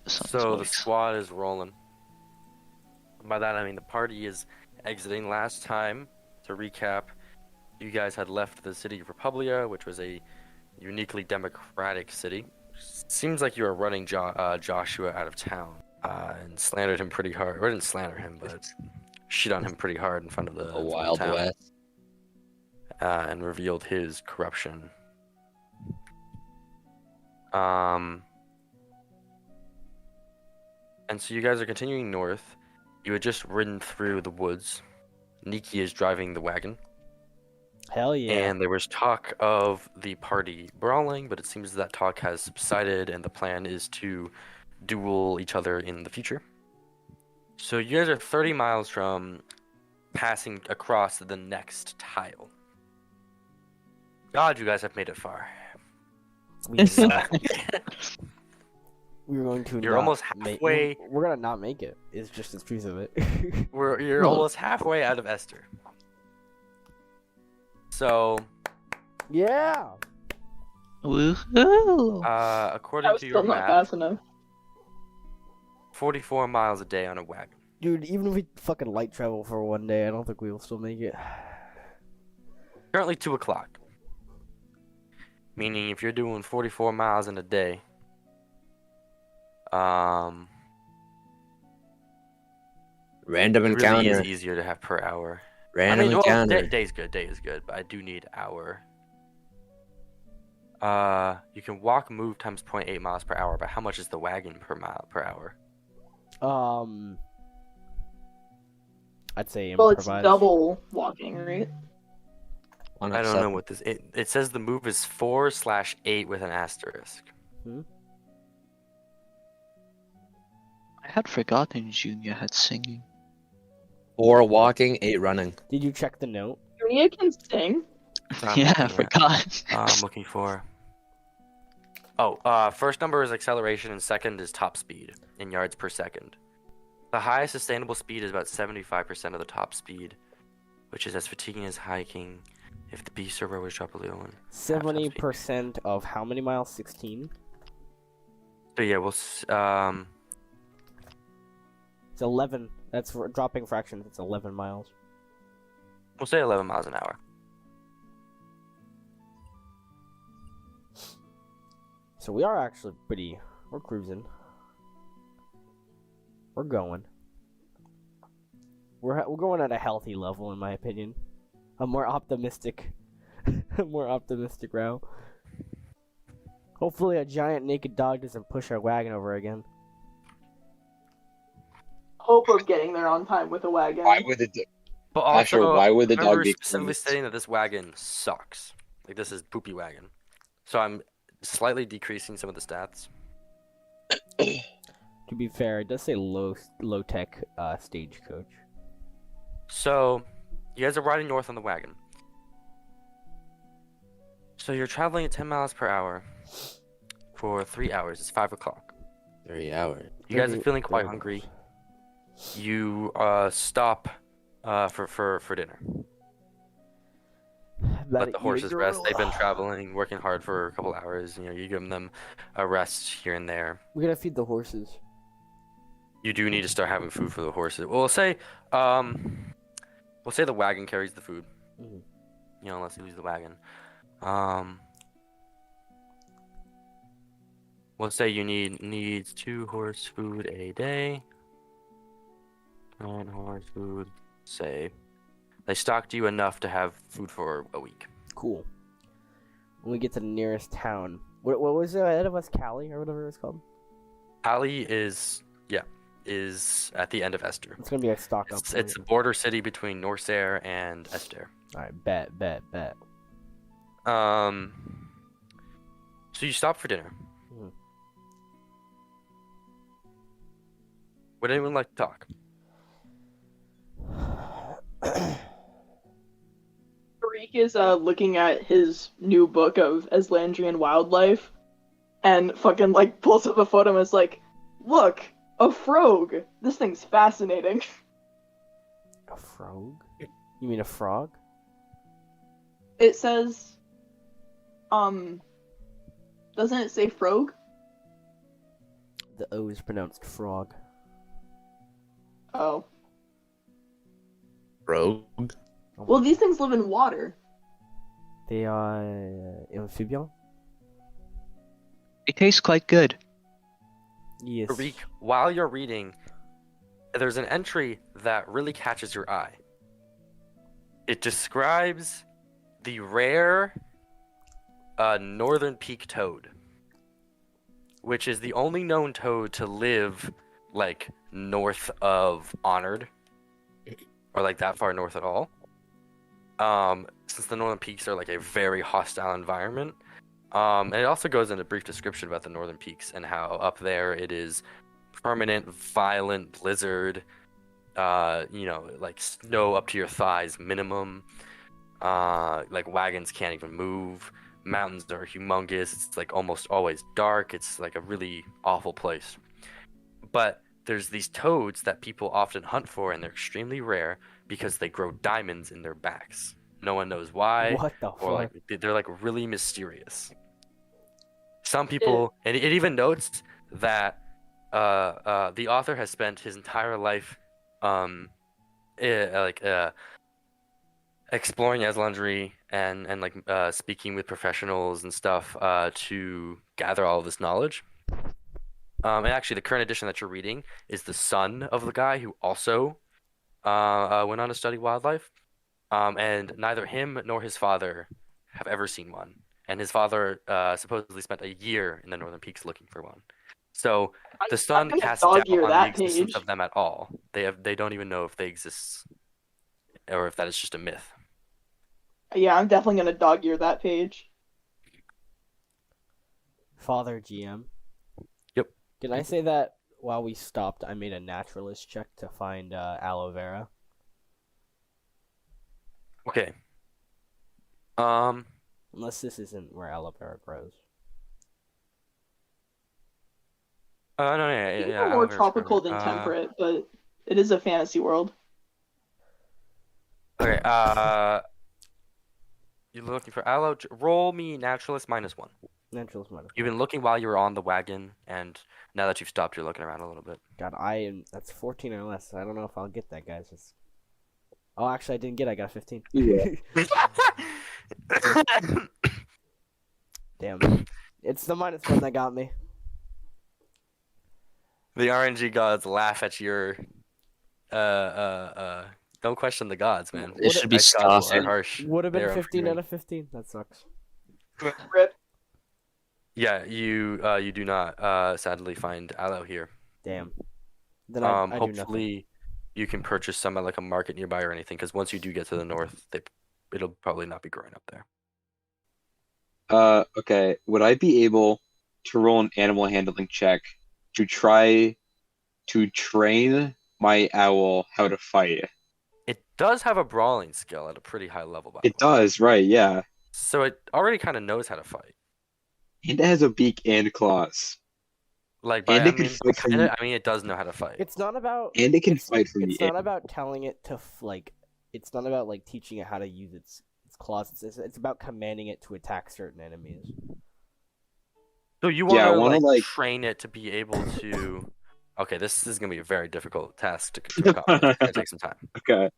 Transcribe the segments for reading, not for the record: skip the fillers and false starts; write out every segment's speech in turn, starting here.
So the squad is rolling. By that I mean the party is exiting. Last time, to recap, you guys had left the city of Republia, which was a uniquely democratic city. Seems like you were running Joshua out of town and slandered him pretty hard. Or didn't slander him, but shit on him pretty hard in front of the Wild town. West. And revealed his corruption. And so you guys are continuing north. You had just ridden through the woods. Nikki is driving the wagon. Hell yeah. And there was talk of the party brawling, but it seems that talk has subsided, and the plan is to duel each other in the future. So you guys are 30 miles from passing across the next tile. God, you guys have made it far. We're going to. You're almost halfway. We're gonna not make it. It's just the truth of it. You're almost halfway out of Esther. So. Yeah. Woohoo! According to your still not map, fast enough. 44 miles a day on a wagon. Dude, even if we fucking light travel for one day, I don't think we will still make it. Currently 2 o'clock. Meaning if you're doing 44 miles in a day, Random it encounter. really is easier to have per hour. Random encounter. Day is good, but I do need hour. You can walk move times 0.8 miles per hour, but how much is the wagon per hour? I'd say Well, it's improvise. double walking, right? I don't know what this. It says the move is 4/8 with an asterisk. I had forgotten Junior had singing. 4 walking, 8 running. Did you check the note? Junior can sing. Yeah, I forgot. I'm looking for. First number is acceleration and second is top speed in yards per second. The highest sustainable speed is about 75% of the top speed, which is as fatiguing as hiking. If the beast server was drop below one. 70% of how many miles? 16? So yeah, It's 11. That's for dropping fractions. It's 11 miles. we'll say 11 miles an hour. So we are actually we're cruising. We're going. We're going at a healthy level, in my opinion. A more optimistic route. Hopefully a giant naked dog doesn't push our wagon over again. Hope of getting there on time with a wagon. Why would it? But also, Asher, why would the dog remember be specifically closed? stating that this wagon sucks. Like this is poopy wagon. So I'm slightly decreasing some of the stats. To be fair, it does say low tech stagecoach. So, you guys are riding north on the wagon. So you're traveling at 10 miles per hour for 3 hours. It's 5 o'clock. 3 hours. You guys are feeling quite hungry. You stop for dinner. Let the horses rest. They've been traveling, working hard for a couple hours. You know, you give them a rest here and there. We gotta feed the horses. You do need to start having food for the horses. We'll say the wagon carries the food. Mhm. You know, unless you lose the wagon. We'll say you needs 2 horse food a day. 1 horse food. Say they stocked you enough to have food for a week. Cool. When we get to the nearest town, what was ahead of us? Cali or whatever it's called. Cali is at the end of Esther. It's gonna be a stock up. It's a border city between Norsair and Esther. All right, bet. So you stop for dinner. Mhm. Would anyone like to talk? Tariq is looking at his new book of Aslandrian wildlife, and fucking like pulls up a photo and is like, "Look, a frog. This thing's fascinating." A frog? You mean a frog? It says, doesn't it say frog? The O is pronounced frog. Oh. Rogue. Well, these things live in water. They are amphibian. It tastes quite good. Yes. Tariq, while you're reading, there's an entry that really catches your eye. It describes the rare northern peak toad, which is the only known toad to live like north of Honored, or like that far north at all. Since the northern peaks are like a very hostile environment. And it also goes into a brief description about the northern peaks and how up there it is permanent, violent blizzard, like snow up to your thighs minimum. Like wagons can't even move. Mountains are humongous. It's like almost always dark. It's like a really awful place. But there's these toads that people often hunt for, and they're extremely rare because they grow diamonds in their backs. No one knows why, What the or like fuck? they're like really mysterious. Some people, and it even notes that the author has spent his entire life exploring Aslandry and speaking with professionals and stuff to gather all of this knowledge. And actually, the current edition that you're reading is the son of the guy who also went on to study wildlife. And neither him nor his father have ever seen one. And his father supposedly spent a year in the Northern Peaks looking for one. So the son gonna casts dog doubt ear on the that existence page. of them at all. They don't even know if they exist or if that is just a myth. Yeah, I'm definitely gonna dog ear that page. Father GM. Yep. Can I say that while we stopped, I made a naturalist check to find aloe vera? Okay. Unless this isn't where aloe vera grows. No, yeah, It's yeah. more aloe vera's tropical forever. than temperate, but it is a fantasy world. Okay. You're looking for aloe. Roll me naturalist -1. Naturalist minus. You've been looking while you were on the wagon, and now that you've stopped, you're looking around a little bit. God, that's 14 or less. I don't know if I'll get that, guys. Oh, actually, I didn't get it. I got a 15. Yeah. Damn. It's the -1 that got me. The RNG gods laugh at your don't question the gods, man. It should be Dice gods are scoffing. harsh. Would have been They're 15 out unforgiving. of 15. That sucks. Rip. Yeah, you do not sadly find aloe here. Damn. Then I do nothing. Hopefully you can purchase some at like a market nearby or anything, because once you do get to the north, it'll probably not be growing up there. Okay. Would I be able to roll an animal handling check to try to train my owl how to fight? It does have a brawling skill at a pretty high level, by the It way. does, right? Yeah. So it already kind of knows how to fight. And it has a beak and claws. Like, by And I it can mean, fight from kinda, I mean, it does know how to fight. It's not about. and it can it's, fight from It's the not air. about telling it to It's not about like teaching it how to use its claws. It's about commanding it to attack certain enemies. So you Yeah, I want wanna, to like- train it to be able to. Okay, this is gonna be a very difficult task to accomplish. It's gonna take some time. Okay.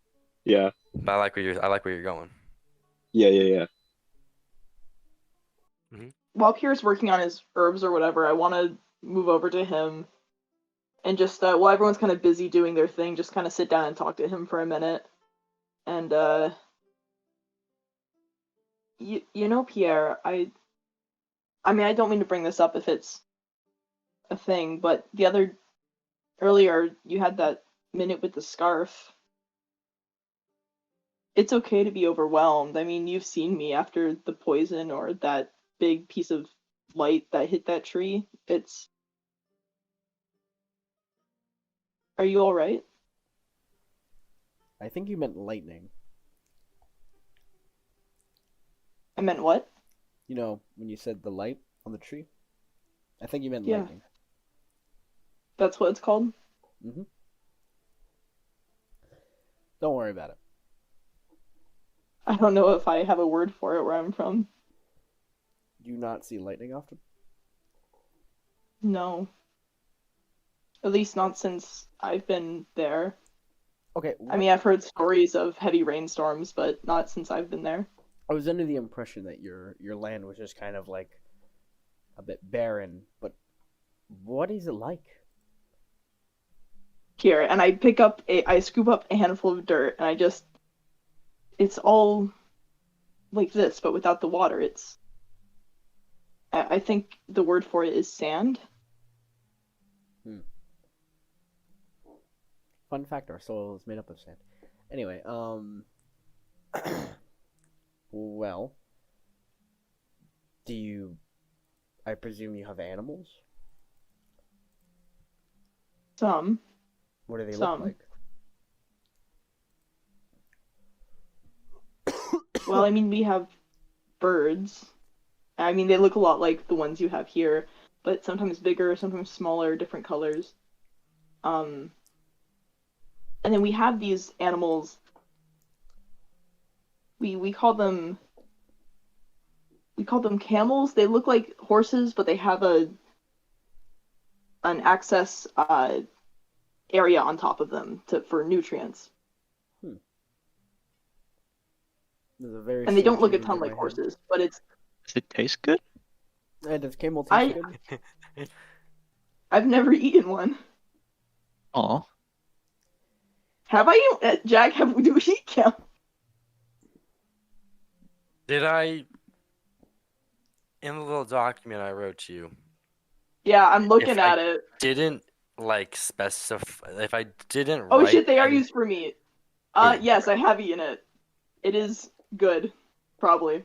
Yeah. But I like where you're going. Yeah. While Pierre's working on his herbs or whatever, I want to move over to him and just, while everyone's kind of busy doing their thing, just kind of sit down and talk to him for a minute. And, you know, Pierre, I mean, I don't mean to bring this up if it's a thing, but earlier, you had that minute with the scarf. It's okay to be overwhelmed. I mean, you've seen me after the poison or that big piece of light that hit that tree. Are you alright? I think you meant lightning. I meant what? You know, when you said the light on the tree? I think you meant Yeah. lightning. That's what it's called? Mm-hmm. Don't worry about it. I don't know if I have a word for it where I'm from. Do you not see lightning often? No. At least not since I've been there. Okay, I mean, I've heard stories of heavy rainstorms, but not since I've been there. I was under the impression that your land was just kind of like a bit barren, but what is it like? Here, and I scoop up a handful of dirt, and it's all like this, but without the water. I think the word for it is sand. Fun fact: our soil is made up of sand. Anyway, well, I presume you have animals? Some. What do they Some. look like? Well, I mean, we have birds. I mean, they look a lot like the ones you have here, but sometimes bigger, sometimes smaller, different colors. And then we have these animals. We call them camels. They look like horses, but they have an access area on top of them for nutrients. And they don't look a ton like horses, but Does it taste good? And does camel taste good? I've never eaten one. Aw. Have I? Jack, do we eat camel? Did I? In the little document I wrote to you, Yeah, I'm looking If at I- it. didn't like specify. If I didn't Oh write shit, they are any- used for meat. Yeah. Yes, I have eaten it. It is good, probably.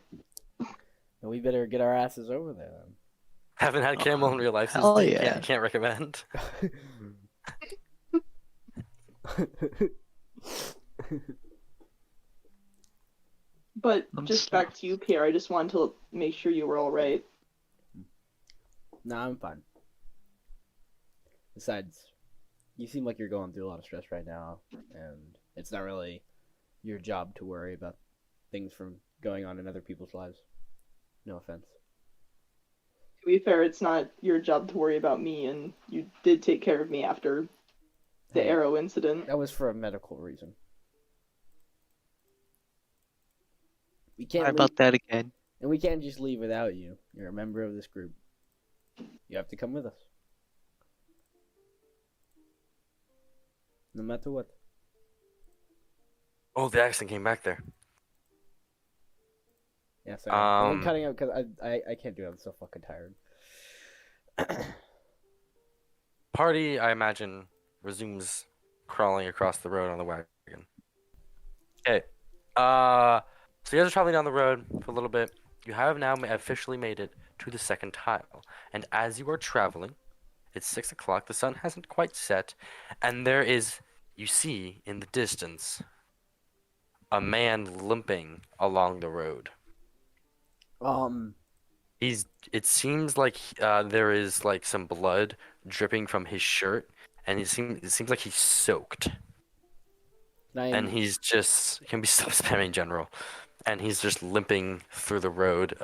And we better get our asses over there then. Haven't had camel in real life, so Hell yeah. can't recommend. But I'm just sorry. back to you, Pierre. I just wanted to make sure you were all right. Nah, I'm fine. Besides, you seem like you're going through a lot of stress right now, and it's not really your job to worry about things from going on in other people's lives. No offense. To be fair, it's not your job to worry about me, and you did take care of me after the Hey, arrow incident. That was for a medical reason. We can't Sorry about that again. and we can't just leave without you. You're a member of this group. You have to come with us. No matter what. Oh, the accent came back there. Yeah, sorry. I'm Um, cutting out because I can't do it. I'm so fucking tired. Party, I imagine, resumes crawling across the road on the wagon. Okay. So you guys are traveling down the road for a little bit. You have now officially made it to the second tile. And as you are traveling, it's 6 o'clock. The sun hasn't quite set. And you see in the distance, a man limping along the road. It seems like there is like some blood dripping from his shirt. And it seems like he's soaked. And he's just can be self-spamming in general, and he's just limping through the road.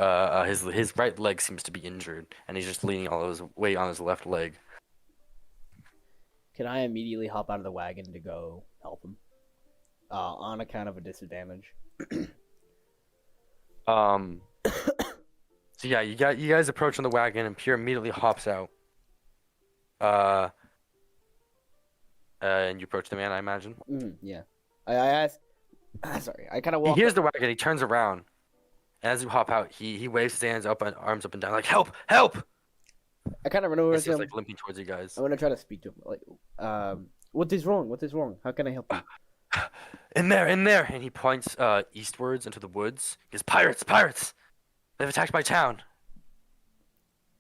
His right leg seems to be injured, and he's just leaning all of his weight on his left leg. Can I immediately hop out of the wagon to go help him? On account of a disadvantage. So yeah, you guys approach on the wagon, and Pierre immediately hops out. And you approach the man, I imagine. Yeah. I asked. Sorry, I kind of He walk. hears the wagon. He turns around, and as you hop out, he waves his hands up and arms up and down, like "Help! Help!" I kind of run over As to he's him. like limping towards you guys. I want to try to speak to him. Like, what is wrong? What is wrong? How can I help you? In there, and he points eastwards into the woods. He goes, "Pirates! Pirates! They've attacked my town."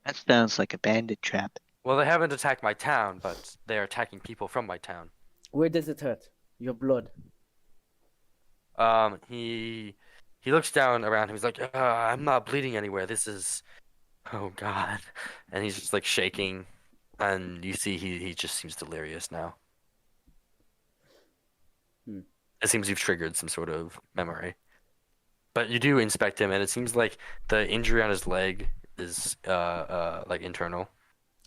That sounds like a bandit trap. Well, they haven't attacked my town, but they are attacking people from my town. Where does it hurt? Your blood. He looks down around him. He's like, "I'm not bleeding anywhere. This is, oh God," and he's just like shaking, and you see he just seems delirious now. It seems you've triggered some sort of memory, but you do inspect him, and it seems like the injury on his leg is like internal.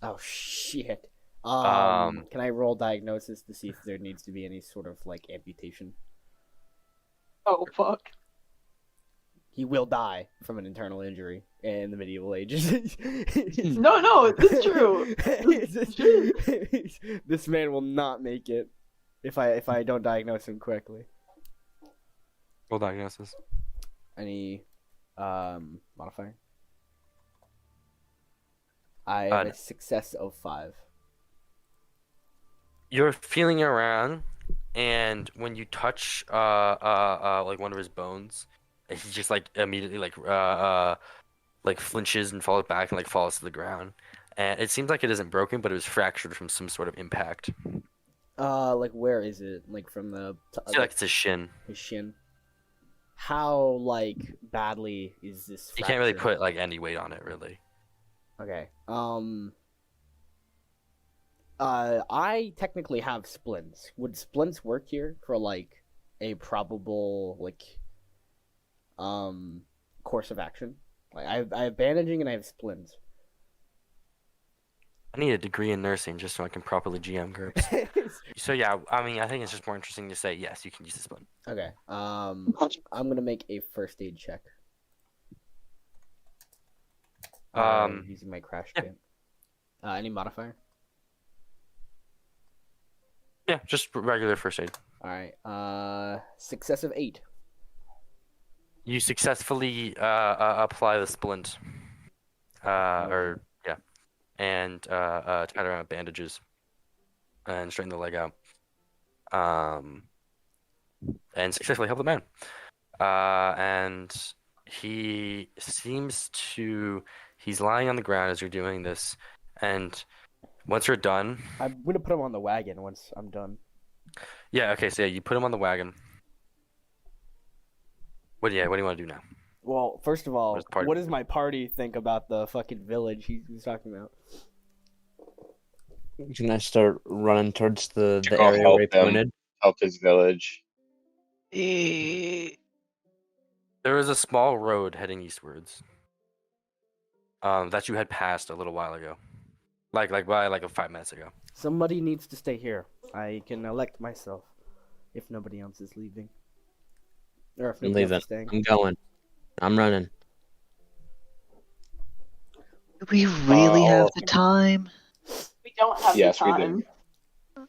Oh shit! Can I roll diagnosis to see if there needs to be any sort of like amputation? Oh fuck. He will die from an internal injury in the medieval ages. No, it's true. This man will not make it if I don't diagnose him correctly. Roll diagnosis. Any modifier? I have a success of 5. You're feeling around, and when you touch like one of his bones, he just like immediately like flinches and falls back and like falls to the ground. And it seems like it isn't broken, but it was fractured from some sort of impact. Like where is it? Like from the I feel like it's his shin. his shin. How like badly is this? You can't really fracture? put like any weight on it, really. Okay. I technically have splints. Would splints work here for like a probable like course of action? Like I have bandaging and I have splints. I need a degree in nursing just so I can properly GM Gurps. So yeah, I mean, I think it's just more interesting to say yes, you can use the splint. Okay. I'm gonna make a first aid check. Using my crash yeah. kit. Any modifier? Yeah, just regular first aid. All right. Success of 8. You successfully apply the splint, or yeah, and tie it around with bandages, and straighten the leg out, and successfully help the man. And he seems to. He's lying on the ground as you're doing this, and once you're done, I'm gonna put him on the wagon once I'm done. yeah, okay, so yeah, you put him on the wagon. What do you want to do now? Well, first of all, What does the party what think? does my party think about the fucking village he was talking about? Can I start running towards the go area help where he him. pointed? Help his village. Eh, There is a small road heading eastwards. That you had passed a little while ago, like 5 minutes ago. Somebody needs to stay here. I can elect myself if nobody else is leaving. Or if I'm nobody else leaving. is staying. I'm going. I'm running. do we really have the time? We don't have Yes, the we do. time.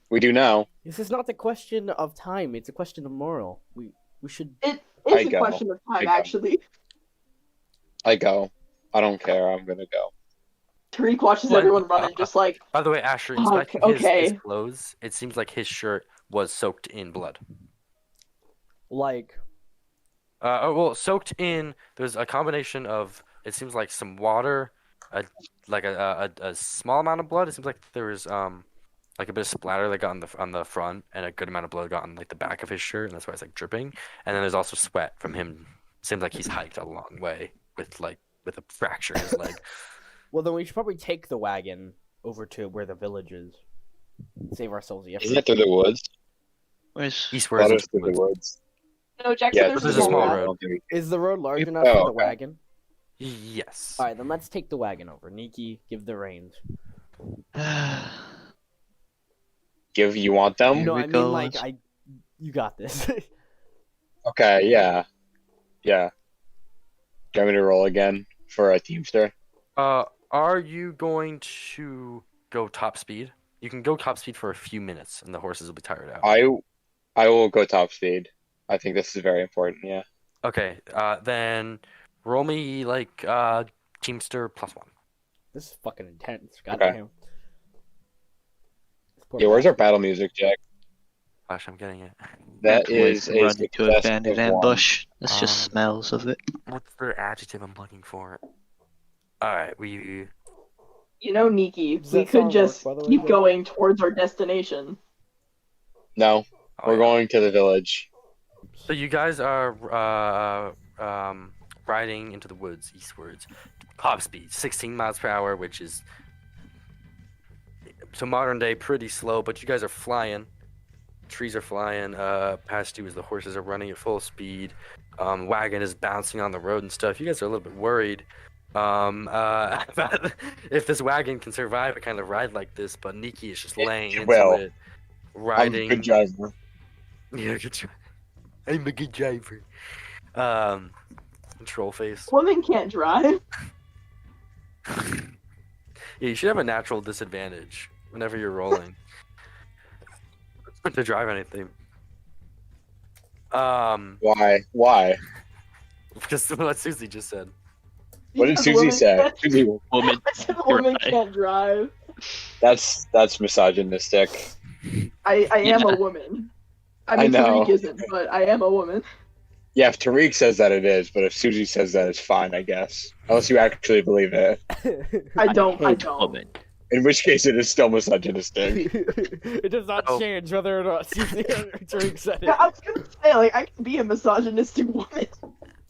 We do now. This is not a question of time. It's a question of moral. We should. It I is a go. question of I time, go. actually. I go. I don't care. I'm gonna go. Tariq watches What? everyone running, just like, By the way, Asher, Fuck, inspecting his okay. clothes, it seems like his shirt was soaked in blood. Like, Well, soaked in. There's a combination of. It seems like some water, a small amount of blood. It seems like there was like a bit of splatter that got on the front, and a good amount of blood got on like the back of his shirt, and that's why it's like dripping. And then there's also sweat from him. Seems like he's hiked a long way with a fracture in his leg. well, then we should probably take the wagon over to where the village is. Save ourselves the effort. Isn't it through the woods? Where's Eastwards. Thought it into was the through the woods. woods. no, Jack Yeah, said This there's is a a small road. road. Is the road large enough Oh, for the okay. wagon? Yes. All right, then let's take the wagon over. Nikki, give the reins. You want them? No, we I mean go, like let's- you got this. Okay, yeah. Yeah. Do you want me to roll again for a Teamster? Are you going to go top speed? You can go top speed for a few minutes, and the horses will be tired out. I will go top speed. I think this is very important, yeah. Okay. Then roll me like Teamster +1. This is fucking intense. Okay. Goddamn. This poor Yeah, where's our bastard. battle music, Jack? Gosh, I'm getting it. That Can't wait is to a run into a success bandit of 1. ambush. This just Um, smells of it. What's the adjective I'm looking for? All right, we. You know, Nikki, Does we that song could just work, by the way, keep Jack? going towards our destination. No, Oh, we're yeah. going to the village. So you guys are riding into the woods eastwards, top speed, 16 miles per hour, which is so modern day pretty slow. But you guys are flying. Trees are flying past you as the horses are running at full speed. Wagon is bouncing on the road and stuff. You guys are a little bit worried, if this wagon can survive a kind of ride like this, but Nikki is just laying into will. it, I'm a riding. good driver. Yeah, good driver. I'm a good driver. Troll face. Women can't drive. Yeah, you should have a natural disadvantage whenever you're rolling to drive anything. Why? Because what Susie just said. What did Because Susie women say? can't- Susie, Woman. I said women Right. can't drive. that's misogynistic. I am Yeah. a woman. I I mean, know. Tariq isn't, but I am a woman. Yeah, if Tariq says that it is, but if Susie says that, it's fine, I guess. Unless you actually believe it. I don't. I hate don't. women. In which case, it is still misogynistic. It does not Oh. change whether or not Susie or Drake said Yeah, it. I was gonna say, like, I can be a misogynistic woman.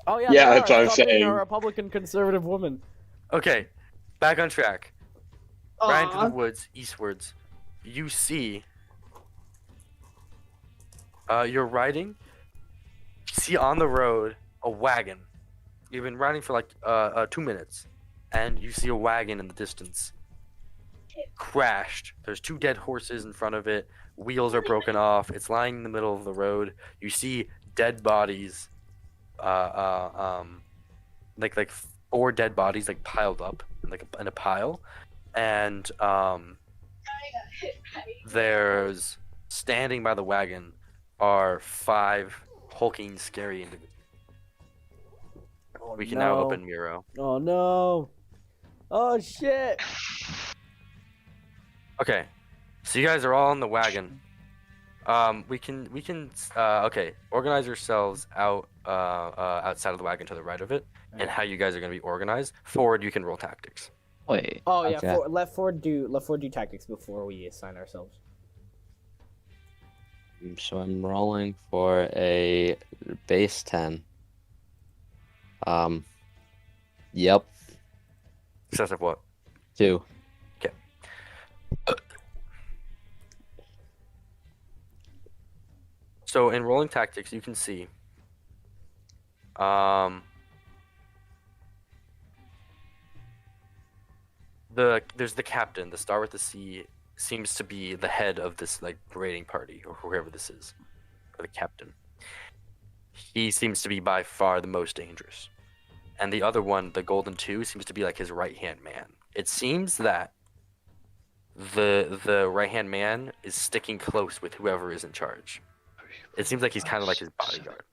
Oh yeah, Yeah, they that's are. what I'm Stop being saying. A Republican conservative woman. Okay, back on track. Right into Aw. the woods, eastwards. You see. You're riding. You see on the road a wagon. You've been riding for like 2 minutes, and you see a wagon in the distance. Crashed. There's 2 dead horses in front of it. Wheels are broken off. It's lying in the middle of the road. You see dead bodies. Like 4 dead bodies like piled up in a pile, and there's standing by the wagon are 5 hulking, scary individuals. Oh, We can no. now open Miro. Oh no! Oh shit! Okay, so you guys are all in the wagon. We can okay, organize yourselves out outside of the wagon to the right of it, and how you guys are gonna be organized. Forward, you can roll tactics. Wait. Oh yeah, Okay. let Ford do tactics before we assign ourselves. So I'm rolling for a base 10. Yep, Success of what? 2. So in rolling tactics, you can see. There's the captain. The star with the C seems to be the head of this like raiding party or whoever this is, or the captain. He seems to be by far the most dangerous, and the other one, the golden 2, seems to be like his right hand man. It seems that the right hand man is sticking close with whoever is in charge. It seems like he's kind of like his bodyguard.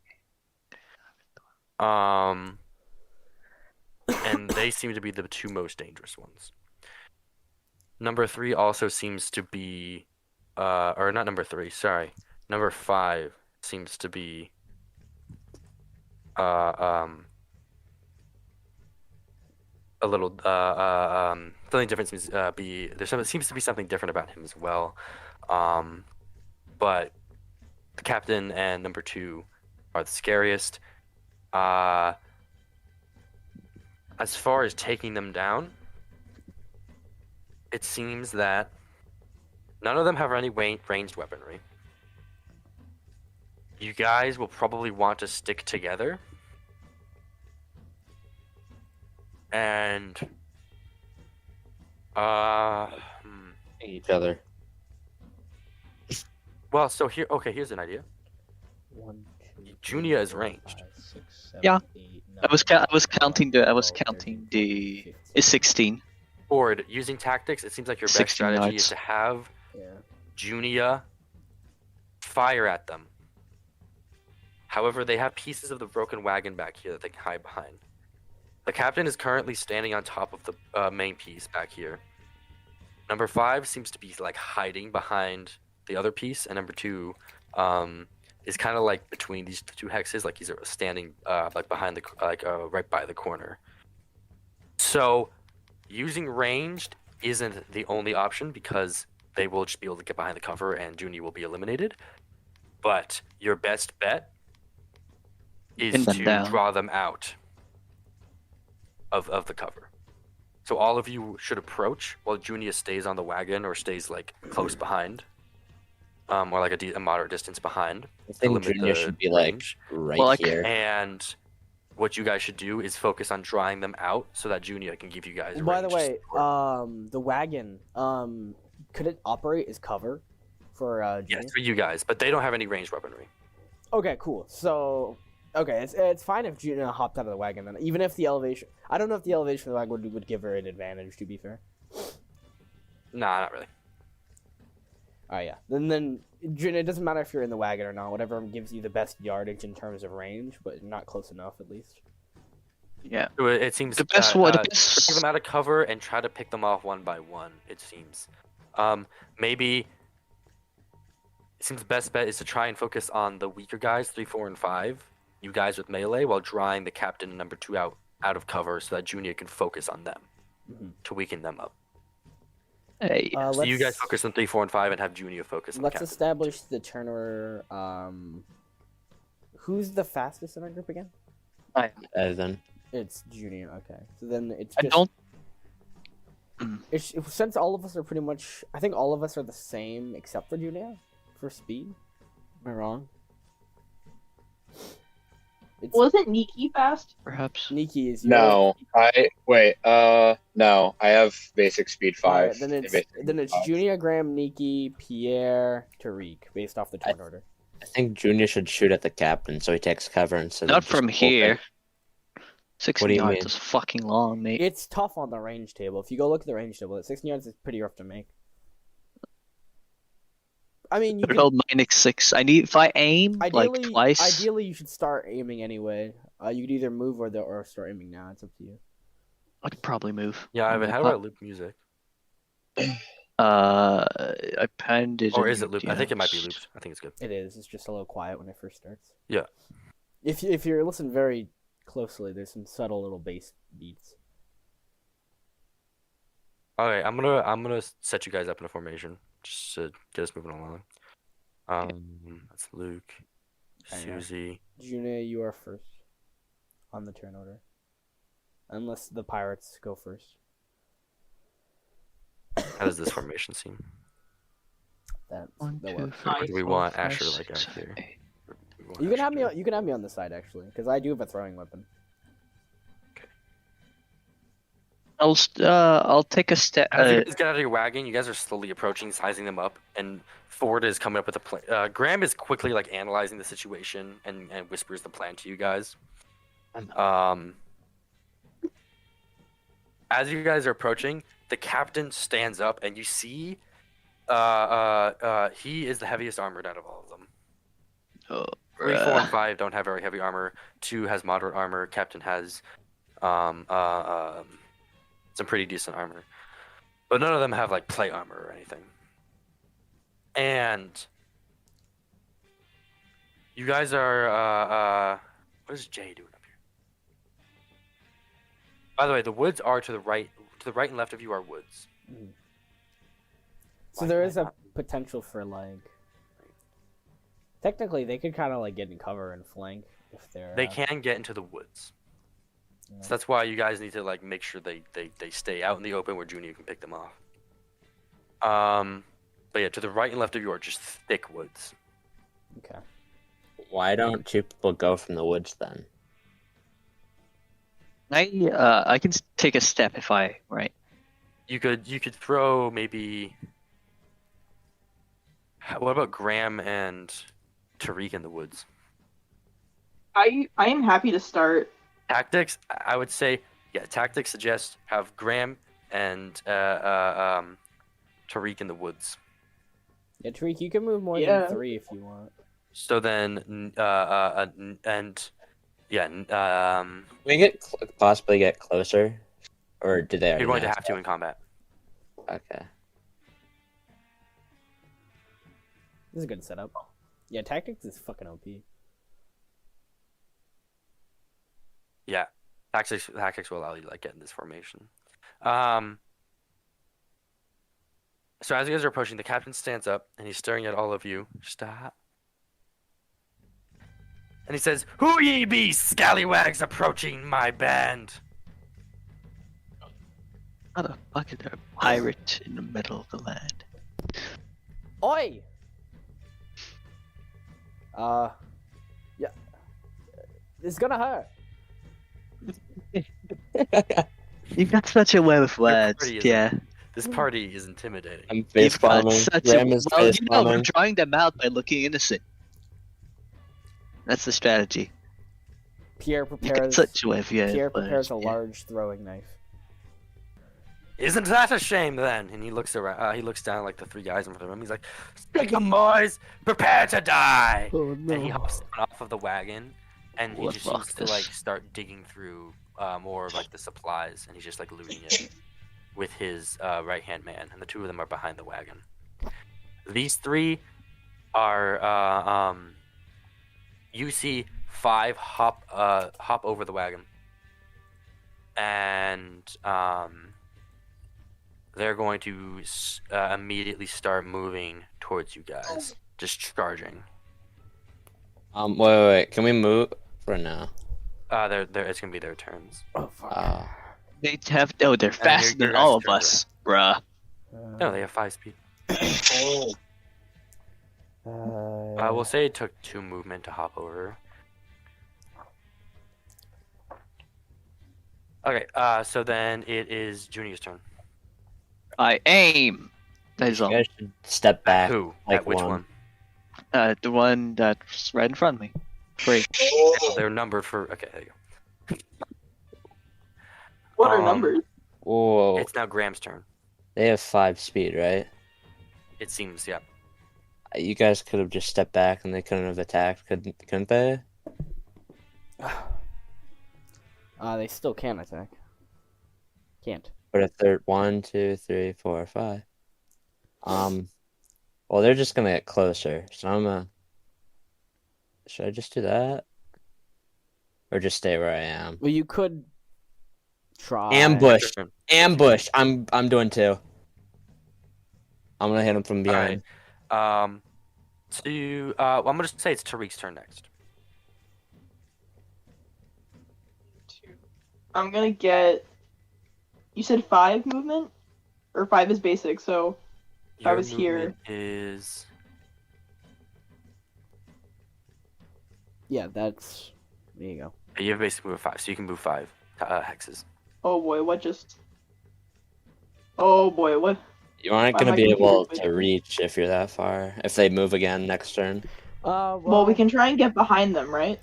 And they seem to be the 2 most dangerous ones. Number 3 also seems to be, or not number 3, sorry. Number 5 seems to be, a little, something different seems seems to be something different about him as well. But the captain and number 2 are the scariest. As far as taking them down, it seems that none of them have any ranged weaponry. You guys will probably want to stick together. And Each other. well, so here's an idea. 1, 2, Junia is ranged. 6, 7, Yeah. 8, I was counting the is 16. Board, using tactics, it seems like your best 16 strategy knights. is to have Yeah. Junia fire at them. However, they have pieces of the broken wagon back here that they can hide behind. The captain is currently standing on top of the main piece back here. Number 5 seems to be like hiding behind the other piece, and number 2 is kind of like between these 2 hexes, like he's standing like behind the right by the corner. So using ranged isn't the only option because they will just be able to get behind the cover and Junie will be eliminated. But your best bet is Pin them to down. draw them out of the cover. So all of you should approach while Junia stays on the wagon or stays like close behind, or like a moderate distance behind. I think limit Junior the should be like range. right Well, like- here. And what you guys should do is focus on drying them out so that Junia can give you guys. By the range way, support. the wagon, could it operate as cover for Yes, Junior? for you guys, but they don't have any ranged weaponry. Okay, cool. So, okay, it's fine if Junior hopped out of the wagon then. Even if the elevation, I don't know if the elevation of the wagon would give her an advantage. To be fair. Nah, not really. Oh yeah. Then Junior, it doesn't matter if you're in the wagon or not. Whatever gives you the best yardage in terms of range, but not close enough at least. Yeah. So it seems The best one. The take best. them out of cover and try to pick them off one by one. It seems. Maybe. It seems the best bet is to try and focus on the weaker guys, 3, 4, and 5. You guys with melee, while drawing the captain and number 2 out of cover, so that Junior can focus on them to weaken them up. Hey. So you guys focus on 3, 4, and 5, and have Junior focus on the Let's captain. establish the turn order. Who's the fastest in our group again? Then It's Junior. Okay, so then it's I just. don't. Since all of us are pretty much, I think all of us are the same except for Junior for speed. Am I wrong? It's Wasn't Nikki fast? Perhaps. Nikki is No, no. I have basic speed 5. Alright, then it's Junior, Graham, Nikki, Pierre, Tariq, based off the turn order. I think Junior should shoot at the captain so he takes cover instead Not of just from here. bolting. 60 What do you yards mean? is fucking long, mate. It's tough on the range table. If you go look at the range table, at 16 yards is pretty rough to make. I mean, you Good can, old -6. If I aim like ideally, twice. ideally you should start aiming anyway. You could either move or start aiming now. It's up to you. I could probably move. Yeah, Ivan, how do I loop music? I penned it. Or in is it looped? I think it might be Yoast. looped. I think it's good. It is. It's just a little quiet when it first starts. Yeah. If you're listening very closely, there's some subtle little bass beats. Okay, I'm gonna set you guys up in a formation just to get us moving along. That's Luke, Hang on. Susie. Junior, you are first on the turn order, unless the pirates go first. How does this formation seem? That 1, that 2, works. 3, Or do we 4, want 5, Asher like 6, out here? 7, 8. We want You can Asher have me. to- You can have me on the side actually, because I do have a throwing weapon. I'll take a step. As you guys get out of your wagon, you guys are slowly approaching, sizing them up, and Ford is coming up with a plan. Graham is quickly like analyzing the situation and whispers the plan to you guys. As you guys are approaching, the captain stands up, and you see, he is the heaviest armored out of all of them. Oh, 3, 4, and bruh. 5 don't have very heavy armor. 2 has moderate armor. Captain has some pretty decent armor, but none of them have like plate armor or anything. And you guys are what is Jay doing up here? By the way, the woods are to the right and left of you are woods. So there is a potential for like. Technically, they could kind of like get in cover and flank if they're. They can get into the woods. Yeah. So that's why you guys need to like make sure they stay out in the open where Junior can pick them off. But yeah, to the right and left of you are just thick woods. Okay. why don't two people go from the woods then? I can take a step if I right. You could throw maybe. What about Graham and Tariq in the woods? I am happy to start. Tactics, I would say, yeah. Tactics suggest have Graham and Tariq in the woods. Yeah, Tariq, you can move more Yeah. than 3 if you want. So then, and yeah, Can we possibly get closer, or did they? you're going to already have to in combat. Okay. This is a good setup. Yeah, tactics is fucking OP. Yeah, tactics will allow you to like get in this formation. So as you guys are approaching, the captain stands up and he's staring at all of you. Stop. And he says, "Who ye be, scallywags, approaching my band?" How the fuck is there a pirate in the middle of the land? Oi! Yeah. It's gonna hurt. You've got such a way with words. party is Yeah. This party is intimidating. I'm face You've got bombing. such Graham a is well. face You know, we're bombing. drawing them out by looking innocent. That's the strategy. Pierre You got prepares. such a way with words. Pierre prepares a yeah. large throwing knife. Isn't that a shame then? And he looks around. He looks down like the three guys in front of him. He's like, "Stick 'em, boys! Prepare to die!" Oh And he hops off of the wagon, and he What just the seems to like fuck? start digging through more of like the supplies, and he's just like looting it with his right hand man, and the two of them are behind the wagon. These three are you see 5 hop over the wagon, and they're going to immediately start moving towards you guys, just charging. Wait. Can we move for now? It's gonna be their turns. Oh fuck. They have. Oh, they're faster your than guys' all of turn, us, bruh. No, they have 5 speed. We'll say it took 2 movement to hop over. Okay, so then it is Junior's turn. I aim. That is You all. guys should step back. Who? like At which one. one? The one that's right in front of me. 3. They're numbered for. Okay, there you go. What are Um, numbers? Whoa. It's now Graham's turn. They have 5 speed, right? It seems, yeah. You guys could have just stepped back and they couldn't have attacked, couldn't they? They still can attack. Can't. But if they're 1, 2, 3, 4, 5. Well, they're just gonna get closer. So I'm gonna. Should I just do that? Or just stay where I am? Well, you could try. Ambush. Your turn. Ambush. I'm doing 2. I'm gonna hit him from behind. I'm gonna say it's Tariq's turn next. I'm gonna get. You said 5 movement, or 5 is basic. So if I Your was here- movement is Yeah, that's. There you go. you have basically move 5, so you can move 5 hexes. oh boy, what just? Oh boy, what? You aren't Why gonna am I be able confused? to reach if you're that far. If they move again next turn. Well, we can try and get behind them, right?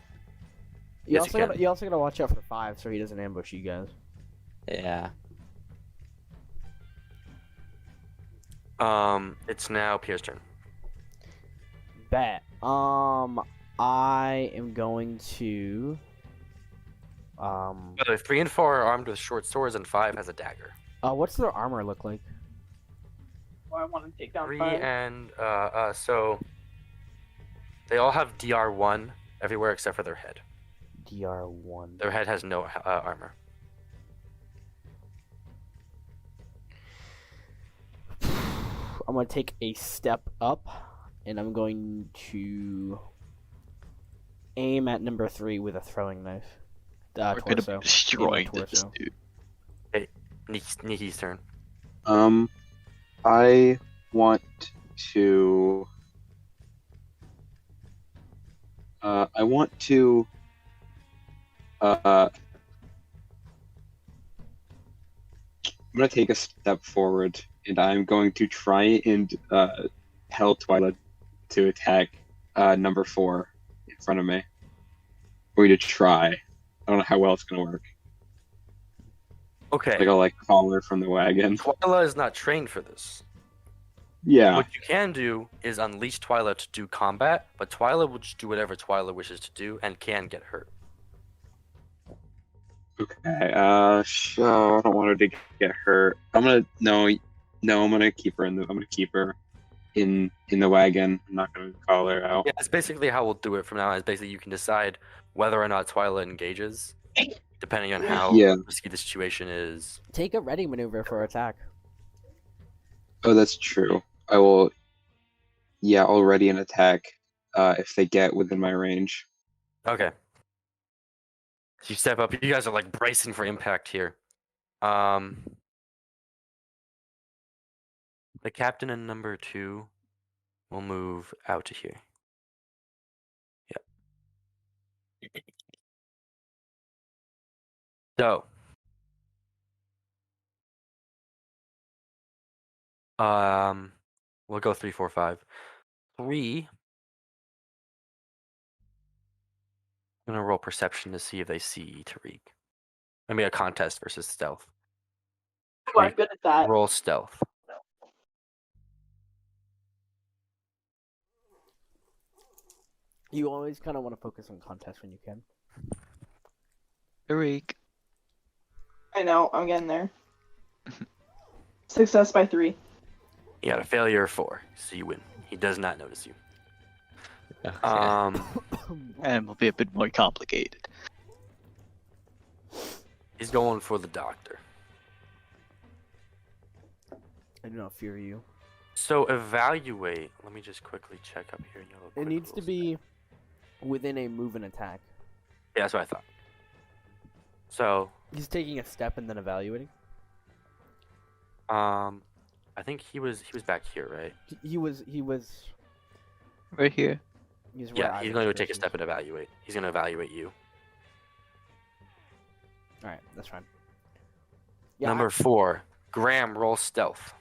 You Yes, also you gotta, can. you also gotta watch out for 5 so he doesn't ambush you guys. Yeah. It's now Pierre's turn. Bet. I am going to. By the way, 3 and 4 are armed with short swords, and 5 has a dagger. What's their armor look like? Well, I want to take down 3 5. and so they all have DR1 everywhere except for their head. DR1. Their head has no armor. I'm gonna take a step up, and I'm going to aim at number 3 with a throwing knife. We're gonna Torso. be destroying Aim at this torso. dude. Niki's turn. I want to. I want to. I'm gonna take a step forward, and I'm going to try and tell Twilight to attack number 4 in front of me. I'm going to try. I don't know how well it's gonna work. Okay. Like I'll call her from the wagon. Twyla is not trained for this. Yeah. What you can do is unleash Twyla to do combat, but Twyla will just do whatever Twyla wishes to do and can get hurt. Okay. So I don't want her to get hurt. I'm gonna I'm gonna keep her in the wagon. I'm not gonna call her out. Yeah, that's basically how we'll do it from now on. Is basically you can decide whether or not Twyla engages, depending on how Yeah. risky the situation is. Take a ready maneuver for attack. Oh, that's true. I will. Yeah, I'll ready an attack if they get within my range. Okay. So you step up. You guys are like bracing for impact here. The captain and number 2 will move out to here. Yep. So, We'll go 3, 4, 5. 3. I'm gonna roll perception to see if they see Tariq. Maybe a contest versus stealth. Ooh, I'm good at that. Roll stealth. You always kind of want to focus on contests when you can. Tariq. I know, I'm getting there. Success by 3. You got a failure of 4, so you win. He does not notice you. Okay. And it will be a bit more complicated. He's going for the doctor. I do not fear you. So evaluate. Let me just quickly check up here. It needs to be within a move and attack. Yeah, that's what I thought. So, He's taking a step and then evaluating. I think he was back here, right? He was. Right here. He's where Yeah, he's Ivan's going to take a versus. step and evaluate. He's going to evaluate you. All right, that's fine. Yeah, Number 4, Graham, roll stealth.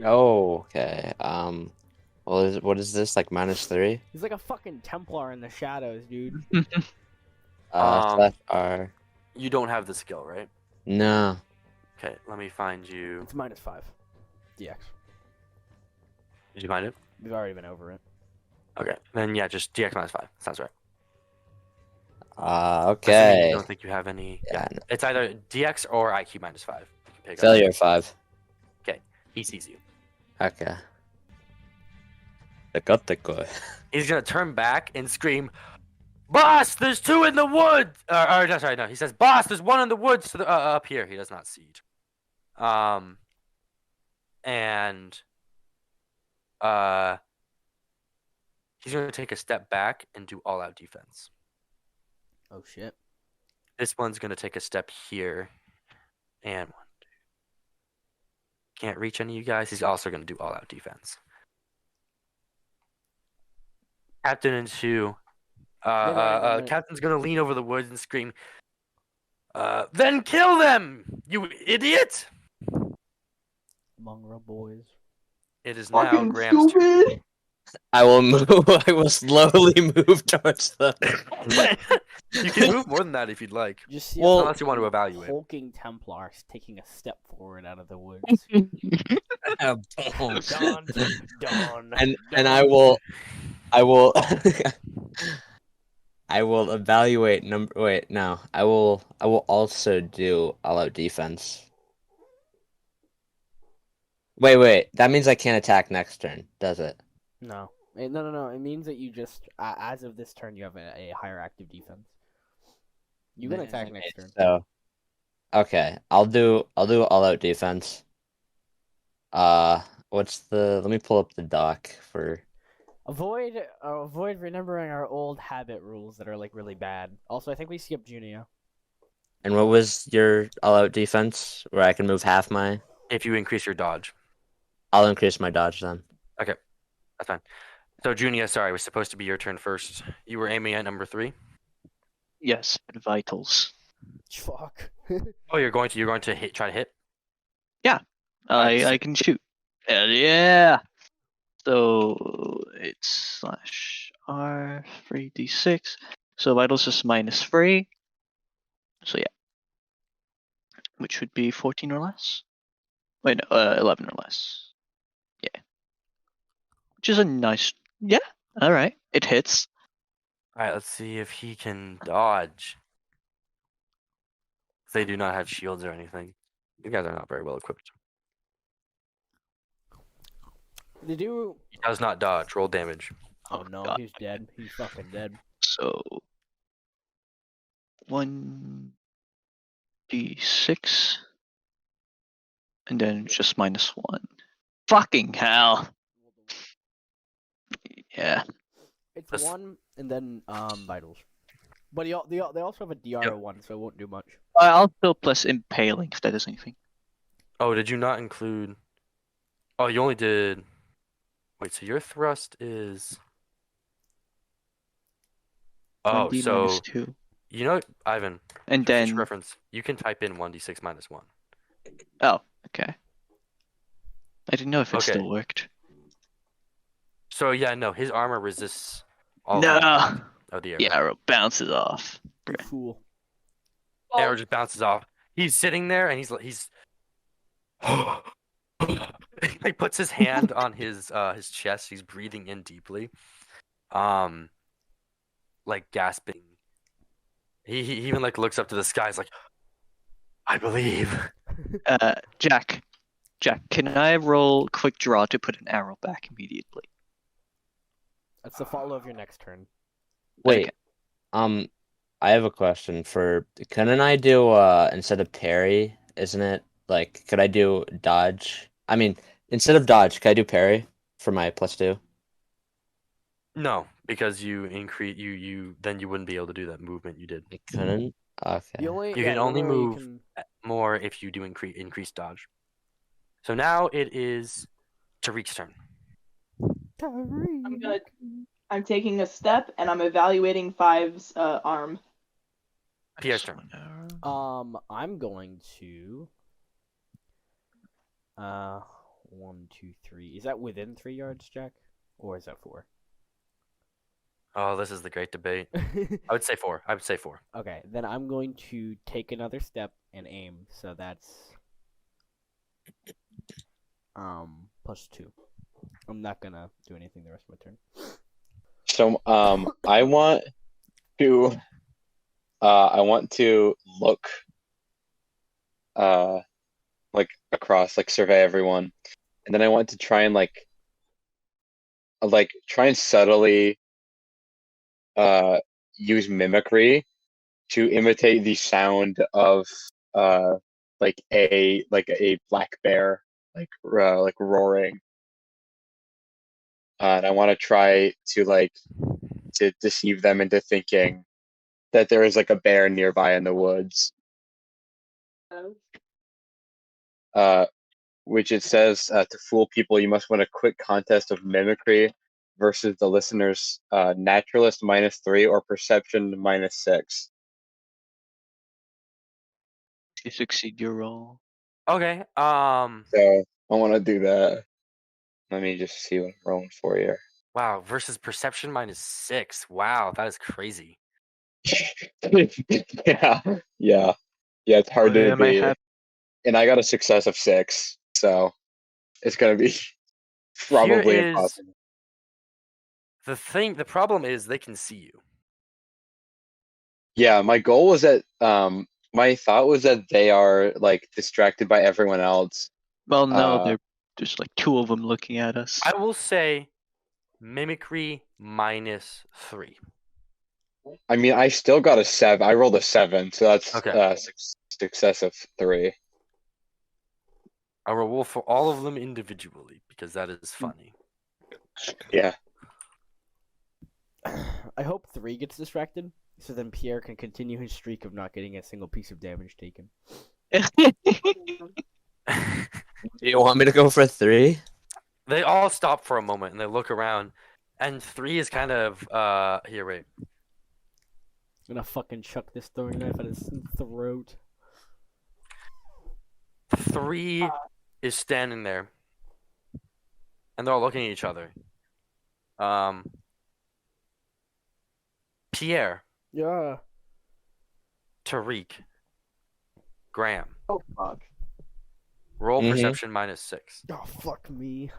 Oh, okay. Well, what is this, like -3? he's like a fucking Templar in the shadows, dude. Select R. You don't have the skill, right? No. Okay, let me find you. It's -5. DX. Did you find it? We've already been over it. Okay, then yeah, just DX -5. Sounds right. Assuming Okay. You don't think you have any? Yeah, Yeah, it's either DX or IQ -5. You can pick up. Failure 5. He sees you. Okay. Teko. He's gonna turn back and scream, "Boss, there's 2 in the woods!" Or no, sorry, no. He says, "Boss, there's 1 in the woods to the up here." He does not see you. And he's gonna take a step back and do all-out defense. Oh shit. This one's gonna take a step here, and 1, 2. Can't reach any of you guys. He's also gonna do all-out defense. Captain and 2. Right. Captain's gonna lean over the woods and scream, "Then kill them, you idiot!" Mongrel boys. It is now Fucking Graham's turn. stupid! I will move. I will slowly move towards them. You can move more than that if you'd like, Just see Well- unless you want to evaluate. hulking Templars taking a step forward out of the woods. Boom. Dawn. And I will I will evaluate number. Wait, no. I will also do all-out defense. Wait. That means I can't attack next turn, does it? No. No. It means that you just, as of this turn, you have a higher active defense. You can attack next turn. So, okay, I'll do all-out defense. Let me pull up the doc for. Avoid remembering our old habit rules that are like really bad. Also, I think we skipped Junio. And what was your all-out defense where I can move half my? If you increase your dodge, I'll increase my dodge then. that's fine. So, Junia, sorry, it was supposed to be your turn first. You were aiming at number 3. Yes, but vitals. Fuck. Oh, you're going to hit. Try to hit. I can shoot. Hell yeah! So it's /R 3d6. So vitals is -3. So yeah, which would be 14 or less. Wait, no, 11 or less. Yeah, which is a nice. Yeah, all right, it hits. All right, let's see if he can dodge. They do not have shields or anything. You guys are not very well equipped. Did you? He does not dodge. Roll damage. Oh no, God. he's dead. He's fucking dead. So 1d6, and then just -1. Fucking hell! Yeah. It's This- 1 and then vitals. But they also have a DR1, so it won't do much. I'll still plus impaling if that is anything. Oh, did you not include? Oh, you only did. Wait, so your thrust is. Oh, 1d so -2. you know, Ivan. And For future then reference, you can type in 1d6 -1. oh, okay. I didn't know if it Okay. still worked. So yeah, no, his armor resists all No. the impact of the arrow. The arrow bounces off. You fool. Arrow just bounces off. He's sitting there and he's he puts his hand on his chest. He's breathing in deeply, like gasping. He even like looks up to the sky. He's like, I believe. Jack, can I roll quick draw to put an arrow back immediately? That's the follow of your next turn. Wait, I have a question for. Couldn't I do instead of parry? Isn't it like could I do dodge? I mean, instead of dodge, could I do parry for my +2? No, because you increase you then you wouldn't be able to do that movement you did. I couldn't. Okay. You can only move more if you do increase dodge. So now it is Tariq's turn. I'm taking a step and I'm evaluating Five's arm. Pierre's turn. I'm going to 1, 2, 3. Is that within 3 yards, Jack? Or is that 4? Oh, this is the great debate. I would say 4. Okay, then I'm going to take another step and aim. So that's +2. I'm not gonna do anything the rest of my turn. So I want to look like across, like survey everyone, and then I want to try and try and subtly use mimicry to imitate the sound of like a black bear like roaring. And I want to try to to deceive them into thinking that there is like a bear nearby in the woods. Which it says to fool people, you must win a quick contest of mimicry versus the listener's naturalist -3 or perception -6. You succeed your roll. Okay. So I want to do that. Let me just see what I'm rolling for here. Wow. Versus perception -6. Wow, that is crazy. yeah. It's hard to Am I beat. And I got a success of 6, so it's gonna be probably Here is impossible. the problem is they can see you. Yeah, my goal was that my thought was that they are like distracted by everyone else. Well, no, there's like 2 of them looking at us. I will say mimicry -3. I mean, I still got a 7. I rolled a 7, so that's Okay. Success of 3. I will roll for all of them individually because that is funny. Yeah. I hope 3 gets distracted, so then Pierre can continue his streak of not getting a single piece of damage taken. Do you want me to go for 3? They all stop for a moment and they look around, and 3 is kind of here. Wait. I'm gonna fucking chuck this throwing knife at his throat. 3 is standing there, and they're all looking at each other. Pierre, Yeah. Tariq, Graham. Oh fuck. Roll Mhm. perception -6. Oh fuck me.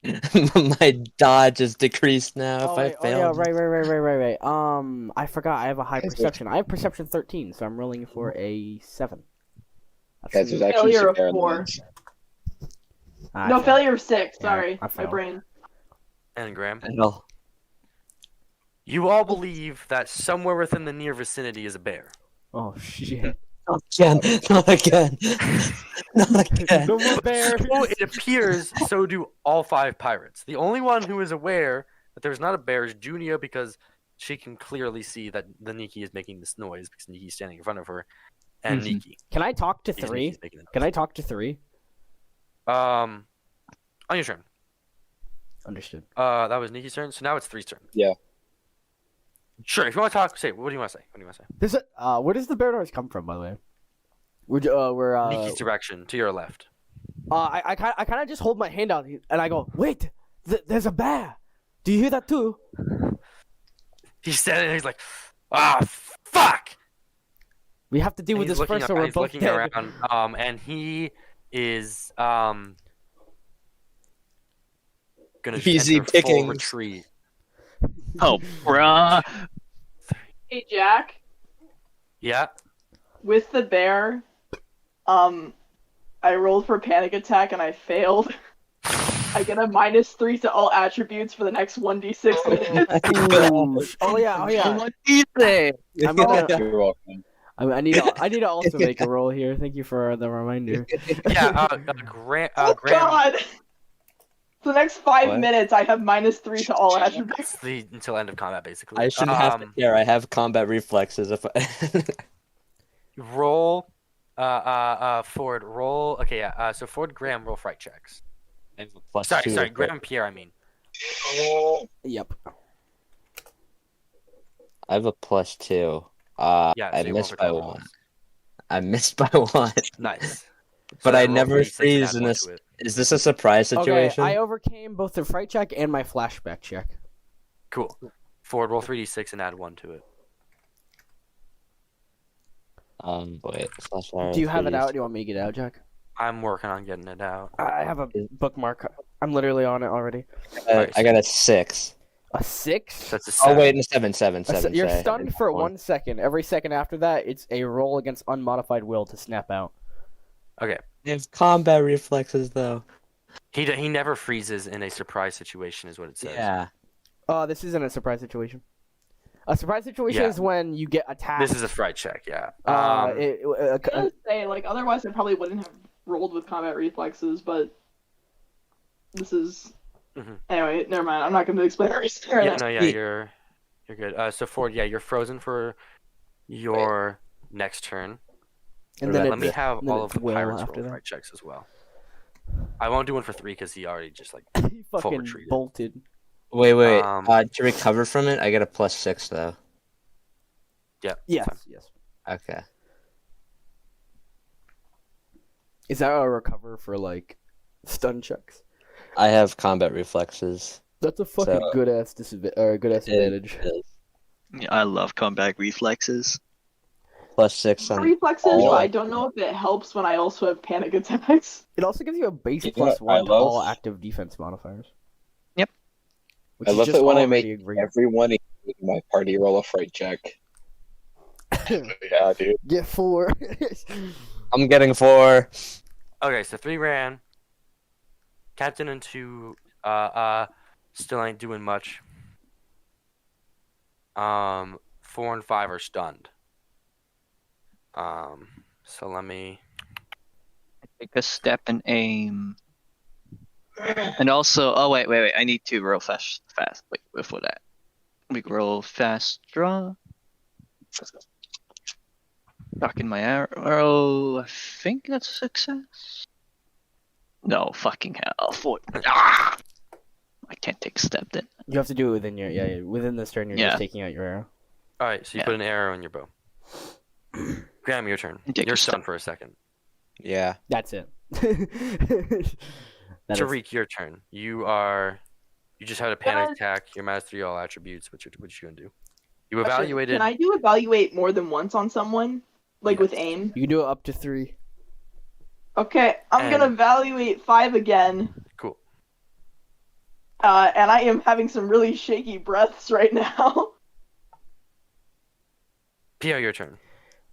My dodge is decreased now if I fail. yeah, right. I forgot I have a high perception. I have perception 13, so I'm rolling for a 7. Guys, there's actually Failure some of bear in the 4. woods. No, failure of 6. Yeah, Sorry, I my failed. brain. And Graham, No. you all believe that somewhere within the near vicinity is a bear. Oh shit. Not again. Not again. Not again. No more bears. So it appears so do all 5 pirates. The only one who is aware that there's not a bear is Junia, because she can clearly see that the Nikki is making this noise because Niki's standing in front of her, and Mhm. Nikki. Can I talk to Because 3? Niki's making the Can I talk to 3? On your turn. Understood. That was Niki's turn, so now it's 3's turn. Yeah. Sure, if you want to talk, say. What do you want to say? Where does the bear noise come from, by the way? We're Niki's direction, to your left. I kind of just hold my hand out and I go, wait, there's a bear. Do you hear that too? He's standing there, he's like, ah, fuck! We have to deal with He's this looking first, or around, we're he's both looking dead. around, and he is, gonna just Easy enter full pickings. retreat. Oh, bruh. Hey Jack, Yeah? with the bear, I rolled for panic attack and I failed. I get a -3 to all attributes for the next 1d6 minutes. Ooh. Oh yeah. What do you say? I'm gonna. You're welcome. I need to also make a roll here. Thank you for the reminder. Yeah, Graham, Oh god! For the next 5 What? minutes, I have -3 to all attributes. until end of combat, basically. I shouldn't have to care. I have combat reflexes. If Roll, Ford, roll, okay, yeah, so Ford, Graham, roll fright checks. plus Sorry, 2 to Graham and Pierre, I mean. Yep. I have a +2. Yeah, I so you roll missed for by 12 1. rolls. I missed by 1. Nice. But So I roll never 36 and freeze add in one this. to it. Is this a surprise situation? Okay, I overcame both the fright check and my flashback check. Cool. Ford, roll 3d6 and add 1 to it. Wait. Do you have it out? Do you want me to get it out, Jack? I'm working on getting it out. I have a bookmark. I'm literally on it already. I got a 6. A 6? That's a Oh 7. wait, no, 7. You're sorry. stunned for 1 second. Every second after that, it's a roll against unmodified will to snap out. Okay. I have combat reflexes though. He never freezes in a surprise situation, is what it says. Yeah. This isn't a surprise situation. A surprise situation Yeah. is when you get attacked. This is a fright check, yeah. I was gonna say, like, otherwise I probably wouldn't have rolled with combat reflexes, but this is... Mhm. Anyway, never mind. I'm not gonna explain everything right Yeah, now. no, yeah, you're good. So Ford, yeah, you're frozen for your next turn. and then Let me have and then all of it's the will pirates after roll that. fright checks as well. I won't do one for 3 because he already just like He fucking retreated. bolted. Wait. Um, To recover from it, I get a +6 though. yeah. Yes, fine. yes. Okay. Is that a recover for, like, stun checks? I have combat reflexes. That's a fucking So- good-ass advantage. It is. Yeah, I love combat reflexes. +6 on. Reflexes, all. but I don't know if it helps when I also have panic attacks. It also gives you a base You know what +1 I to all love? active defense modifiers. Yep. Which I is love just it when I already make a great- everyone in my party roll a fright check. Yeah, dude. Get 4. I'm getting 4. Okay, so 3 ran. Captain and 2 still ain't doing much. 4 and 5 are stunned. So let me Take a step and aim. And also, oh wait, I need to roll fast. Wait, before that, we roll fast draw. Docking my arrow. I think that's a success. No, fucking hell. I can't take a step then. You have to do it within within this turn. You're Yeah. just taking out your arrow. Alright, so you Yeah. put an arrow in your bow. Graham, your turn. Take You're a step. stunned for a second. Yeah. That's it. That is- Tariq, your turn. You just had a panic attack. You're -3 all attributes. What you gonna do? You evaluated. Can I do evaluate more than once on someone? Like with Yes. aim? You can do it up to 3. Okay, I'm gonna And- evaluate 5 again. Cool. And I am having some really shaky breaths right now. Pierre, your turn.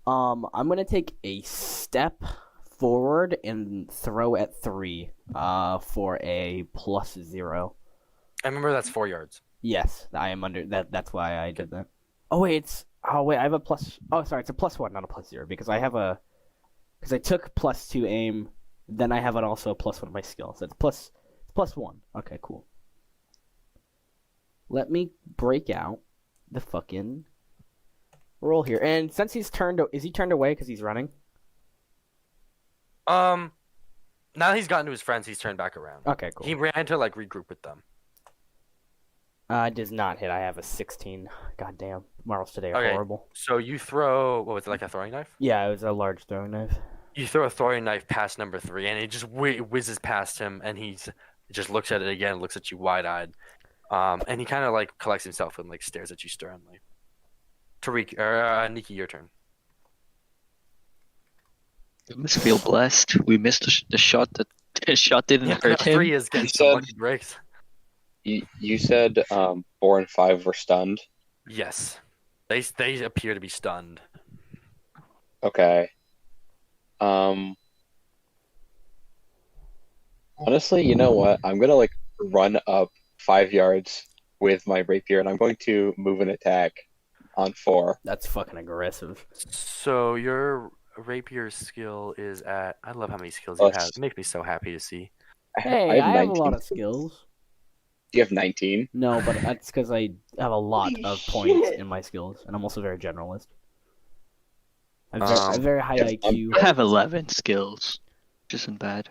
I'm gonna take a step forward and throw at 3. For a +0. I remember that's 4 yards. Yes, I am under that. That's why I did that. Oh wait, I have a plus. Oh, sorry, it's a +1, not a +0, because I took +2 aim, then I have it also a +1 of my skill, so it's +1. Okay, cool. Let me break out the fucking roll here, and since is he turned away because he's running? Now that he's gotten to his friends, he's turned back around. Okay, cool. He ran to like regroup with them. Does not hit. I have a 16. God damn, morals today are Okay. horrible. So you throw, what was it, like a throwing knife? Yeah, it was a large throwing knife. You throw a throwing knife past number 3, and it just whizzes past him, and he just looks at it again, looks at you wide-eyed, and he kind of like collects himself and like stares at you sternly. Tariq or Nikki, your turn. You must feel blessed. We missed the shot that the shot didn't hurt him. 3 is getting You some said- lucky breaks. You said 4 and 5 were stunned. Yes, they appear to be stunned. Okay. Honestly, you know what? I'm gonna like run up 5 yards with my rapier, and I'm going to move an attack on 4. That's fucking aggressive. So your rapier skill is at. I love how many skills you have. It makes me so happy to see. Hey, I have a lot of skills. You have 19. No, but that's because I have a lot Holy of points shit. in my skills, and I'm also very generalist. I Um, have very high yes, IQ. I have 11 skills, which isn't bad.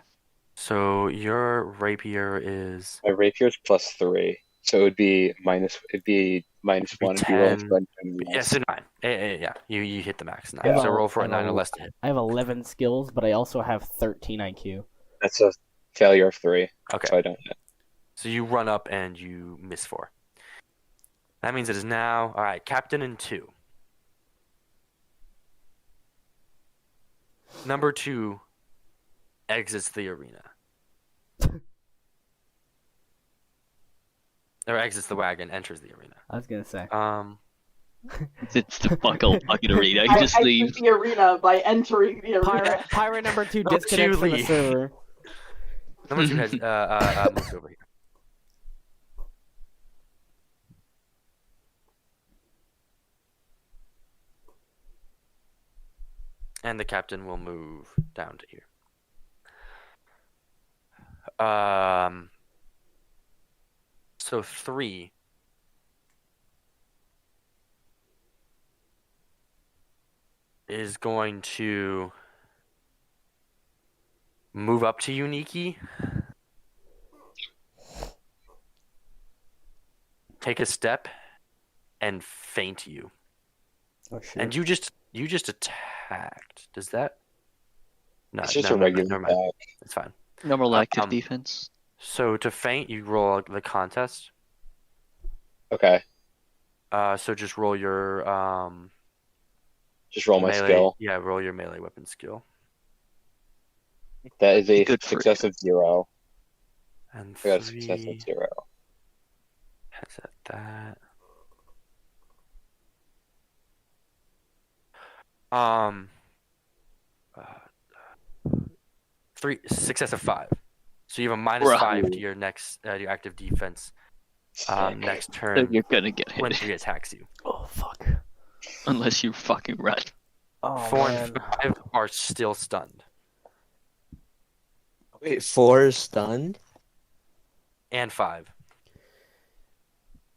So your rapier is My rapier is +3, so it'd be minus. It'd be minus It'd be 1 if you roll 10. for yes, a 9. Yeah. You hit the max 9. Yeah. So roll for a I'm 9 or a- less to hit. I have 11 skills, but I also have 13 IQ. That's a failure of 3, Okay. so I don't hit. So you run up and you miss 4. That means it is now all right. Captain in 2. Number 2 exits the arena. Or exits the wagon, enters the arena. I was gonna say. It's the fucking arena. You I just exit leave. the arena by entering the arena. Pirate number 2 Number disconnects two from the leave. server. Number 2 has moved over here. And the captain will move down to here. So 3 is going to move up to you, Nikki. Take a step and feint you. Oh shit. And you just attacked. Does that? No, It's just no, a no, regular never mind. attack. It's fine. Normal active Um, defense. So to feint, you roll the contest. Okay, So just roll your just roll my melee. skill. Yeah, roll your melee weapon skill. That is a Good for success of 0. And I got a success 3 of 0. has at that. Uh, 3 success of 5. So you have a minus Bruh. 5 to your next your active defense next So turn you're gonna get when hit 3 attacks you. Oh fuck. unless you fucking run. Oh 4 man. and 5 are still stunned. Wait, 4 is stunned, And 5.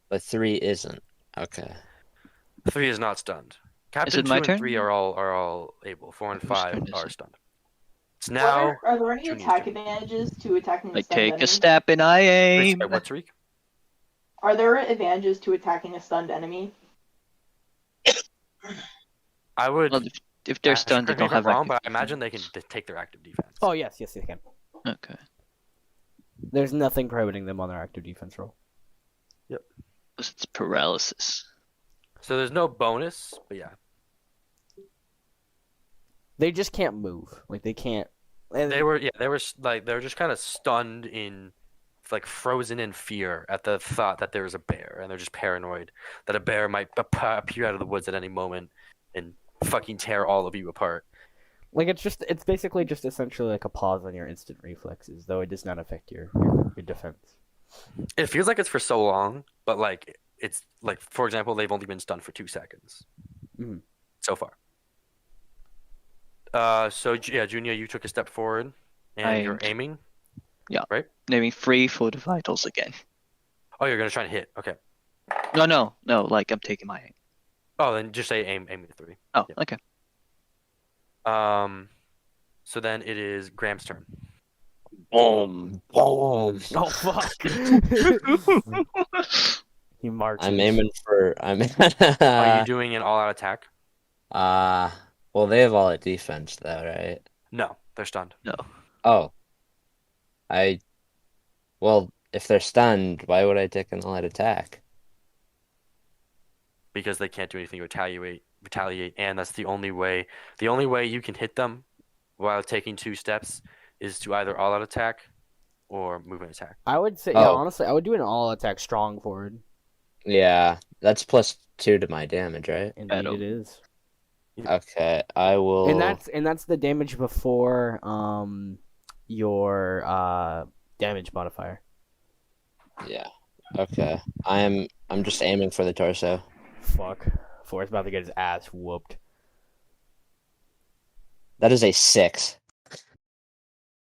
but 3 isn't. Okay. 3 is not stunned. Captain it 2 my and turn? 3 are all able. 4 and Whose 5 turn is are it? stunned. It's now. Are there any Junior's attack turn. advantages to attacking a I stunned take enemy? a step and I aim. Sorry, what, Tariq? Are there advantages to attacking a stunned enemy? I would. Well, if they're stunned, they correct me don't if I'm have wrong, but I active imagine they can take their active defense. Oh yes, yes they can. defense. Okay. There's nothing prohibiting them on their active defense roll. Because it's paralysis. So there's no bonus, but yeah. They just can't move. Like they can't. They were just kind of stunned in, like frozen in fear at the thought that there was a bear, and they're just paranoid that a bear might appear out of the woods at any moment and fucking tear all of you apart. Like it's basically just essentially like a pause on your instant reflexes, though it does not affect your defense. It feels like it's for so long, but like it's like, for example, they've only been stunned for 2 seconds Mhm. so far. So yeah, Junior, you took a step forward, and I you're aimed. aiming. Naming 3 for the vitals again. Oh, you're gonna try and hit. Okay. No. Like I'm taking my aim. Oh, then just say aim at 3. Oh, Yep. okay. So then it is Graham's turn. Boom. Boom. Oh fuck! He marches. I'm aiming for. I'm. Are you doing an all-out attack? Well, they have all at defense though, right? No, they're stunned. Oh. Well, if they're stunned, why would I take an all-out attack? Because they can't do anything to retaliate, and that's the only way. The only way you can hit them while taking 2 steps is to either all-out attack or movement attack. I would say, Oh. yeah, honestly, I would do an all attack strong forward. Yeah, that's +2 to my damage, right? Indeed, it is. Okay, I will. And that's the damage before your damage modifier. Yeah. Okay. I'm just aiming for the torso. Fuck. Forrest's about to get his ass whooped. That is a 6.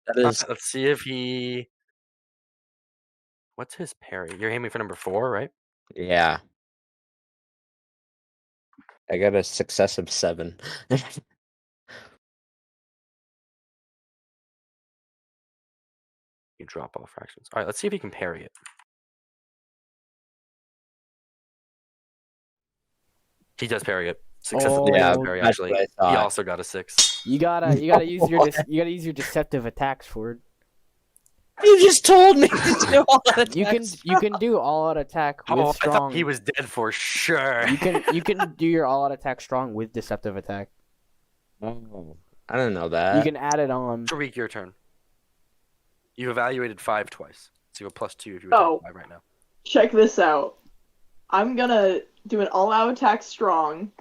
That is. Let's see if he. What's his parry? You're aiming for number 4, right? Yeah. I got a success of 7. You drop all fractions. All right, let's see if he can parry it. He does parry it. Successful Yeah, parry, that's actually. what I He thought. also got a 6. You gotta use your deceptive attacks, Ford. You just told me to do all that. You can do all out attack with Oh, I strong. thought he was dead for sure. You can do your all out attack strong with deceptive attack. Oh, I don't know that. You can add it on. Tariq, your turn. You evaluated 5 twice. So you have a +2 if you attack Oh. 5 right now. Check this out. I'm gonna do an all-out attack strong.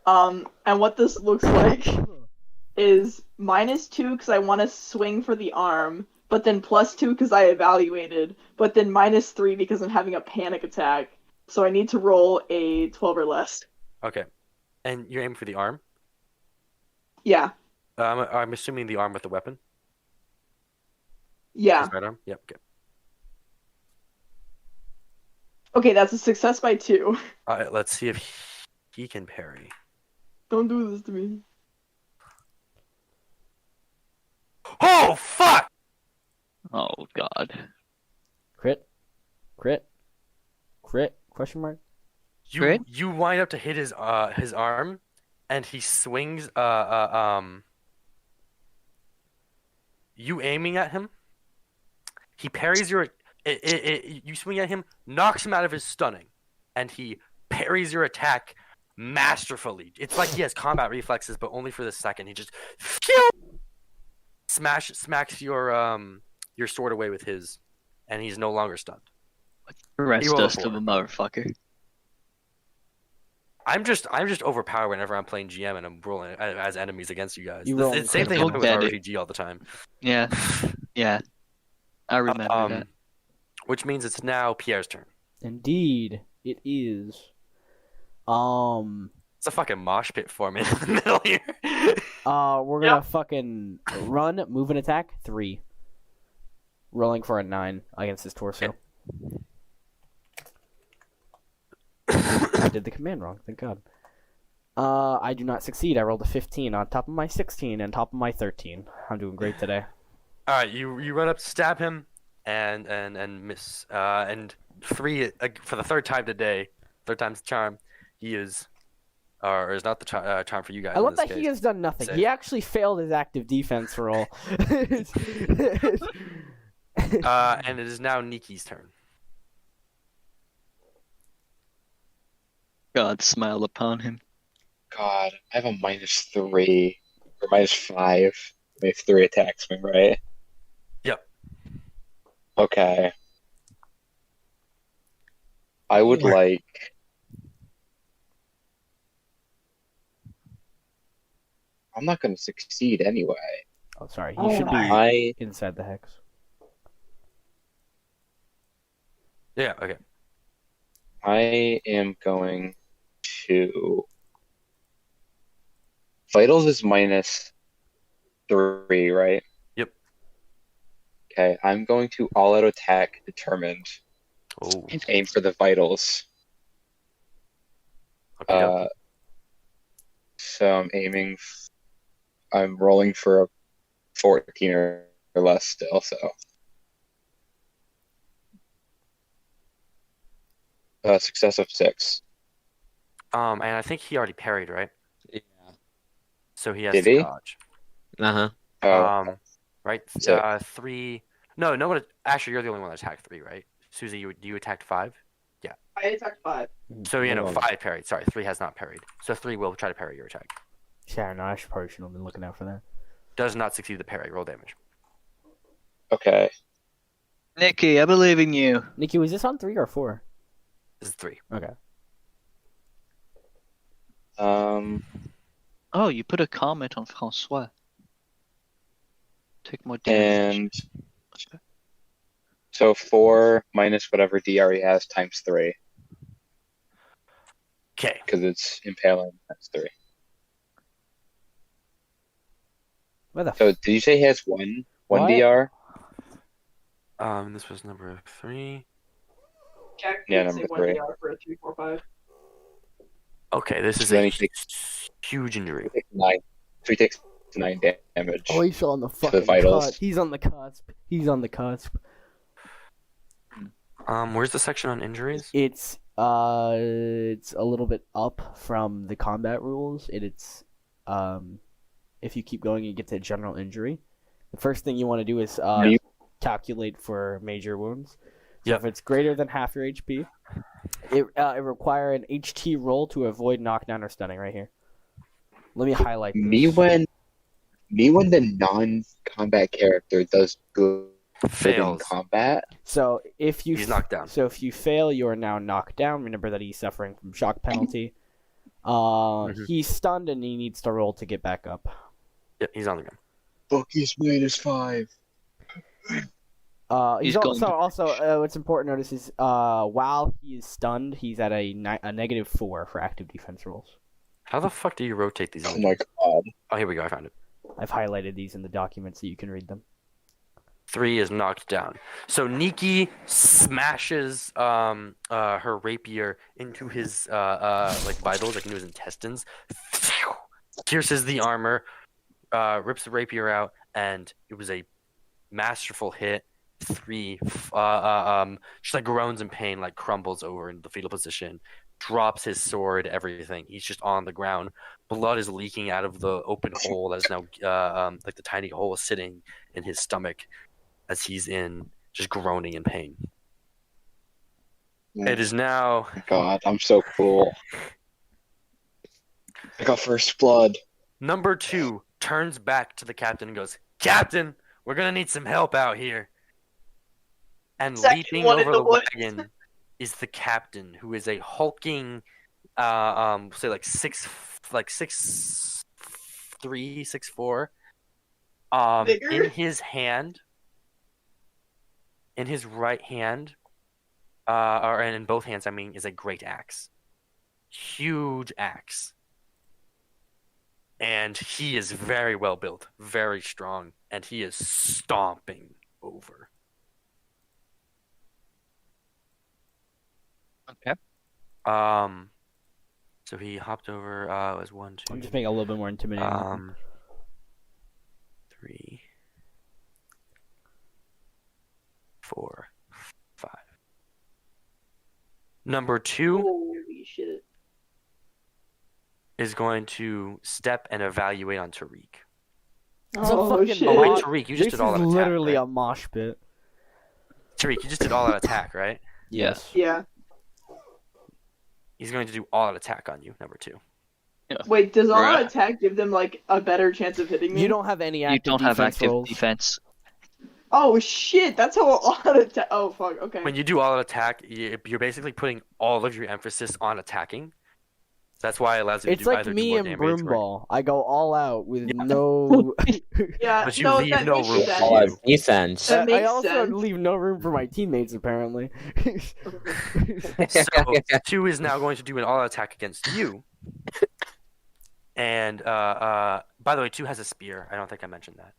And what this looks like is -2 because I want to swing for the arm, but then +2 because I evaluated, but then -3 because I'm having a panic attack. So I need to roll a 12 or less. Okay. And you're aiming for the arm? Yeah. I'm assuming the arm with the weapon? Yeah. His right arm? Yep, okay. Okay, that's a success by 2. Alright, let's see if he can parry. Don't do this to me. Oh, fuck! Oh god. Crit. Question mark. Crit? You wind up to hit his arm, and he swings. You aiming at him. He parries your. You swing at him, knocks him out of his stunning, and he parries your attack masterfully. It's like he has combat reflexes, but only for the second. He just smacks your sword away with his, and he's no longer stunned. Rest rolled a dust of a motherfucker. I'm just overpowered whenever I'm playing GM and I'm rolling as enemies against you guys. You roll It's the same thing incredible. happened with RPG all the time. Yeah. Yeah. I remember that. Which means it's now Pierre's turn. Indeed, it is. It's a fucking mosh pit for me in the middle here. We're gonna fucking run, move, and attack 3. Rolling for a 9 against his torso. I did the command wrong. Thank God. I do not succeed. I rolled a 15 on top of my 16 and top of my 13. I'm doing great today. All right, you run up to stab him and miss. And 3 for the 3rd time today. 3rd time's the charm. He is, or is not the charm for you guys. I in love this that case. he has done nothing. Save. He actually failed his active defense roll. And it is now Niki's turn. God smiled upon him. God, I have a -3 or -5. I have 3 attacks, am I right? Yep. Okay. I would like. I'm not going to succeed anyway. Oh, sorry. He should be I inside the hex. Yeah. Okay. I am going to. Vitals is -3, right? Yep. Okay, I'm going to all-out attack determined Oh. and aim for the vitals. Okay. So I'm rolling for a 14 or less still, so. Success of 6. And I think he already parried, right? Yeah. So he has Did to he? dodge. Uh-huh. Oh, Right? So- 3. No, no one. Actually, you're the only one that attacked 3, right? Susie, you attacked 5. I attacked 5. So you know Hold on. 5 parried. Sorry, 3 has not parried. So 3 will try to parry your attack. Yeah, no, I probably shouldn't have been looking out for that. Does not succeed the parry. Roll damage. okay. Nikki, I believe in you. Nikki, was this on 3 or 4? This is 3. Okay. Oh, you put a comment on Francois. Take more damage. And so 4 minus whatever DR he has times 3, Okay. because it's impaling. That's 3. Where the So did you say he has one What? DR? This was number 3. Jack Yeah, did say number 1 3. DR for a 3, 4, 5. Okay, this is So then a he takes- huge injury. He takes 9. So he takes 9 damage. Oh, he's on the fucking vitals. cusp. He's on the cusp. He's on the cusp. Where's the section on injuries? It's a little bit up from the combat rules. If you keep going, you get to general injury. The first thing you want to do is You- calculate for major wounds. So Yep. if it's greater than half your HP, it require an HT roll to avoid knockdown or stunning. Right here. Let me highlight this. Me when the non-combat character does good in Fails. combat. So if you He's knocked down. So if you fail, you are now knocked down. Remember that he's suffering from shock penalty. He's stunned and he needs to roll to get back up. Yep, he's on the ground. Bucky's -5. He's He's going also what's important to notice is while he is stunned, he's at a -4 for active defense rolls. How the fuck do you rotate these? Oh my god. Oh, here we go. I found it. I've highlighted these in the document so you can read them. 3 is knocked down. So Nikki smashes her rapier into his like vitals, like into his intestines, pierces the armor, rips the rapier out, and it was a masterful hit. 3 just like groans in pain, like crumbles over in the fetal position, drops his sword, everything. He's just on the ground. Blood is leaking out of the open hole that is now like the tiny hole sitting in his stomach as he's in just groaning in pain. Yeah. It is now God, I'm so cool. I got first blood. number 2 turns back to the captain and goes, "Captain, we're gonna need some help out here." And Second leaping one in over the the woods. wagon is the captain, who is a hulking, say like 6'3", 6'4". Bigger? In his right hand, or in both hands, I mean, is a great axe, huge axe, and he is very well built, very strong, and he is stomping over. Okay. So he hopped over. It was 1, 2. I'm just making it a little bit more intimidating. 3, 4, 5. Number 2 Holy shit. is going to step and evaluate on Tariq. It's a Oh, fucking shit. Oh wait, mosh- Tariq, you this just did all is out attack. literally Right? a mosh pit. Tariq, you just did all out attack, right? Yes. Yeah. He's going to do all out attack on you. Number 2. Wait, does all Right. attack give them like a better chance of hitting me? You don't have any You active don't have defense active rolls. defense. Oh shit! That's how all attack. Oh fuck. Okay. When you do all out attack, you're basically putting all of your emphasis on attacking. That's why it allows you to It's do like either do me more and damage Broom or- Ball. I go all out with Yeah. no. Yeah. But you no, leave that no makes room for sense. All out defense. That I makes also sense. leave no room for my teammates, apparently. So 2 is now going to do an all out attack against you. And by the way, 2 has a spear. I don't think I mentioned that.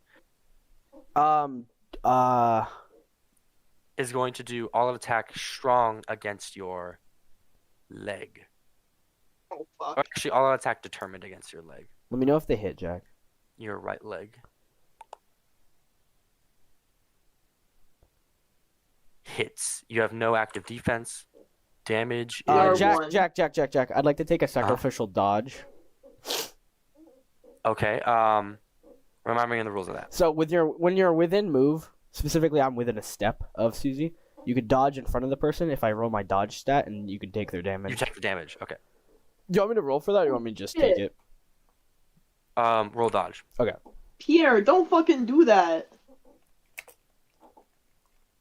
Is going to do all out attack strong against your leg. Oh Or fuck. actually, all out attack determined against your leg. Let me know if they hit, Jack. Your right leg. Hits. You have no active defense. Damage Yeah, is... one. Jack. I'd like to take a sacrificial dodge. Okay. Remind me of the rules of that. So when you're within move, specifically I'm within a step of Susie, you could dodge in front of the person if I roll my dodge stat, and you can take their damage. You take the damage. Okay. Do you want me to roll for that, or you want me to just take it? Roll dodge. Okay. Pierre, don't fucking do that.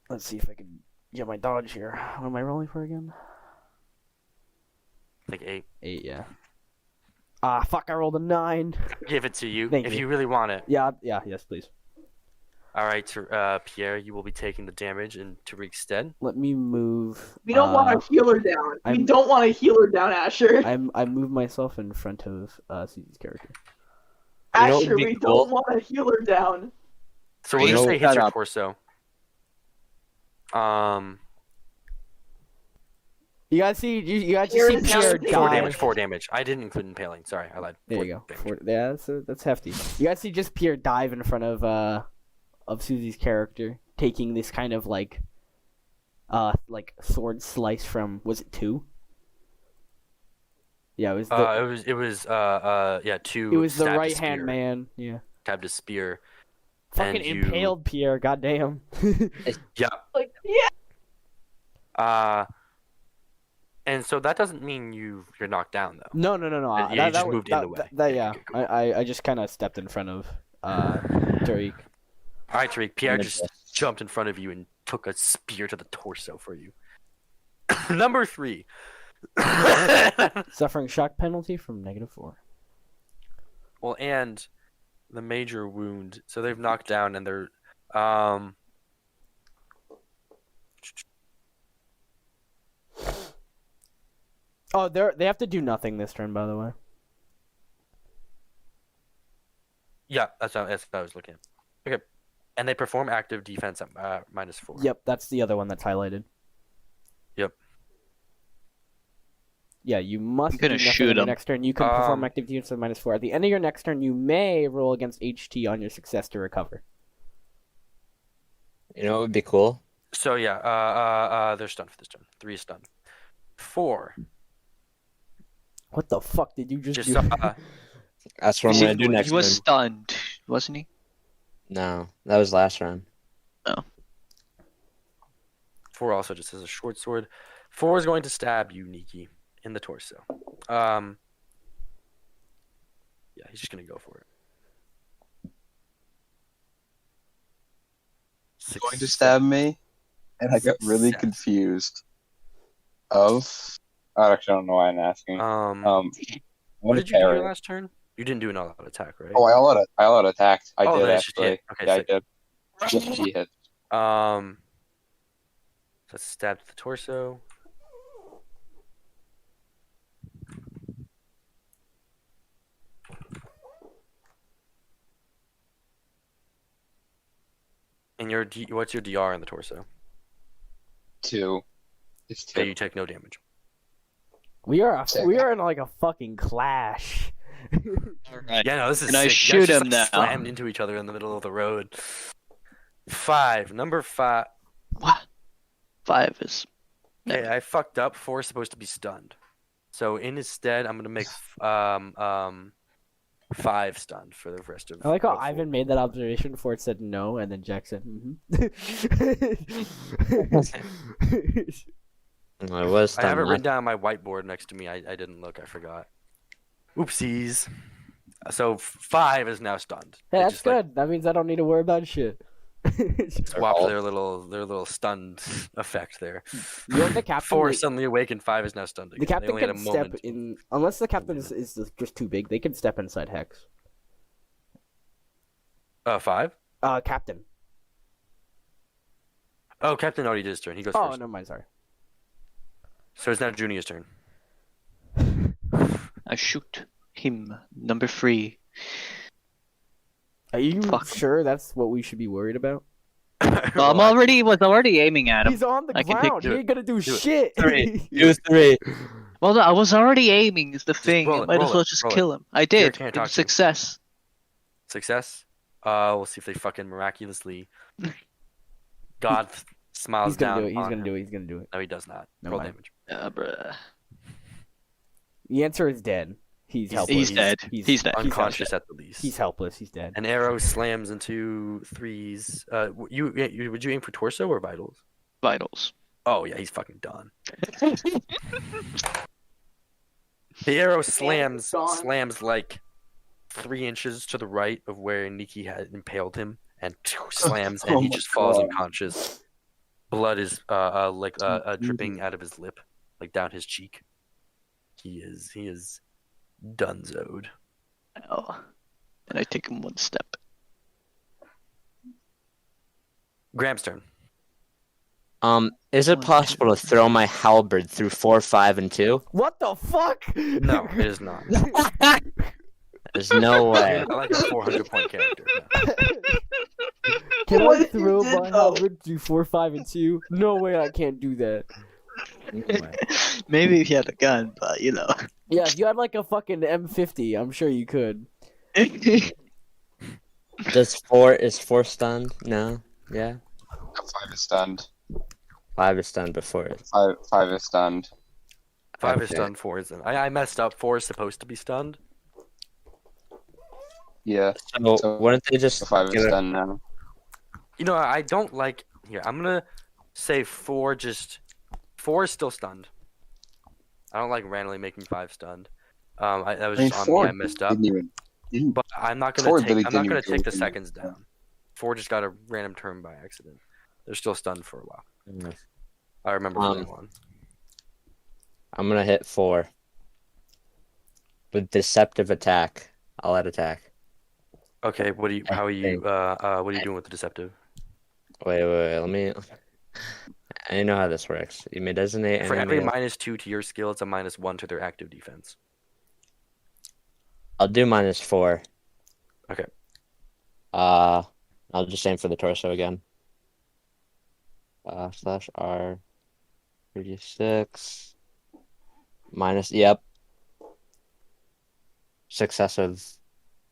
Let's see if I can get my dodge here. What am I rolling for again? Like 8. 8, yeah. Ah, fuck! I rolled a 9. Give it to you Thank if you. you really want it. Yeah, yes, please. All right, Pierre, you will be taking the damage in Tariq's stead. Let me move. We don't want to heal her down. We don't want to heal her down, Asher. I move myself in front of Susie's character. You know what Asher, would be we cool? don't want to heal her down. So we'll You just know- say hits Shut your up. torso. You guys see? You guys Here just is see Pierre now- 4 die. damage. 4 damage. I didn't include impaling. Sorry, I lied. There 4 you go. damage. Yeah, that's hefty. You guys see just Pierre dive in front of Susie's character, taking this kind of like sword slice from, was it 2? Yeah, it was the It was 2. it was the stabbed his right hand spear. man. Yeah, Stabbed his spear. fucking And you- impaled Pierre. Goddamn. Yeah. Like, yeah. And so that doesn't mean you're knocked down though. No. Yeah, you just moved in the way. Yeah, Okay, cool. I just kind of stepped in front of Tariq. All right, Tariq. Pierre just jumped in front of you and took a spear to the torso for you. Number 3. Suffering shock penalty from -4. Well, and the major wound. So they've knocked down and they're Oh, they have to do nothing this turn, by the way. yeah, that's what I was looking at. Okay. And they perform active defense at -4. Yep, that's the other one that's highlighted. Yep. Yeah, you must I'm do gonna nothing shoot on your him. next turn. You can perform Um, active defense at -4. At the end of your next turn, you may roll against HT on your success to recover. You know what would be cool? So yeah, they're stunned for this turn. 3 is stunned. 4. What the fuck did you just Just do? That's what I'm gonna do next He was turn. stunned, wasn't he? No, that was last round. 4 also just has a short sword. 4 is going to stab you, Nikki, in the torso. Yeah, he's just gonna go for it. Going to stab me, and I got really Success. confused. I actually don't know why I'm asking. What What did you do your last turn? You didn't do an all-out attack, right? Oh, I all out attacked. I Oh, did that's just actually. hit. Okay, yeah, sick. I did. Just he hit. So that's stabbed to the torso. And what's your DR in the torso? 2. It's So 2. you take no damage. we are in like a fucking clash. Alright. Yeah, no, this is And I sick. You shoot guys just, him like, now. slammed into each other in the middle of the road. 5. Number 5. What? 5 is. Okay, I fucked up. 4 is supposed to be stunned. So in his stead, I'm gonna make 5 stunned for the rest of. I like how of 4. Ivan made that observation before it said no, and then Jack said, I was I have it stunned. written down on my whiteboard next to me. I didn't look. I forgot. Oopsies. So 5 is now stunned. Hey, They that's just, like, good. That means I don't need to worry about shit. swapped all- their little stunned effect there. You're the captain. 4 like- suddenly awakened. 5 is now stunned. the Again. They captain only had a can step moment. in, unless the captain is just too big. They can step inside Hex. 5. Captain. Oh, Captain already did his turn. He goes Oh, first. never mind. Sorry. So it's now Junior's turn. I shoot him. Number 3. Are you Fuck. sure that's what we should be worried about? Well, was already aiming at him. He's on the I can ground. take- He ain't gonna do do it. shit. 3. It was 3. Well, no, I was already aiming. Is the thing. roll I it, might roll as well it, just roll it. kill him. I did. can't It talk was to you. success. Success. We'll see if they fucking miraculously. God smiles He's gonna down. do it. He's on gonna him. do it. He's gonna do it. No, he does not. Never Roll mind. damage. Bruh. The answer is dead. He's helpless. He's dead. He's dead. Unconscious at the least. He's helpless. He's dead. An arrow slams into threes. Would you aim for torso or vitals? Vitals. Oh yeah, he's fucking done. The arrow slams like 3 inches to the right of where Nikki had impaled him, and slams, and he just falls unconscious. Blood is dripping out of his lip, like down his cheek. He is donezoed. Oh. And I take him 1 step. Graham's turn. Is it possible to throw my halberd through 4, 5, and 2? What the fuck? No, it is not. There's no way. I like a 400-point character. Can What I did you throw do, my though? halberd through 4, 5, and 2? No way, I can't do that. No way. Maybe if you had a gun, but you know. Yeah, if you had like a fucking M50, I'm sure you could. Is 4 stunned? No. Yeah. 5 is stunned. 5 is stunned before it. 5 is stunned. 5 is Okay. stunned, 4 isn't. I messed up. 4 is supposed to be stunned. Yeah, So wouldn't they just 5 give is it? stunned now. You know, I don't like. Here, I'm gonna say 4. 4 is still stunned. I don't like randomly making 5 stunned. That was I mean, just on 4 me. I messed up. didn't But I'm not Four gonna really take. I'm not didn't gonna do take the anything. seconds down. 4 just got a random turn by accident. They're still stunned for a while. I remember that one. I'm gonna hit 4 with deceptive attack. I'll add attack. Okay, what are you? How are you? think- What are you doing with the deceptive? Wait. Let me. I know how this works. You may designate For every enemy. -2 to your skill, it's a -1 to their active defense. I'll do -4. Okay. I'll just aim for the torso again. /R 36 minus. Yep. Successive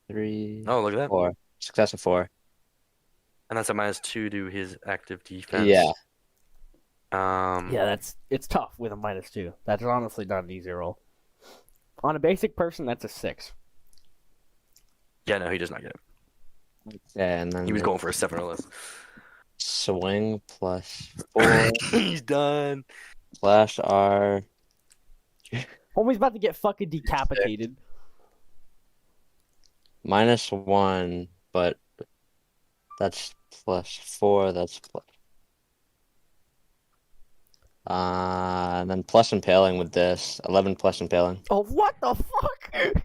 3. Oh, look at that. 4. Successive 4. And that's a -2 to his active defense. Yeah. Yeah, it's tough with a -2. That's honestly not an easy roll. On a basic person, that's a 6. Yeah, no, he does not get it. And then He was going for a 7 or less. swing +4 He's done. /R. Homie's about to get fucking decapitated. -1, but that's +4. That's plus. And then plus impaling with this. 11 plus impaling. Oh, what the fuck?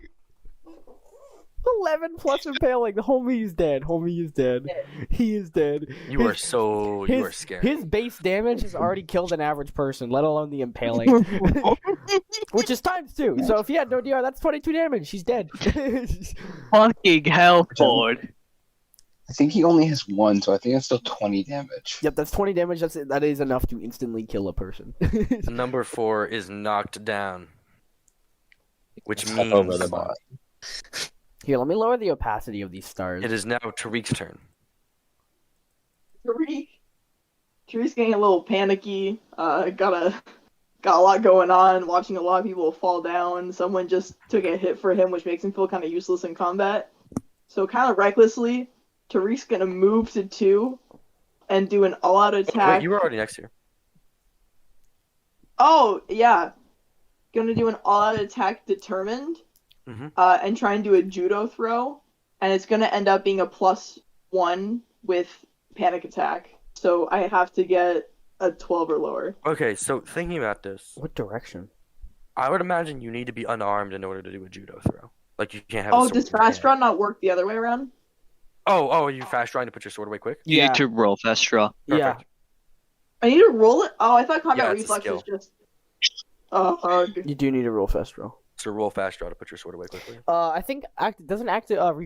11 plus impaling. The homie is dead. Homie is dead. He is dead. You are scary. His base damage has already killed an average person, let alone the impaling. Which is ×2. So if he had no DR, that's 22 damage. He's dead. Fucking hell, Ford. I think he only has 1, so I think that's still 20 damage. Yep, that's 20 damage. That is enough to instantly kill a person. The number 4 is knocked down, which Step means over the bot. Here, let me lower the opacity of these stars. it is now Tariq's turn. Tariq's getting a little panicky. Got a lot going on. Watching a lot of people fall down. Someone just took a hit for him, which makes him feel kind of useless in combat. So kind of recklessly, Tariq's gonna move to 2 and do an all-out attack. Wait, you were already next here. Oh yeah, gonna do an all-out attack determined, Mhm. and try and do a judo throw, and it's gonna end up being a +1 with panic attack. So I have to get a 12 or lower. Okay, so thinking about this, What direction? I would imagine you need to be unarmed in order to do a judo throw. Like you can't have. Oh, a sword does in your fast hand. draw not work the other way around? Oh, are you fast trying to put your sword away quick? You Yeah. need to roll fast draw. Yeah. Perfect. I need to roll it. Oh, I thought combat Yeah, it's a reflex was skill. just a hug. You do need to roll fast roll. So roll fast draw to put your sword away quickly. I think doesn't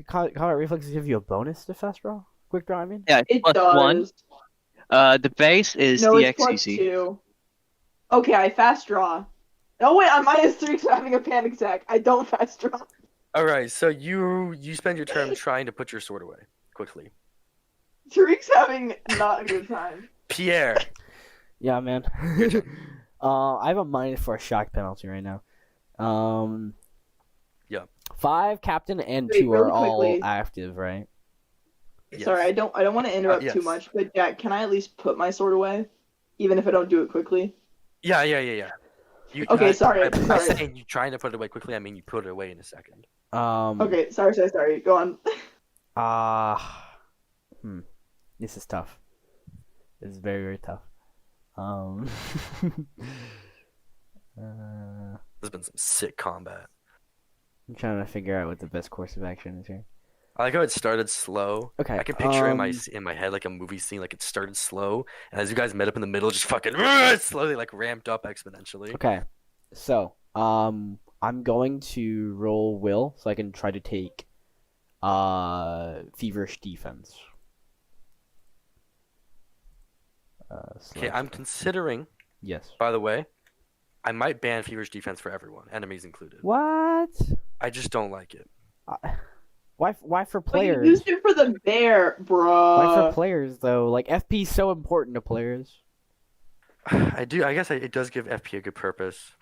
combat reflexes give you a bonus to fast draw? Quick draw, I mean? Yeah, It +1. does. The base is No, the it's XCC. +2. Okay, I fast draw. Oh wait, I'm -3 for having a panic attack. I don't fast draw. All right, so you spend your turn trying to put your sword away quickly. Tariq's having not a good time. Pierre, Yeah, man. I have a -4 shock penalty right now. yo, 5 captain and Wait, 2 are really all quickly. active, right? Yes. Sorry, I don't want to interrupt too yes. much, but Jack, can I at least put my sword away, even if I don't do it quickly? Yeah. You, Okay, sorry. By saying you trying to put it away quickly, I mean you put it away in a second. Okay, sorry. Go on. This is tough. This is very, very tough. There's been some sick combat. I'm trying to figure out what the best course of action is here. I like how it started slow. Okay. I can picture in my head like a movie scene, like it started slow, and as you guys met up in the middle, just fucking slowly like ramped up exponentially. Okay. So, I'm going to roll will so I can try to take feverish defense. Okay, I'm considering. Yes. By the way, I might ban feverish defense for everyone, enemies included. What? I just don't like it. Why for But you players? used it for the bear, bro. Why for players though? Like FP is so important to players. I guess it does give FP a good purpose.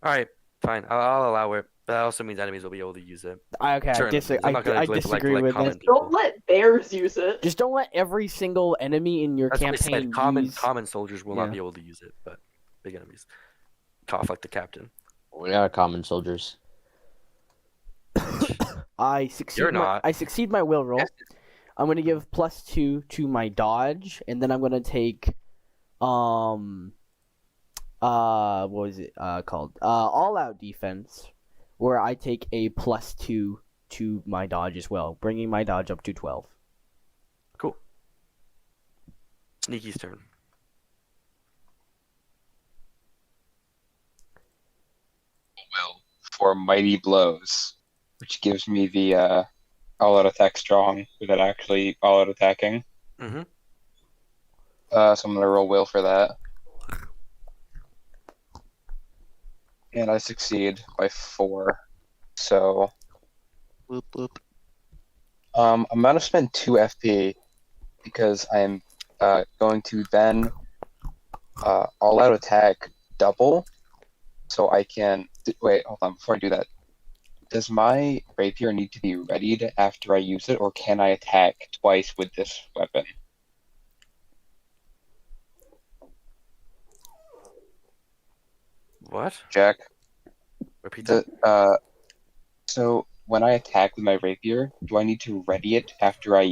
All right, fine. I'll allow it. But that also means enemies will be able to use it. Okay, Sure, I'm not gonna I like disagree with common that. people. Don't let bears use it. Just don't let every single enemy in your That's what I campaign said. use. Common soldiers will not be able to use it, but big enemies. Cough like the captain. We got common soldiers. I succeed. You're not. I succeed my will roll. Yes. I'm gonna give +2 to my dodge, and then I'm gonna take what was it called? All out defense, where I take a +2 to my dodge as well, bringing my dodge up to 12. Cool. Sneaky's turn. Will for mighty blows, which gives me the all-out attack strong without actually all-out attacking. Mm-hmm. So I'm gonna roll will for that, and I succeed by 4. So Whoop whoop. I'm gonna spend 2 FP because I'm going to then all-out attack double, so I can wait. Hold on, before I do that, does my rapier need to be readied after I use it, or can I attack twice with this weapon? What? Jack, Repeat that. so when I attack with my rapier, do I need to ready it after I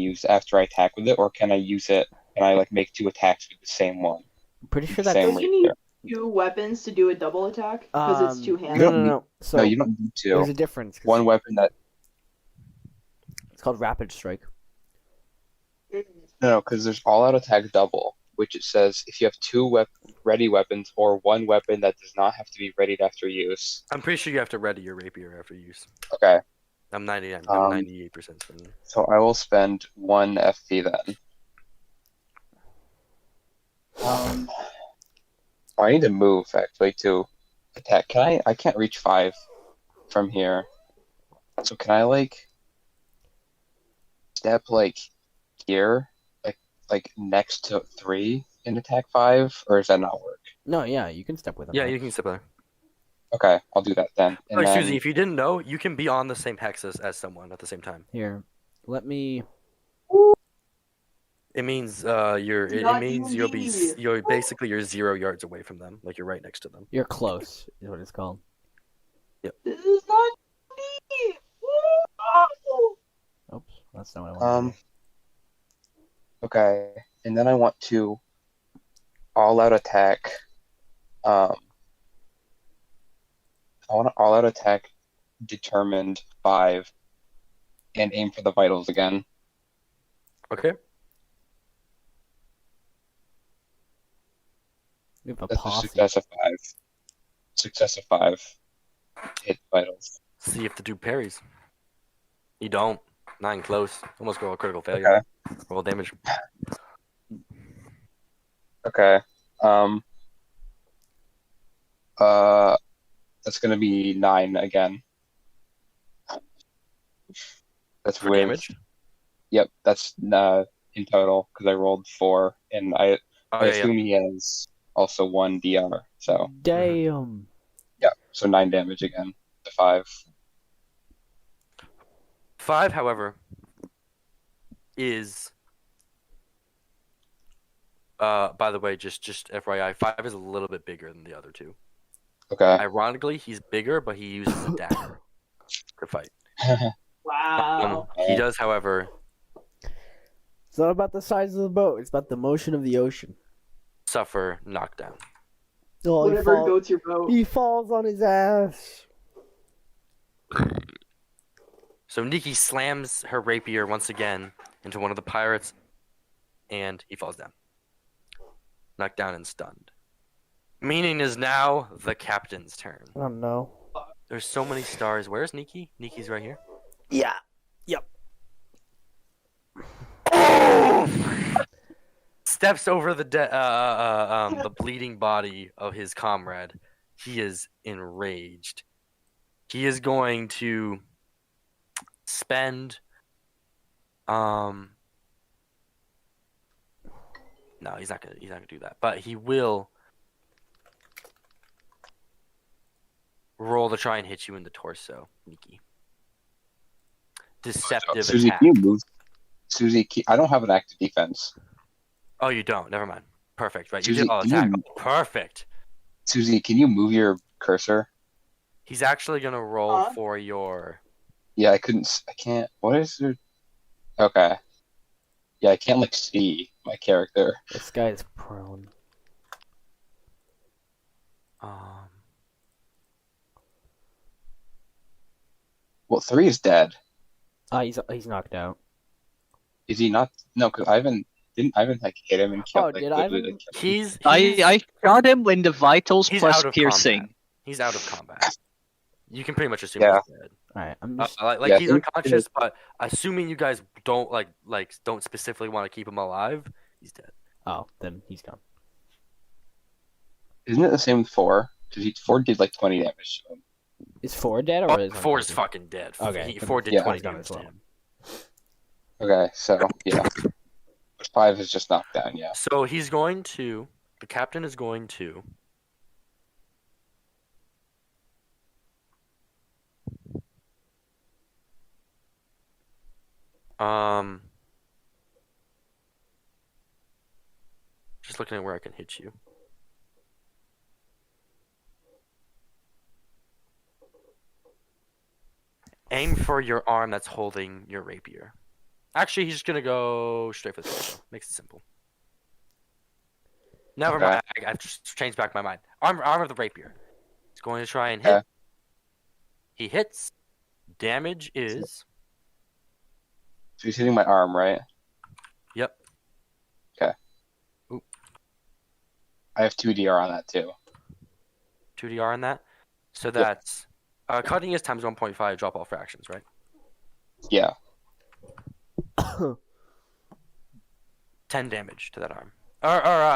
attack with it, or can I use it? Can I like make 2 attacks with the same one? I'm pretty sure Same that's Don't you need rapier. 2 weapons to do a double attack? Because it's 2 You hands. don't no. So No, you don't need there's to. a difference. 'Cause One weapon that it's called rapid strike. no, because there's all-out attack double, which it says if you have 2 ready weapons or 1 weapon that does not have to be readied after use. I'm pretty sure you have to ready your rapier after use. Okay, I'm 98% certain. so I will spend 1 FP then. I need to move actually to attack. I can't reach 5 from here. So can I like step like here, like next to 3 and attack 5, or does that not work? No, yeah, you can step with him. Yeah, you can step there. Okay, I'll do that then. And Oh, then Susie, if you didn't know, you can be on the same hex as someone at the same time. Here, let me. It means it Not means you, me. you're basically you're 0 yards away from them, like you're right next to them. You're close, is what it's called. This is not me! Oops, that's not what I wanted. okay, and then I want to all-out attack. I want to all-out attack determined 5 and aim for the vitals again. Okay. We have a That's a posse. success of 5. Success of 5. Hit vitals. See if the dude parries. You don't. 9 close. Almost go a critical failure. Roll damage. Okay. That's gonna be 9 again. That's For with damage. Yep, that's in total because I rolled 4, and I Oh, yeah. assume he has also 1 DR. So Damn. yeah, so 9 damage again to 5. 5, however, is by the way, just FYI, 5 is a little bit bigger than the other two. Okay. Ironically, he's bigger, but he uses a dagger to fight. Wow. He does, however, It's not about the size of the boat. It's about the motion of the ocean. suffer knockdown. Oh, Whatever goats your boat. he falls on his ass. So Nikki slams her rapier once again into one of the pirates, and he falls down. Knocked down and stunned. Meaning is now the captain's turn. Oh no. There's so many stars. Where's Nikki? Nikki's right here. Yeah. Yep. Steps over the bleeding body of his comrade. He is enraged. He is going to spend no, he's not gonna do that. But he will roll to try and hit you in the torso, Nikki. Deceptive Susie, attack. can you move? Susie, I don't have an active defense. Oh, you don't. Never mind. Perfect. Right. Susie, You did all can you attack. move- Perfect. Susie, can you move your cursor? He's actually gonna roll Huh? for your. Yeah, I can't. What is it? Okay. Yeah, I can't like see my character. This guy is prone. Well, 3 is dead. He's knocked out. Is he not? No, because didn't Ivan like hit him and kept, Oh, like, did literally, Ivan? like, kept- He's I shot him in the vitals he's plus out of piercing. combat. He's out of combat. You can pretty much assume Yeah. he's dead. All right. I'm just. Like Yeah, he's unconscious, but assuming you guys don't don't specifically want to keep him alive, he's dead. Oh, then he's gone. Isn't it the same with 4? Because 4 did like 20 damage to him. Is 4 dead or is 4 is unconscious? fucking dead. Okay. 4 did Yeah. 20 He's gone damage as to well. him. Okay, so yeah. But 5 is just knocked down. Yeah. So he's going to. The captain is going to. Just looking at where I can hit you. Aim for your arm that's holding your rapier. Actually, he's just gonna go straight for the torso. Makes it simple. Never Okay. mind. I've just changed back my mind. Arm of the rapier. He's going to try and hit. Okay. He hits. Damage is. So he's hitting my arm, right? Yep. I have 2 DR on that too. 2 DR on that. So that's cutting is times 1.5. Drop all fractions, right? Yeah. 10 damage to that arm.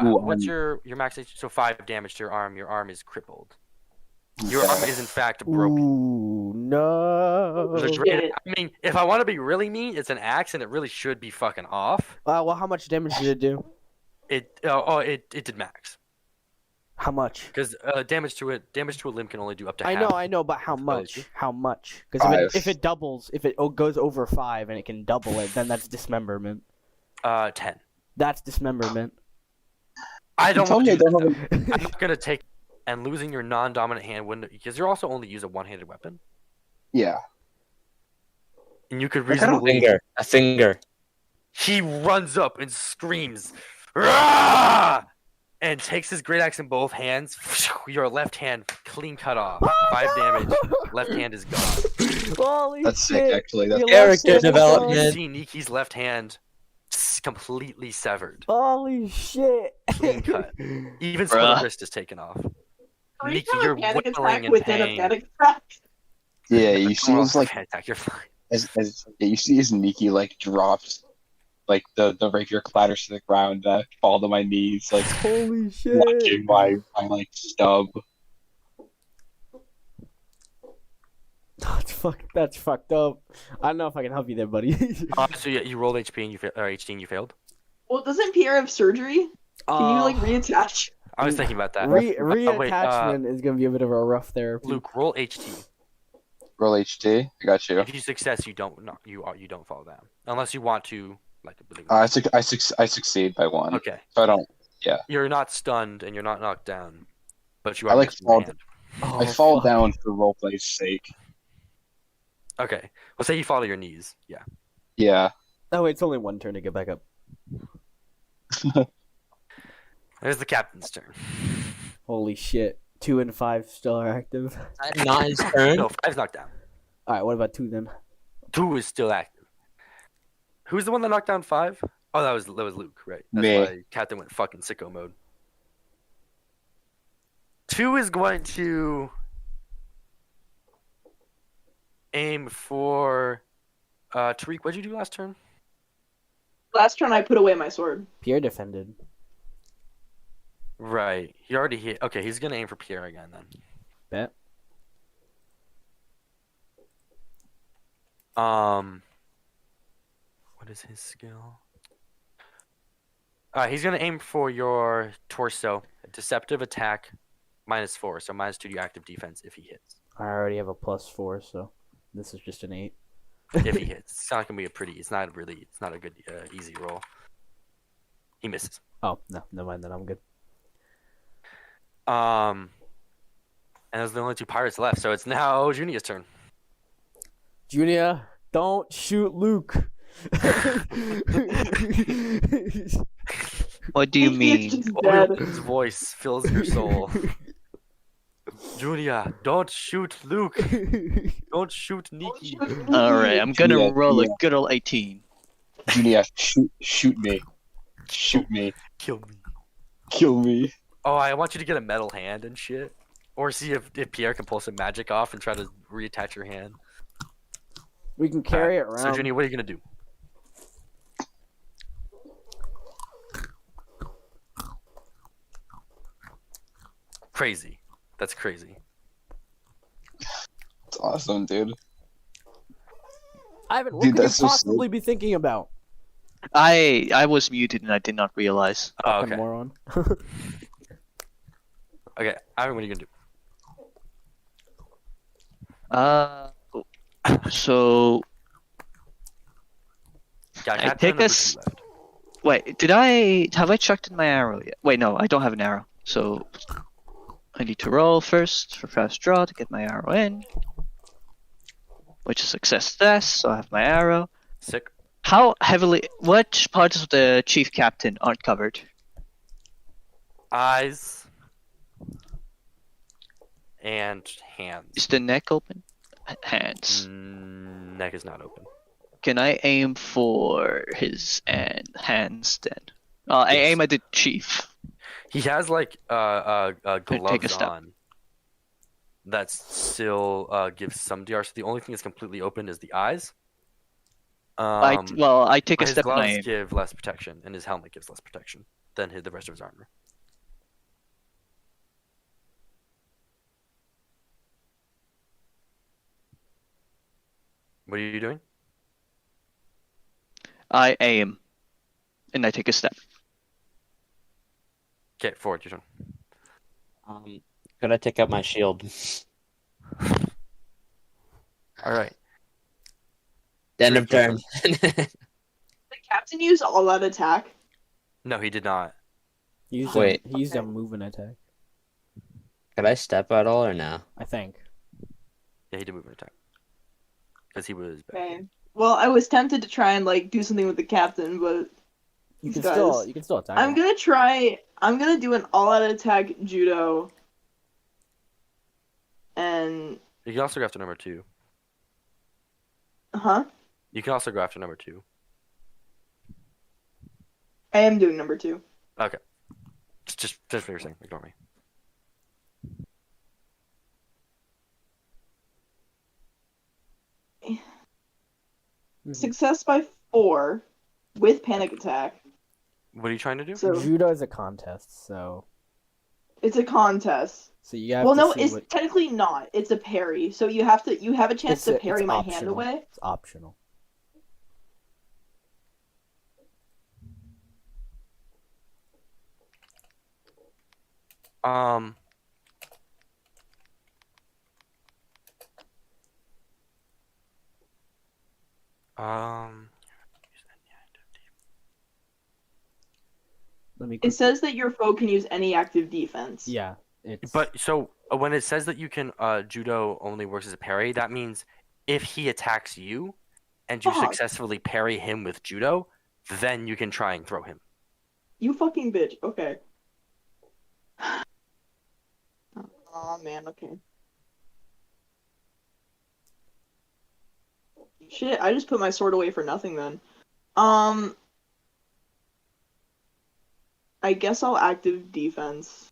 Ooh, What's your max HP? So 5 damage to your arm. Your arm is crippled. Your arm is in fact broken. Ooh, no. Shit. I mean, if I want to be really mean, it's an axe and it really should be fucking off. Well, how much damage did it do? It did max How much? because damage to a limb can only do up to half. I know, but how much? Exposure. How much? Because 5. if it doubles, if it goes over 5 and it can double it, then that's dismemberment. 10. That's dismemberment. I don't told want me to I do don't that, though. I'm not gonna take and losing your non-dominant hand wouldn't because you're also only use a one-handed weapon Yeah. and you could Like, I don't reasonably. A finger. He runs up and screams, "Rah!" and takes his great axe in both hands. Your left hand clean cut off. 5 damage. Left hand is gone. Holy That's shit. sick, actually. That's Your Character left hand is development. You gone. see Niki's left hand completely severed. Holy shit. Clean cut. Even Bruh. split wrist is taken off. Nikki, Recall you're panic whittling attack in within pain. a panic attack. Yeah, you see his like attack. You're fine. as you see his Nikki like drops, like the rapier clatters to the ground. I fall to my knees, like Holy shit. watching my like stub. That's fucked up. I don't know if I can help you there, buddy. So yeah, you rolled HP and you HD and you failed. Well, doesn't Pierre have surgery? Can you like reattach? I was thinking about that. Reattachment wait, is gonna be a bit of a rough therapy. Luke, roll HT. Roll HT. I got you. If you success, you don't fall down unless you want to like. I succeed by 1. Okay. So I don't. You're not stunned and you're not knocked down, but you I are like missing your fall. hand. Oh, I fall fuck. down for roleplay's sake. Okay. Well, say you fall to your knees. Yeah. Yeah. Oh, it's only one turn to get back up. There's the captain's turn. Holy shit. 2 and 5 still are active. Not his turn. No, 5's knocked down. Alright, what about 2 then? 2 is still active. Who's the one that knocked down 5? Oh, that was Luke, right? That's Me. why Captain went fucking sicko mode. 2 is going to aim for Tariq. What'd you do last turn? Last turn I put away my sword. Pierre defended. Right. He already hit. Okay, he's gonna aim for Pierre again then. Bet. What is his skill? He's gonna aim for your torso. Deceptive attack, -4. So -2 to your active defense if he hits. I already have a +4, so this is just an 8. If he hits, it's not gonna be a pretty. It's not a good easy roll. He misses. Oh, no, never mind then, I'm good. And those are the only 2 pirates left. So it's now Junior's turn. Junior, don't shoot Luke. What do you He's mean? just dead. His voice fills your soul. Junior, don't shoot Luke. Don't shoot Nikki. All right, I'm gonna Yeah, roll a yeah. good old 18. Junior, shoot me. Shoot me. Kill me. Kill me. Oh, I want you to get a metal hand and shit. Or see if Pierre can pull some magic off and try to reattach your hand. We can carry it around. So, Junior, what are you gonna do? Crazy. That's crazy. It's awesome, dude. Ivan, what Dude, could you that's so possibly be thinking about? I was muted and I did not realize. Oh, Fucking okay. moron. Okay, Ivan, what are you gonna do? So Yeah, I Captain take number us- 2 left. wait, have I chucked in my arrow yet? Wait, no, I don't have an arrow. So I need to roll first for fast draw to get my arrow in, which is success. So I have my arrow. Sick. How heavily? What parts of the chief captain aren't covered? Eyes and hands. Is the neck open? Hands. Neck is not open. Can I aim for his and hands then? I Yes. aim at the chief. He has like take a gloves step. on that still gives some DR. So the only thing that's completely open is the eyes. I take a His step and I gloves aim. give less protection, and his helmet gives less protection than the rest of his armor. What are you doing? I aim, and I take a step. Okay, forward, your turn. Could I take out my shield? All right. End of turn. The captain used all out attack. No, he did not. He used Wait. he used a movement attack, Could I step at all or no? I think. Yeah, he did move an attack. Because he was back. Okay. Well, I was tempted to try and like do something with the captain, but You can Guys, still attack. I'm him. gonna try. I'm gonna do an all-out attack judo. And You can also go after number 2. huh? You can also go after number 2. I am doing number 2. Okay. Just what you're saying. Ignore me. Mhm. Success by 4 with panic attack. What are you trying to do? So Judo is a contest, so it's a contest. you have Well, to no, see it's what technically not. It's a parry. So you have a chance to parry my hand optional. away. It's optional. Um, Let me. It says that your foe can use any active defense. Yeah, it's. but so when it says that you can judo only works as a parry, that means if he attacks you and you Fuck. successfully parry him with judo, then you can try and throw him. You fucking bitch. Okay. Oh man, okay. Shit, I just put my sword away for nothing then. I guess I'll active defense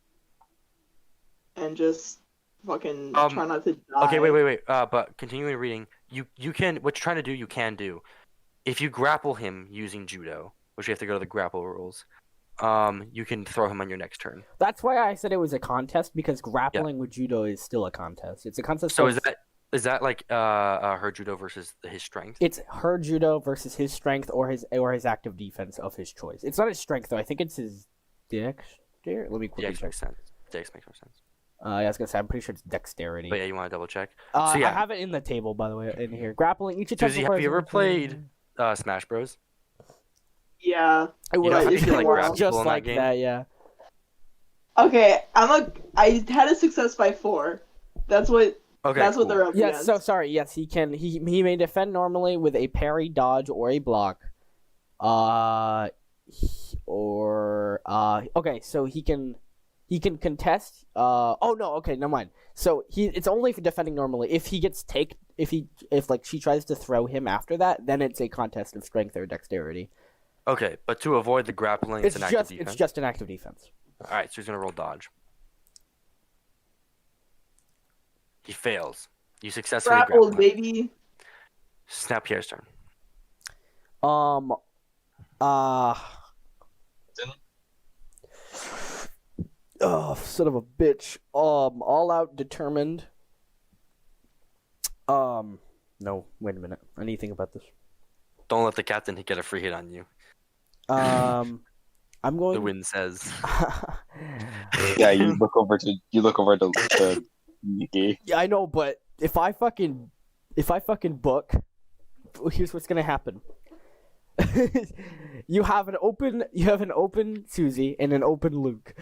and just fucking try not to die. Okay, wait. But continuing reading, you can what you're trying to do, you can do. If you grapple him using judo, which you have to go to the grapple rules, you can throw him on your next turn. That's why I said it was a contest, because grappling with judo is still a contest. It's a contest. So is that like her judo versus his strength? It's her judo versus his strength or his active defense of his choice. It's not his strength though. I think it's his dexterity. Let me quickly Dex check. makes sense. Dex makes more sense. Yeah, I was gonna say I'm pretty sure it's dexterity. But yeah, you want to double check? I So yeah, have it in the table, by the way, in here. Grappling each attack. Susie, have you ever played Smash Bros? Yeah. It You know how was you can, like, grab just people in like that game? that, yeah. Okay, I had a success by 4. That's what Okay, that's cool. what they're up Yes. against. So sorry. Yes, he can. He may defend normally with a parry, dodge, or a block. Okay. So he can contest. Oh no. Okay. Never mind. So it's only for defending normally. If he gets if like she tries to throw him after that, then it's a contest of strength or dexterity. Okay, but to avoid the grappling, it's an active defense. It's just an active defense. All right, so he's gonna roll dodge. He fails. You successfully grapple Grappled, him. baby. Snap Pierre's turn. Oh, son of a bitch. All out determined. No, wait a minute. I need to think about this. Don't let the captain get a free hit on you. I'm going. The wind says. Yeah, you look over to Nikki. Yeah, I know, but if I fucking book, here's what's gonna happen. You have an open Susie and an open Luke.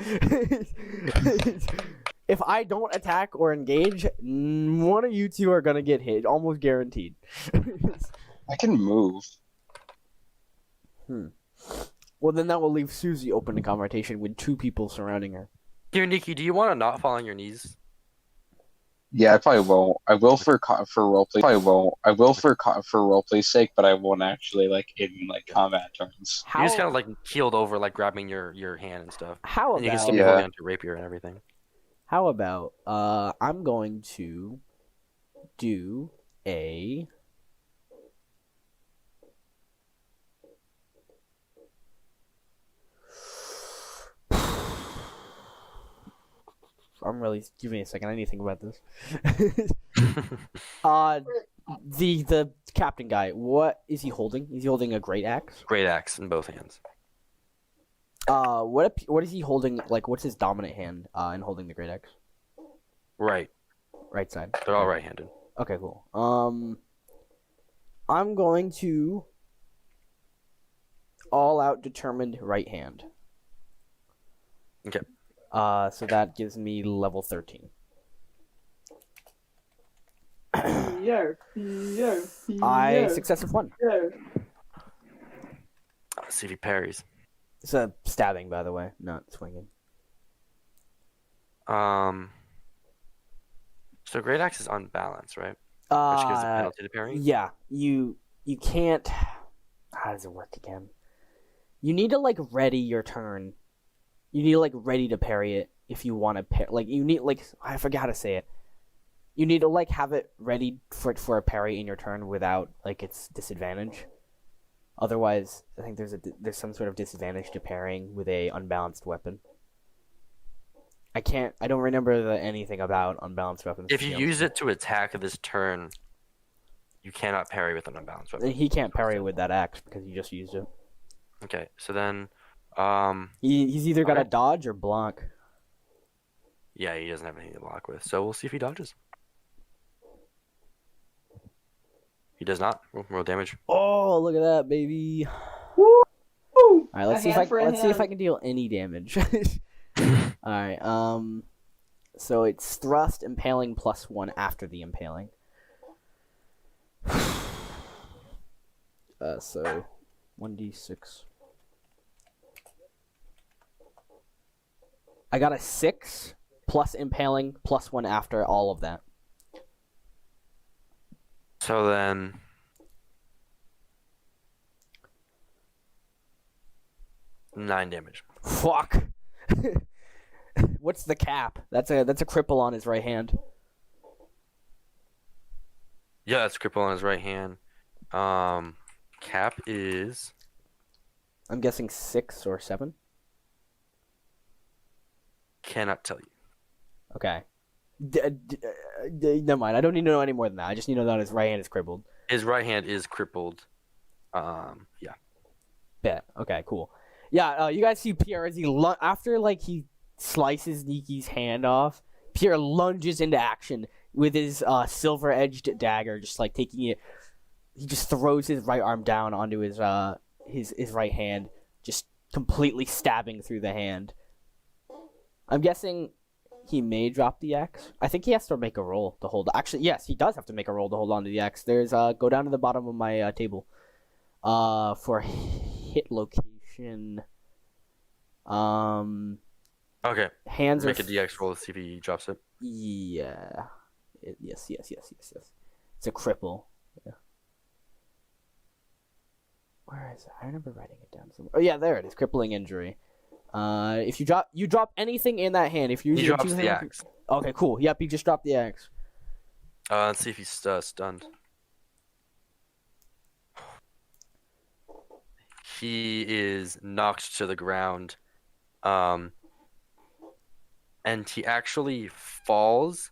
If I don't attack or engage, one of you two are gonna get hit, almost guaranteed. I can move. Well, then that will leave Susie open to confrontation with 2 people surrounding her. Here, Nikki, do you want to not fall on your knees? Yeah, I probably won't. I will for roleplay. Probably won't. I will for roleplay's sake, but I won't actually in combat terms. You just kind of keeled over, grabbing your hand and stuff. How And you can about? still be Yeah. holding onto your rapier and everything. How about? I'm going to do a. Give me a second. I need to think about this. The captain guy. What is he holding? Is he holding a great axe? Great axe in both hands. What is he holding? What's his dominant hand in holding the great axe? Right. Right side. They're all right-handed. Okay, cool. I'm going to all out determined right hand. Okay. So that gives me level 13. Yeah. I successive 1. Let's see if he parries. It's a stabbing, by the way, not swinging. So great axe is unbalanced, right? Which gives a penalty to parrying. Yeah, you can't. How does it work again? You need to ready your turn. You need to ready to parry it if you want to parry. You need I forgot how to say it. You need to have it ready for a parry in your turn without its disadvantage. Otherwise, I think there's some sort of disadvantage to parrying with a unbalanced weapon. I don't remember anything about unbalanced weapons. If you use it to attack this turn, you cannot parry with an unbalanced weapon. He can't parry with that axe because he just used it. Okay, so then, He's either got okay. a dodge or block. Yeah, he doesn't have anything to block with, so we'll see if he dodges. He does not. Roll damage. Oh, look at that, baby. Woo! All right, let's A see if hand for a let's see if I hand. can deal any damage. All right. So it's thrust, impaling +1 after the impaling. So 1d6. I got a 6 plus impaling +1 after all of that. So then, nine damage. Fuck. What's the cap? That's a cripple on his right hand. Yeah, that's cripple on his right hand. Cap is I'm guessing 6 or 7. cannot tell you. Okay. Never mind. I don't need to know any more than that. I just need to know that his right hand is crippled. His right hand is crippled. Yeah. Bet. Okay, cool. Yeah, you guys see Pierre as after like he slices Niki's hand off, Pierre lunges into action with his silver-edged dagger, just like taking it. He just throws his right arm down onto his right hand, just completely stabbing through the hand. I'm guessing he may drop the axe. I think he has to make a roll to hold. Actually, yes, he does have to make a roll to hold on to the axe. There's go down to the bottom of my table. For hit location. Okay. Hands Make are a DX roll to see if he drops it. Yeah. Yes. It's a cripple. Yeah. Where is it? I remember writing it down somewhere. Oh yeah, there it is. Crippling injury. If you drop anything in that hand. If you He drops the axe. Okay, cool. Yep, he just dropped the axe. Let's see if he's stunned. He is knocked to the ground. And he actually falls,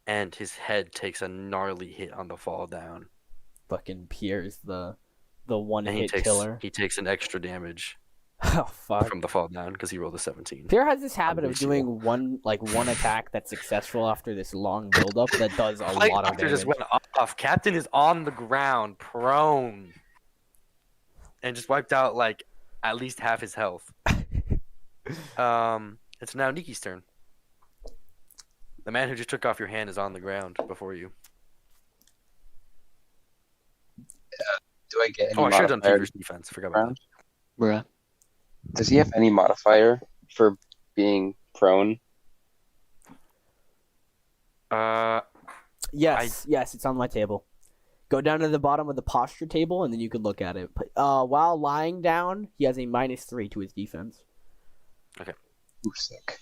and his head takes a gnarly hit on the fall down. Fucking Pierre's the one And hit killer. he takes an extra damage Oh fuck. from the fall down because he rolled a 17. Pierre has this habit of Unreasonable. doing one attack that's successful after this long build up that does a lot of Doctor damage. just went off. Captain is on the ground, prone, and just wiped out like at least half his health. It's now Niki's turn. The man who just took off your hand is on the ground before you. Do I get any Oh, I should have done modifier Fever's defense. I forgot about round? Bruh. Does he have any modifier for being prone? that. Yes, it's on my table. Go down to the bottom of the posture table, and then you can look at it. While lying down, he has a -3 to his defense. Ooh, sick.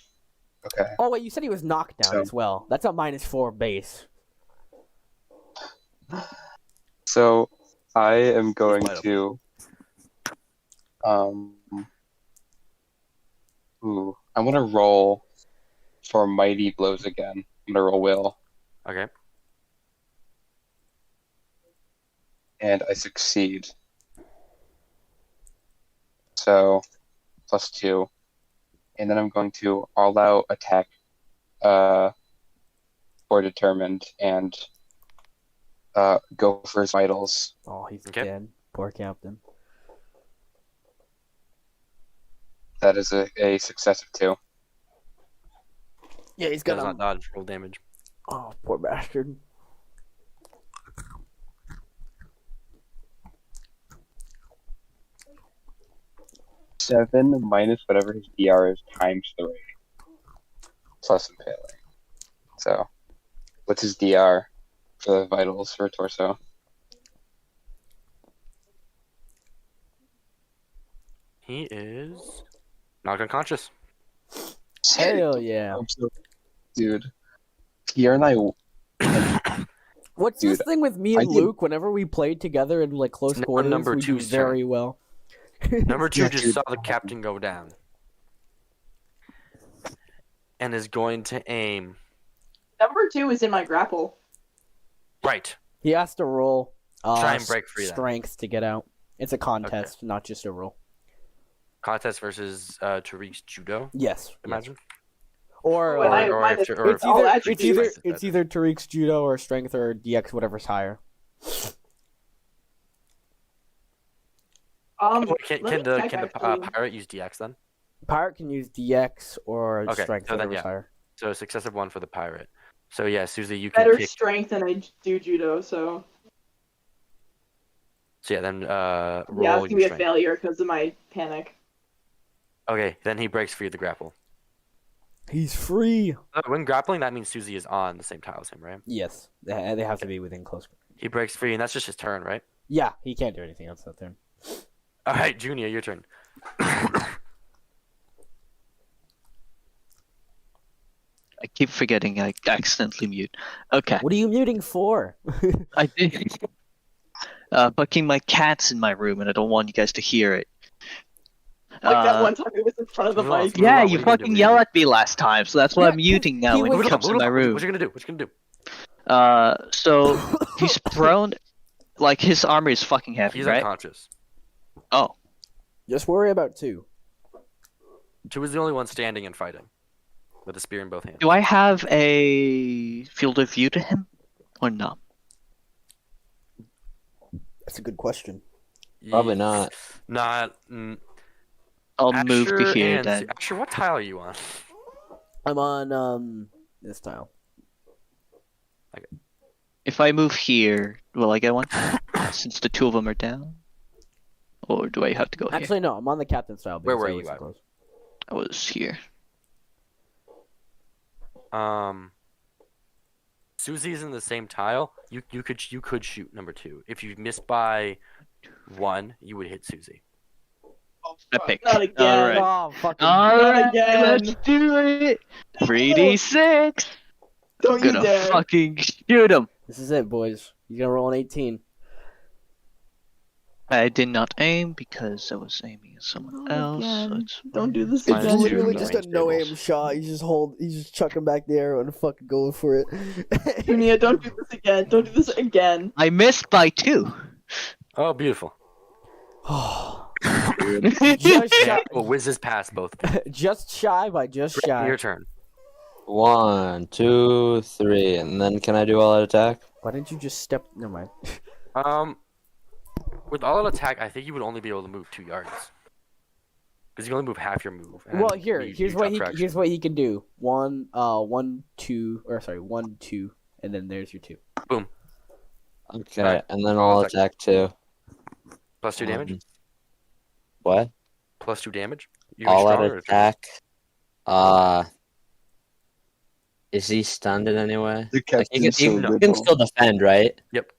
Okay. Oh wait, you said he was knocked down So- as well. That's a -4 base. So I am going vital. to I'm gonna roll for mighty blows again. I'm gonna roll will, Okay. and I succeed. So +2. And then I'm going to all out attack for determined and go for his vitals. Oh, he's Okay. dead. Poor captain. That is a success of 2. Yeah, he's Does got not dodge roll damage. Oh, poor bastard. Seven minus whatever his DR is times 3 plus impaling. So, what's his DR for the vitals for torso? He is knocked unconscious. Hell yeah. Dude, Pierre and I. What's this Dude, thing with me I and did- Luke? Whenever we played together in like close Now quarters, number we do two's turn. very well. Number 2 Yeah, just dude. saw the captain go down. And is going to aim. Number 2 is in my grapple. Right. He has to roll Try and break free then. strength to get out. It's a contest, not just a roll. Contest versus Tariq's judo, Yes. imagine. Or, When I- or minus- if- or it's if- all either attributes. it's either Tariq's judo or strength or DX, whatever's higher. Can let me the check, actually. pirate use DX then? Pirate can use DX or Okay, strength, so then, whatever's yeah. higher. So successive 1 for the pirate. So yeah, Susie, you can Better pick. strength than I do judo, so So yeah, then yeah, roll it's your gonna be a strength. failure because of my panic. Okay, then he breaks free of the grapple. He's free. When grappling, that means Susie is on the same tile as him, right? Yes, they have to be within close. He breaks free, and that's just his turn, right? Yeah, he can't do anything else that turn. All right, Junior, your turn. I keep forgetting I accidentally mute. Okay. What are you muting for? I did. Fucking my cat's in my room, and I don't want you guys to hear it. Like that one time it was in front of the Move on, mic. move Yeah, on, you what are you gonna do? fucking What are you yell gonna at me last time, so that's why Yeah, I'm muting now he when was- he comes in my room. What you gonna do? What you gonna do? So he's prone, like his armor is fucking heavy, He's right? unconscious. Oh, Just worry about 2. 2 is the only one standing and fighting, with a spear in both hands. do I have a field of view to him, or no? That's a good question. Probably not. Not. I'll move to Asher here and then. Asher, what tile are you on? I'm on this tile. If I move here, will I get one? Since the 2 of them are down, or do I have to go here? Actually, no, I'm on the captain's tile. Where because were I you, was so Ivan? close. I was here. Susie's in the same tile. You could shoot number 2. If you miss by 1, you would hit Susie. Epic. Not again. Alright. Oh, fucking. Alright, again. let's do it. 3d6. Don't you Gonna dare. fucking shoot him. This is it, boys. You're gonna roll an 18. I did not aim because I was aiming at someone Not else. So again. it's Don't do this Minus It's again. two. literally no just a range no aim tables. shot. He's just chucking back the arrow and fucking going for it. Junia, don't do this again. Don't do this again. I missed by 2. Oh, beautiful. just Yeah, shy, well, whizzes past both of you. just shy by just shy. Your turn. 1, 2, 3, and then can I do all out attack? Why didn't you just step? Never mind. With all out attack, I think you would only be able to move 2 yards. Because you can only move half your move. and Well, here's you what drop he traction. here's what he can do. 1, 2, and then there's your 2. Okay, Alright. and then all attack too. Plus 2 damage. What? Plus 2 damage. You gonna be All out stronger or- attack. Is he stunned in any way? The Like, he captain's so can liberal. still defend, right? Yep.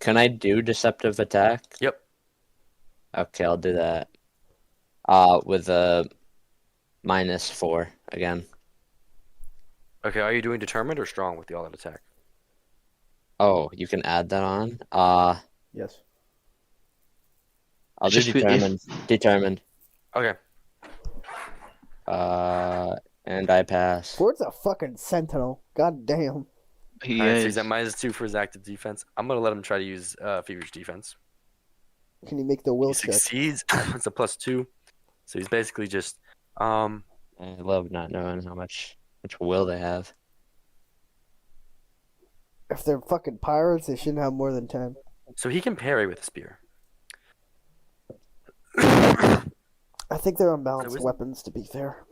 Can I do deceptive attack? Yep. Okay, I'll do that. With a -4 again. Okay, are you doing determined or strong with the all out attack? Oh, you can add that on. Yes. I'll do Just if- determined. Determined. Okay. And I pass. Ford's a fucking sentinel. God damn. He Alright, so is. he's at -2 for his active defense. I'm gonna let him try to use feverish defense. Can you make the He will check? succeeds. It's a +2. So he's basically just I love not knowing how much will they have. If they're fucking pirates, they shouldn't have more than 10. so he can parry with a spear. I think they're unbalanced So is- weapons, to be fair.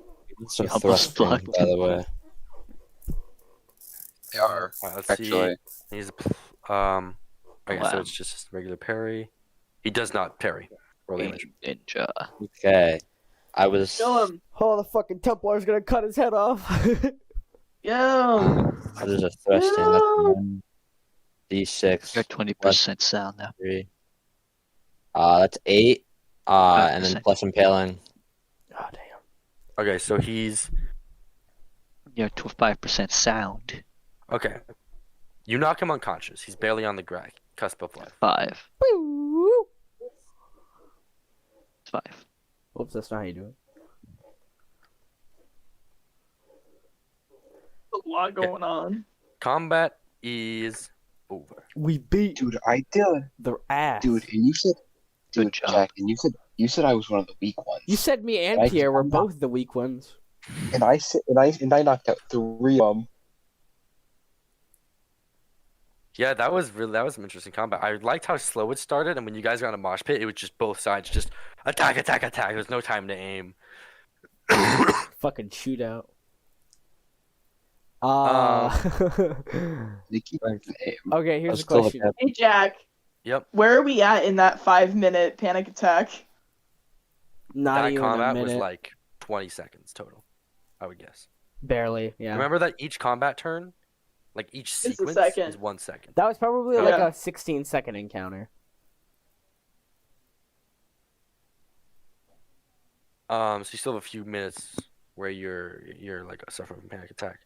Some He almost thrusting, blocked by the way. They are. Alright, let's Actually. see. He's okay, so Wow. it's just a regular parry. He does not parry. Roll damage. Ninja. Okay. I was. Kill him. Oh, the fucking Templar's gonna cut his head off. Yeah. That is a thrusting. That's one D6. You're 20% sound now. 3. That's 8. And then 5%. plus impaling. Oh, damn. Okay, so he's You're 5% sound. okay. You knock him unconscious. He's barely on the cusp of life. 5. Woo! It's 5. Oops, that's not how you do it. A lot going on. Combat is over. We beat Dude, I did. their ass. Dude, and you said, Good dude, job. Jack, and you said I was one of the weak ones. You said me and Right? Pierre were I'm not- both the weak ones. and I knocked out 3 of them. Yeah, that was some interesting combat. I liked how slow it started, and when you guys got in a mosh pit, it was just both sides just attack, attack, attack. There was no time to aim. Fucking shootout. Nikki learned to aim. Okay, here's Let's a go question. with Hey Jack, Yep. where are we at in that 5-minute panic attack? Not That even a combat minute. was like 20 seconds total, I would guess. Barely, yeah. Remember that each combat turn, like each It's a sequence second. is 1 second. That was probably Yeah. like a 16-second encounter. So you still have a few minutes where you're like suffering from panic attack.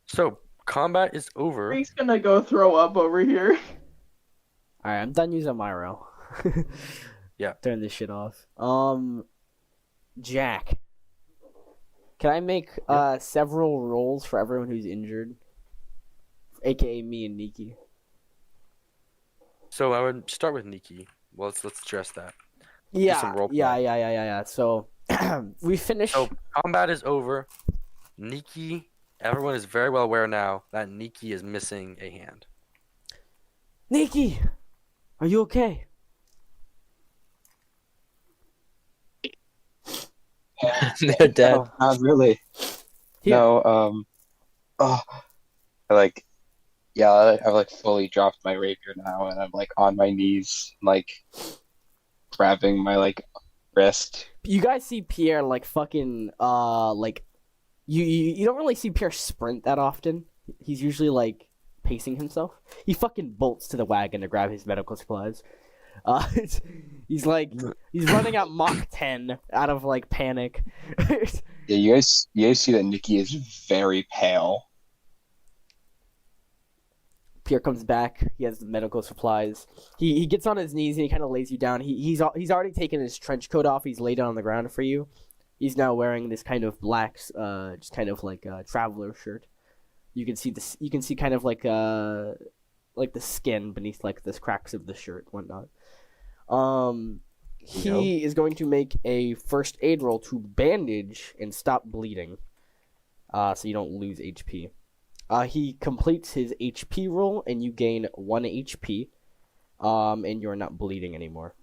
So combat is over. Freak's gonna go throw up over here. Alright, I'm done using my row. Yeah. Turn this shit off. Jack. Can I make several rolls for everyone who's injured? AKA me and Nikki. So I would start with Nikki. Well, let's address that. Yeah, some role yeah. So we finished. So combat is over. Nikki, everyone is very well aware now that Nikki is missing a hand. Nikki, are you okay? They're dead. No, not really. Here. No, oh, I've like fully dropped my rapier now, and I'm like on my knees, like grabbing my like wrist. You guys see Pierre like fucking like you don't really see Pierre sprint that often. He's usually like pacing himself. He fucking bolts to the wagon to grab his medical supplies. He's running at Mach 10 out of like panic. Yeah, you guys see that Nikki is very pale. Pierre comes back. He has the medical supplies. He gets on his knees and he kind of lays you down. He's already taken his trench coat off. He's laid it on the ground for you. He's now wearing this kind of black, just kind of like a traveler shirt. You can see this. You can see kind of like the skin beneath like the cracks of the shirt, whatnot. He is going to make a first aid roll to bandage and stop bleeding, so you don't lose HP. He completes his HP roll, and you gain 1 HP, and you're not bleeding anymore.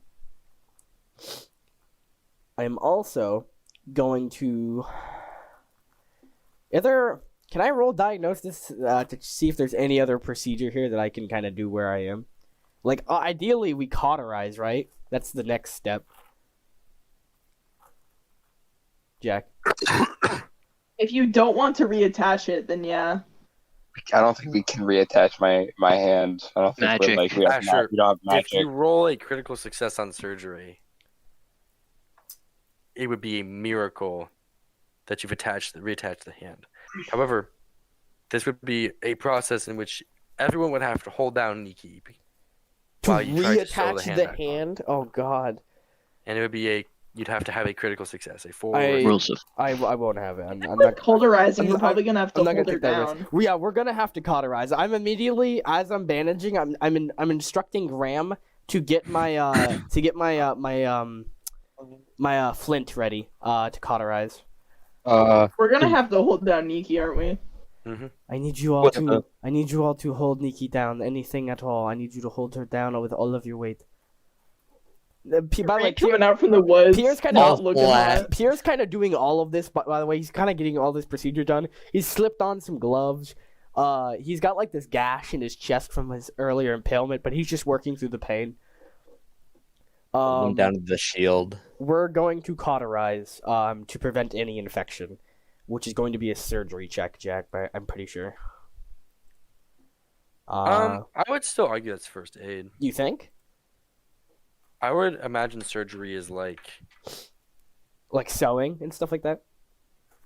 I am also going to... Can I roll diagnosis to see if there's any other procedure here that I can kind of do where I am? Like, ideally, we cauterize, right? That's the next step. Jack? If you don't want to reattach it, then yeah. I don't think we can reattach my hand. I don't think Magic. we're like we have Sure. we don't have magic. If you roll a critical success on surgery, it would be a miracle that you've reattached the hand. However, this would be a process in which everyone would have to hold down Nikki To while you tried to sew reattach the the hand. hand? Oh, God. And it would be you'd have to have a critical success, a 4. Rules of I won't have it. I'm Like not... cauterizing, I'm you're not- probably gonna have to I'm not hold gonna her take that down. risk. Yeah, we're gonna have to cauterize. I'm immediately, as I'm bandaging, I'm instructing Graham to get my my flint ready to cauterize. We're gonna have to hold down Nikki, aren't we? I need you all to hold Nikki down. Anything at all. I need you to hold her down with all of your weight. By the way, Freak coming out from the woods, Pierre's kind not of looking hot. Pierre's kind of doing all of this. By the way, he's kind of getting all this procedure done. He's slipped on some gloves. He's got like this gash in his chest from his earlier impalement, but he's just working through the pain. Down to the shield. We're going to cauterize to prevent any infection, which is going to be a surgery check, Jack. But I'm pretty sure. I would still argue that's first aid. You think? I would imagine surgery is like Sewing and stuff like that.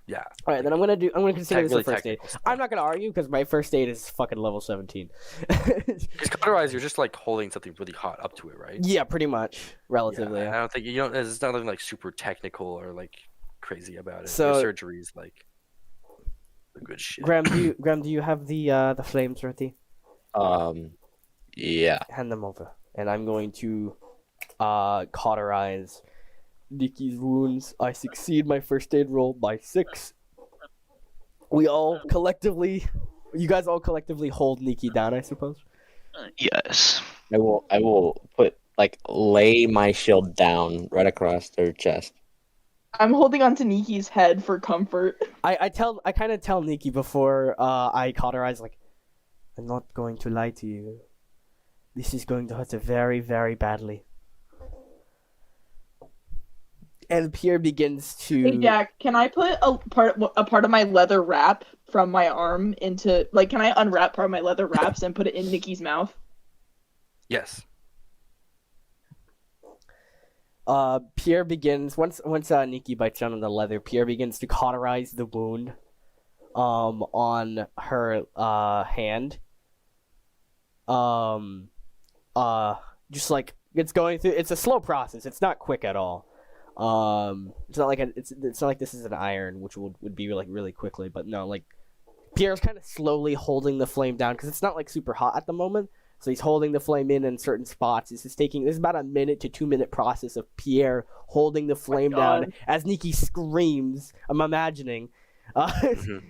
Yeah. All right, then I'm gonna consider this a Really first aid. technical stuff. I'm not gonna argue because my first aid is fucking level 17. Because cauterize, you're just like holding something really hot up to it, right? Yeah, pretty much, relatively. Yeah, I don't think There's nothing like super technical or like crazy about it. So- Your surgery is like the good shit. Graham, do you have the flames ready? Yeah. Hand them over, and I'm going to cauterize Nikki's wounds. I succeed my first aid roll by 6. You guys all collectively hold Nikki down, I suppose. Yes. I will lay my shield down right across their chest. I'm holding onto Niki's head for comfort. I kind of tell Nikki before I cauterize, like, I'm not going to lie to you. This is going to hurt her very, very badly. And Pierre begins to. Hey Jack, can I put a part of my leather wrap from my arm into, like, can I unwrap part of my leather wraps and put it in Nikki's mouth? Yes. Pierre begins once Nikki bites down on the leather. Pierre begins to cauterize the wound, on her hand. Just like it's going through. It's a slow process. It's not quick at all. It's not like it's not like this is an iron, which would be like really quickly. But no, like Pierre's kind of slowly holding the flame down because it's not like super hot at the moment. So he's holding the flame in certain spots. This is about a 1 to 2 minute process of Pierre holding the flame down as Nikki screams. I'm imagining. Absolutely.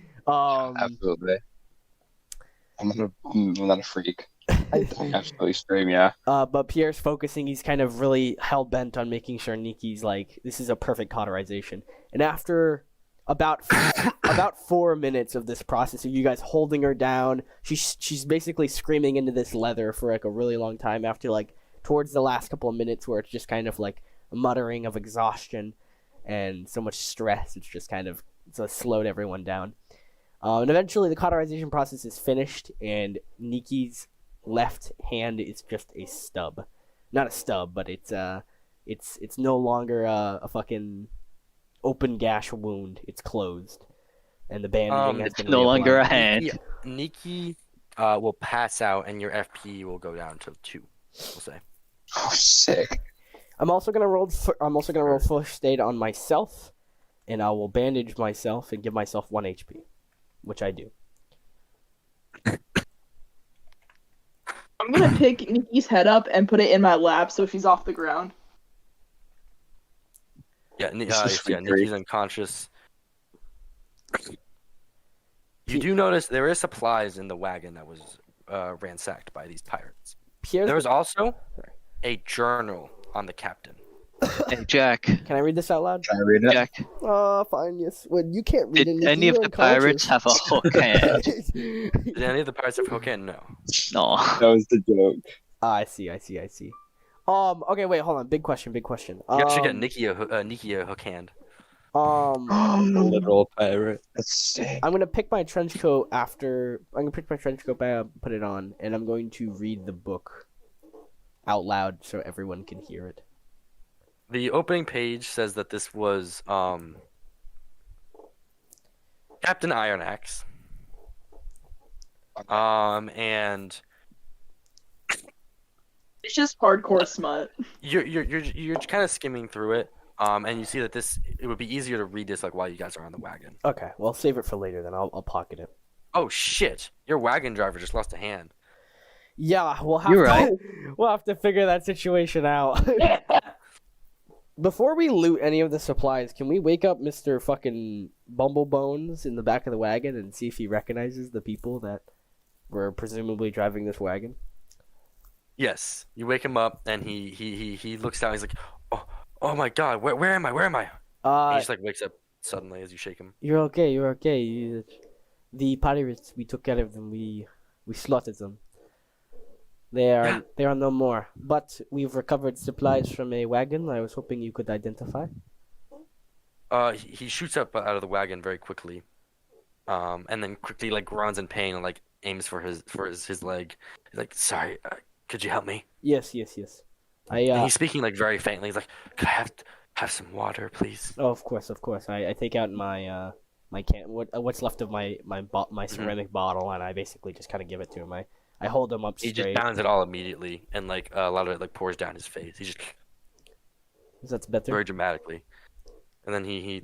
I'm not a freak. I absolutely scream, yeah. But Pierre's focusing. He's kind of really hell bent on making sure Nikki's like, this is a perfect cauterization. And after about 4 minutes of this process of you guys holding her down, she's basically screaming into this leather for like a really long time. After like towards the last couple of minutes, where it's just kind of like a muttering of exhaustion and so much stress, it's just kind of slowed everyone down. And eventually, the cauterization process is finished, and Nikki's left hand is just a stub. Not a stub, but it's no longer a fucking open gash wound. It's closed, and the bandaging has It's been no longer a reapplied. hand. Nikki will pass out, and your FP will go down to 2. We'll say. Oh, sick. I'm also gonna roll first aid on myself, and I will bandage myself and give myself 1 HP, which I do. I'm gonna pick Nikki's head up and put it in my lap so she's off the ground. Yeah, This is Nikki's unconscious. You do notice there is supplies in the wagon that was ransacked by these pirates. There was also a journal on the captain. Hey, Jack. Can I read this out loud? Can I read it? Jack, Fine, yes. Well, you can't read did it. any of the pirates have a hook hand? Did any of the pirates have cocaine? No. No. That was the joke. I see. Okay, wait, hold on. Big question. You actually get Nikki a hook hand. A literal pirate. That's sick. I'm gonna pick my trench coat after. I'm gonna pick my trench coat back up, put it on, and I'm going to read the book out loud so everyone can hear it. The opening page says that this was Captain Ironaxe. And It's just hardcore smut. you're kind of skimming through it. And you see that it would be easier to read this like while you guys are on the wagon. Okay, well, save it for later then. I'll pocket it. Oh shit! Your wagon driver just lost a hand. Yeah, we'll have You're right. We'll have to figure that situation out. Before we loot any of the supplies, can we wake up Mr. fucking Bumblebones in the back of the wagon and see if he recognizes the people that were presumably driving this wagon? Yes, you wake him up and he looks down. He's like, oh my god, where am I? And he just like wakes up suddenly as you shake him. You're okay. The pirates, we took care of them. We slaughtered them. They are no more. But we've recovered supplies from a wagon I was hoping you could identify. He shoots up out of the wagon very quickly, and then quickly like groans in pain and like aims for his leg. He's like, sorry, could you help me? Yes. And he's speaking like very faintly. He's like, could I have some water, please? Oh, of course. I take out my my can. What's left of my ceramic bottle, and I basically just kind of give it to him. I hold him up He straight. just downs it all immediately, and like a lot of it like pours down his face. He just That's better. very dramatically, and then he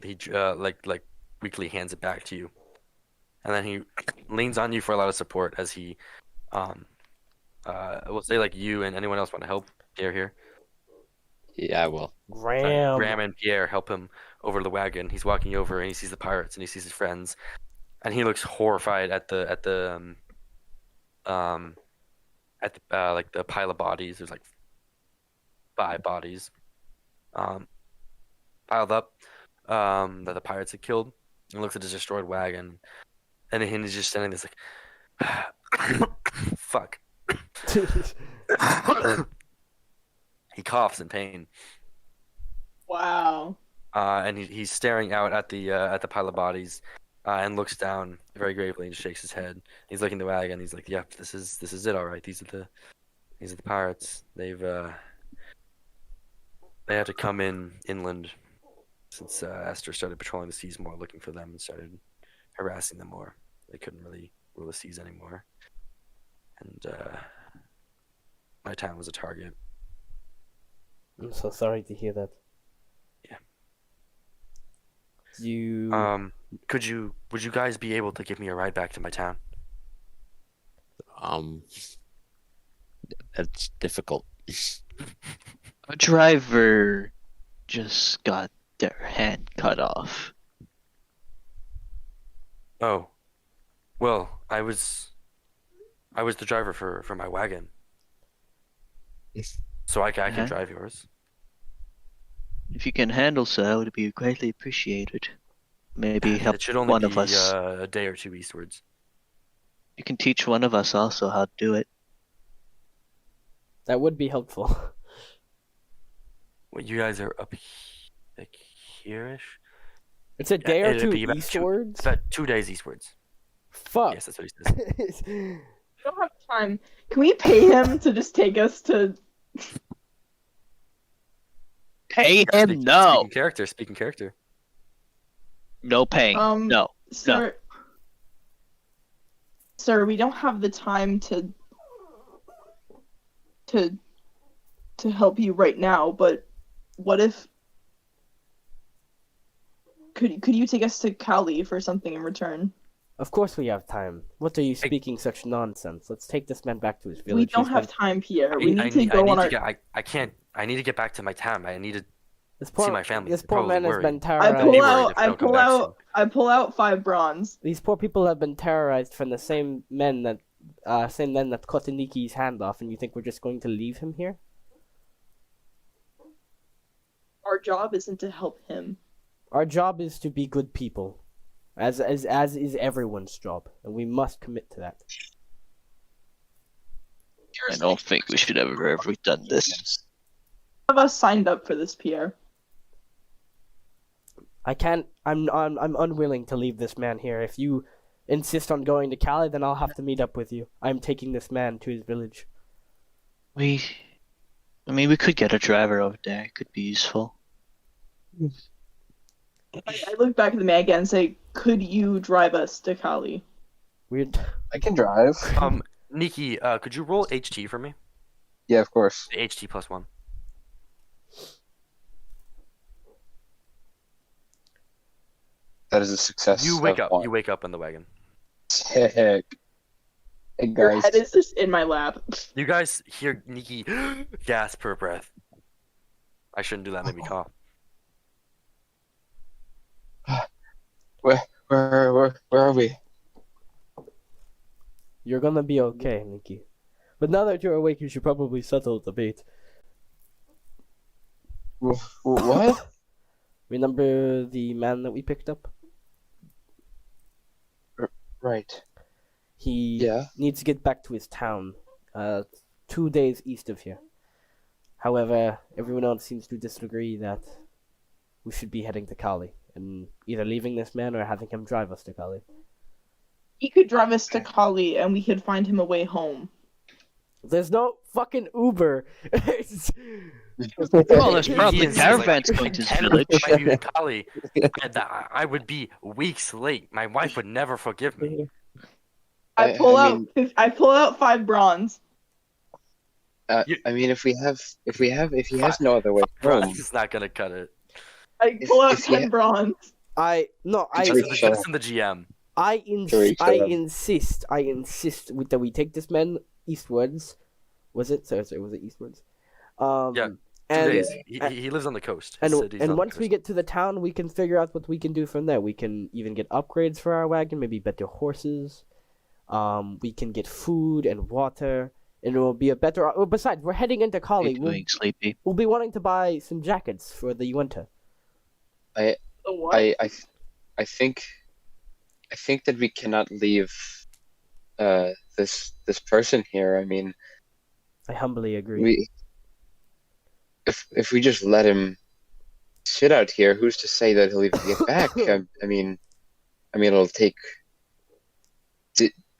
like weakly hands it back to you, and then he leans on you for a lot of support as he we'll say like you and anyone else want to help Pierre here. Yeah, I will. Graham. And Pierre help him over to the wagon. He's walking over and he sees the pirates and he sees his friends, and he looks horrified at at the like the pile of bodies. There's like 5 bodies, piled up, that the pirates had killed. And looks at his destroyed wagon, and then he's just standing there like, fuck. He coughs in pain. Wow. And he's staring out at the pile of bodies, and looks down very gravely and shakes his head. He's looking at the wagon. He's like, "Yep, this is it. All right. These are the pirates. They had to come inland since Esther started patrolling the seas more, looking for them, and started harassing them more. They couldn't really rule the seas anymore, and my town was a target." I'm so sorry to hear that. Yeah. Would you guys be able to give me a ride back to my town? That's difficult. A driver just got their hand cut off. Oh, well, I was the driver for my wagon, so I can Uh-huh. drive yours. If you can handle so, it would be greatly appreciated. Maybe help It should only one be of us. a day or two eastwards. You can teach one of us also how to do it. That would be helpful. Well, you guys are up like here-ish? It's a day or it'd two be about eastwards? It's about 2 days eastwards. Fuck. Yes, that's what he says. We don't have time. Can we pay him to just take us to? Pay him? No. Speaking character. No paying. No. Sir. Sir, we don't have the time to help you right now. But what if? Could you take us to Cali for something in return? Of course we have time. What are you speaking such nonsense? Let's take this man back to his village. We don't He's have been- time, Pierre. We I need to need go on to our. get. I can't. I need to get back to my town. I need to This see poor, my family. This They're poor probably man has worried. been I terrorized. pull worried out. if I I don't come pull back out. I pull out 5 bronze. These poor people have been terrorized from the same men that cut Niki's hand off, and you think we're just going to leave him here? Our job isn't to help him. Our job is to be good people, as is everyone's job, and we must commit to that. I don't think we should ever done this. None of us signed up for this, Pierre. I can't. I'm unwilling to leave this man here. If you insist on going to Cali, then I'll have to meet up with you. I'm taking this man to his village. We could get a driver over there. It could be useful. I look back at the man again and say, "Could you drive us to Cali?" Weird. I can drive. Nikki, could you roll HT for me? Yeah, of course. The HT +1. That is a success. You wake of up. one. You wake up in the wagon. Sick. Hey Your guys. head is just in my lap. You guys hear Nikki gasp per breath. I shouldn't do that. Maybe cough. Where are we? You're gonna be okay, Nikki. But now that you're awake, you should probably settle the debate. What? Remember the man that we picked up? Right. He Yeah. needs to get back to his town, 2 days east of here. However, everyone else seems to disagree that we should be heading to Cali, and either leaving this man or having him drive us to Cali. He could drive us to Cali, and we could find him a way home. There's no fucking Uber. Well, there's probably He is, caravans like, going to his 10 village. might be in Cali, and I would be weeks late. My wife would never forgive me. I pull out 5 bronze. I mean, if he has no other way home, It's not gonna cut it. I pull out If he 10 bronze. I That's in the GM. insist that we take this man eastwards. Was it? Sorry, was it eastwards? Yeah, 2 and days. He lives on the coast. His city's on and the once we coast. get to the town, we can figure out what we can do from there. We can even get upgrades for our wagon, maybe better horses. We can get food and water, and it will be a better. Besides, we're heading into Kali. You're doing sleepy. We'll be wanting to buy some jackets for the winter. The what? I think that we cannot leave this person here. I mean, I humbly agree. If we just let him sit out here, who's to say that he'll even get back? I mean, it'll take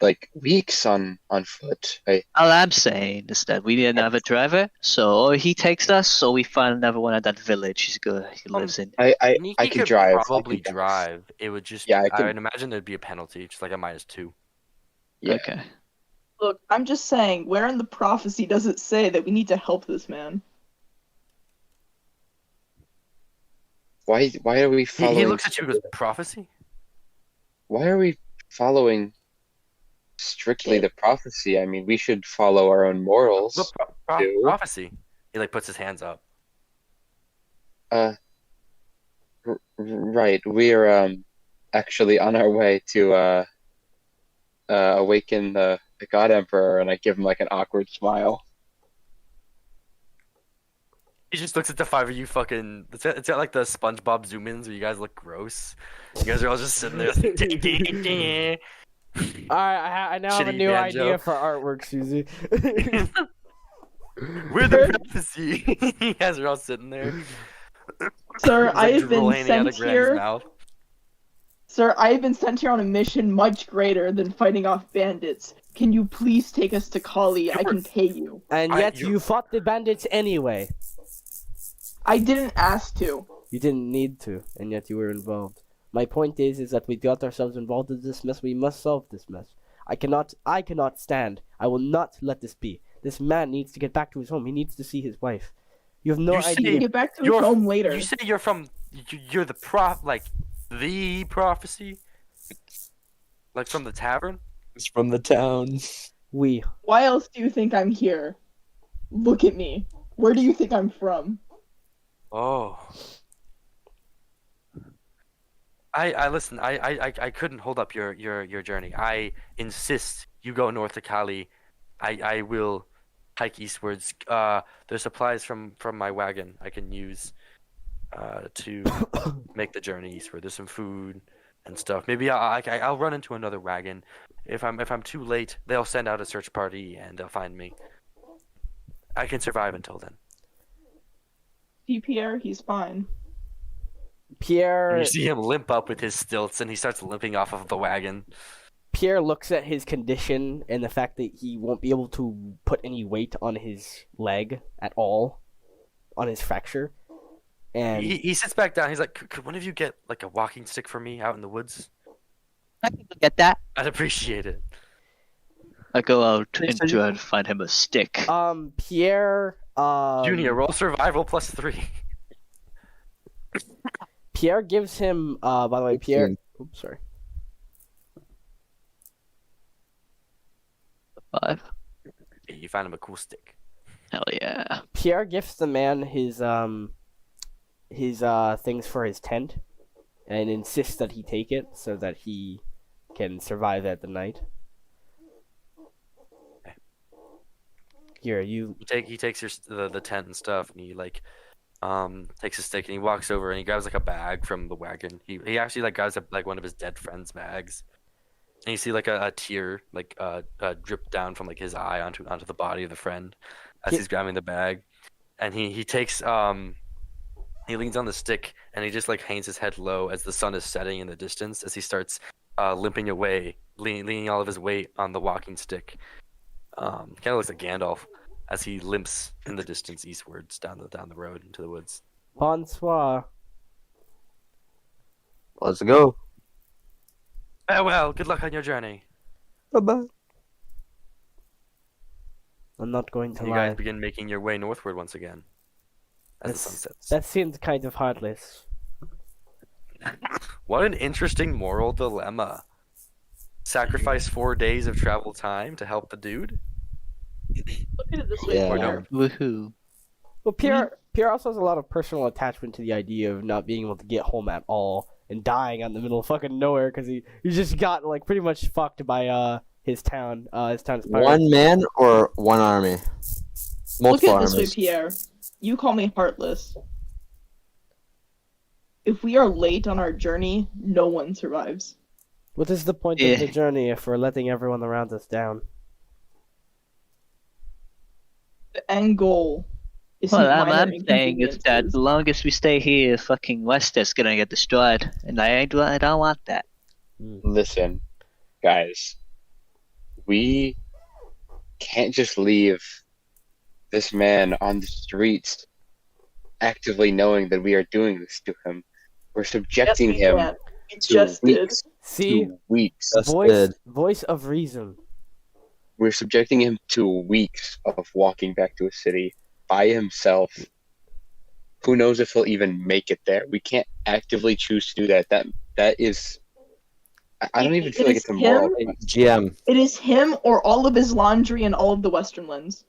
like weeks on foot. All I'm saying is that we need another driver, so he takes us, so we find another one at that village he lives in. I He could could drive. probably drive. It would just. Yeah, I would imagine there'd be a penalty, just like a -2. Yeah. Okay. Look, I'm just saying, where in the prophecy does it say that we need to help this man? Why are we following? He looks at you and goes, prophecy? Why are we following strictly the prophecy? I mean, we should follow our own morals. too. Prophecy. He like puts his hands up. Right. We're actually on our way to awaken the God Emperor, and I give him like an awkward smile. He just looks at the five of you fucking. It's got like the SpongeBob zoom ins where you guys look gross. You guys are all just sitting there. Alright, I now have a Shitty new banjo. idea for artwork, Susie. We're the prophecy. You guys are all sitting there. Sir, There's, I like, have drool been hanging out of sent Graham's here. mouth. Sir, I have been sent here on a mission much greater than fighting off bandits. Can you please take us to Kali? I can pay you. And yet you fought the bandits anyway. I didn't ask to. You didn't need to, and yet you were involved. My point is that we got ourselves involved in this mess. We must solve this mess. I cannot stand. I will not let this be. This man needs to get back to his home. He needs to see his wife. You have no You idea. We'll get back to his home later. You say you're from. You're the the prophecy? Like from the tavern? It's from the town. Why else do you think I'm here? Look at me. Where do you think I'm from? Oh. I listen, I couldn't hold up your journey. I insist you go north to Kali. I will hike eastwards. There's supplies from my wagon I can use to make the journey eastward. There's some food and stuff. Maybe I'll run into another wagon. If I'm too late, they'll send out a search party and they'll find me. I can survive until then. See, Pierre, he's fine. Pierre. And you see him limp up with his stilts, and he starts limping off of the wagon. Pierre looks at his condition and the fact that he won't be able to put any weight on his leg at all, on his fracture, and He sits back down. He's like, "Could one of you get like a walking stick for me out in the woods? I can get that. I'd appreciate it." I go out and try to find him a stick. Pierre. Junior, roll survival +3. Pierre gives him. By the way, Pierre. Oops, sorry. 5. You found him a cool stick. Hell yeah. Pierre gifts the man his things for his tent, and insists that he take it so that he can survive at the night. Here, He takes the tent and stuff, and he like takes a stick and he walks over and he grabs like a bag from the wagon. He actually like grabs like one of his dead friend's bags, and you see like a tear like drip down from like his eye onto the body of the friend as he's grabbing the bag, and he takes he leans on the stick and he just like hangs his head low as the sun is setting in the distance as he starts limping away, leaning all of his weight on the walking stick. Kind of looks like Gandalf as he limps in the distance eastwards down the road into the woods. Bonsoir. Let's go. Farewell. Good luck on your journey. Bye-bye. I'm not going to You lie. guys begin making your way northward once again as the sun sets. That seems kind of heartless. What an interesting moral dilemma. Sacrifice 4 days of travel time to help the dude? Look at it this way, Yeah. Or Pierre. no? Woohoo. Well, Pierre also has a lot of personal attachment to the idea of not being able to get home at all and dying out in the middle of fucking nowhere because he just got like pretty much fucked by his town. His town's One man or one army? Look Multiple at it this way, armies. Pierre. You call me heartless. If we are late on our journey, no one survives. What is the point of the journey if we're letting everyone around us down? The end goal is Well, minor I'm saying is that inconveniences. the longest we stay here, fucking West is gonna get destroyed, and I don't want that. Listen, guys, we can't just leave this man on the streets actively knowing that we are doing this to him. We're Yes, subjecting we him can. We to just did. weeks. See, To weeks. voice of reason. We're subjecting him to weeks of walking back to a city by himself. Who knows if he'll even make it there? We can't actively choose to do that. That is. I don't even feel like it's a moral. GM. It is him or all of his laundry and all of the Westerlands.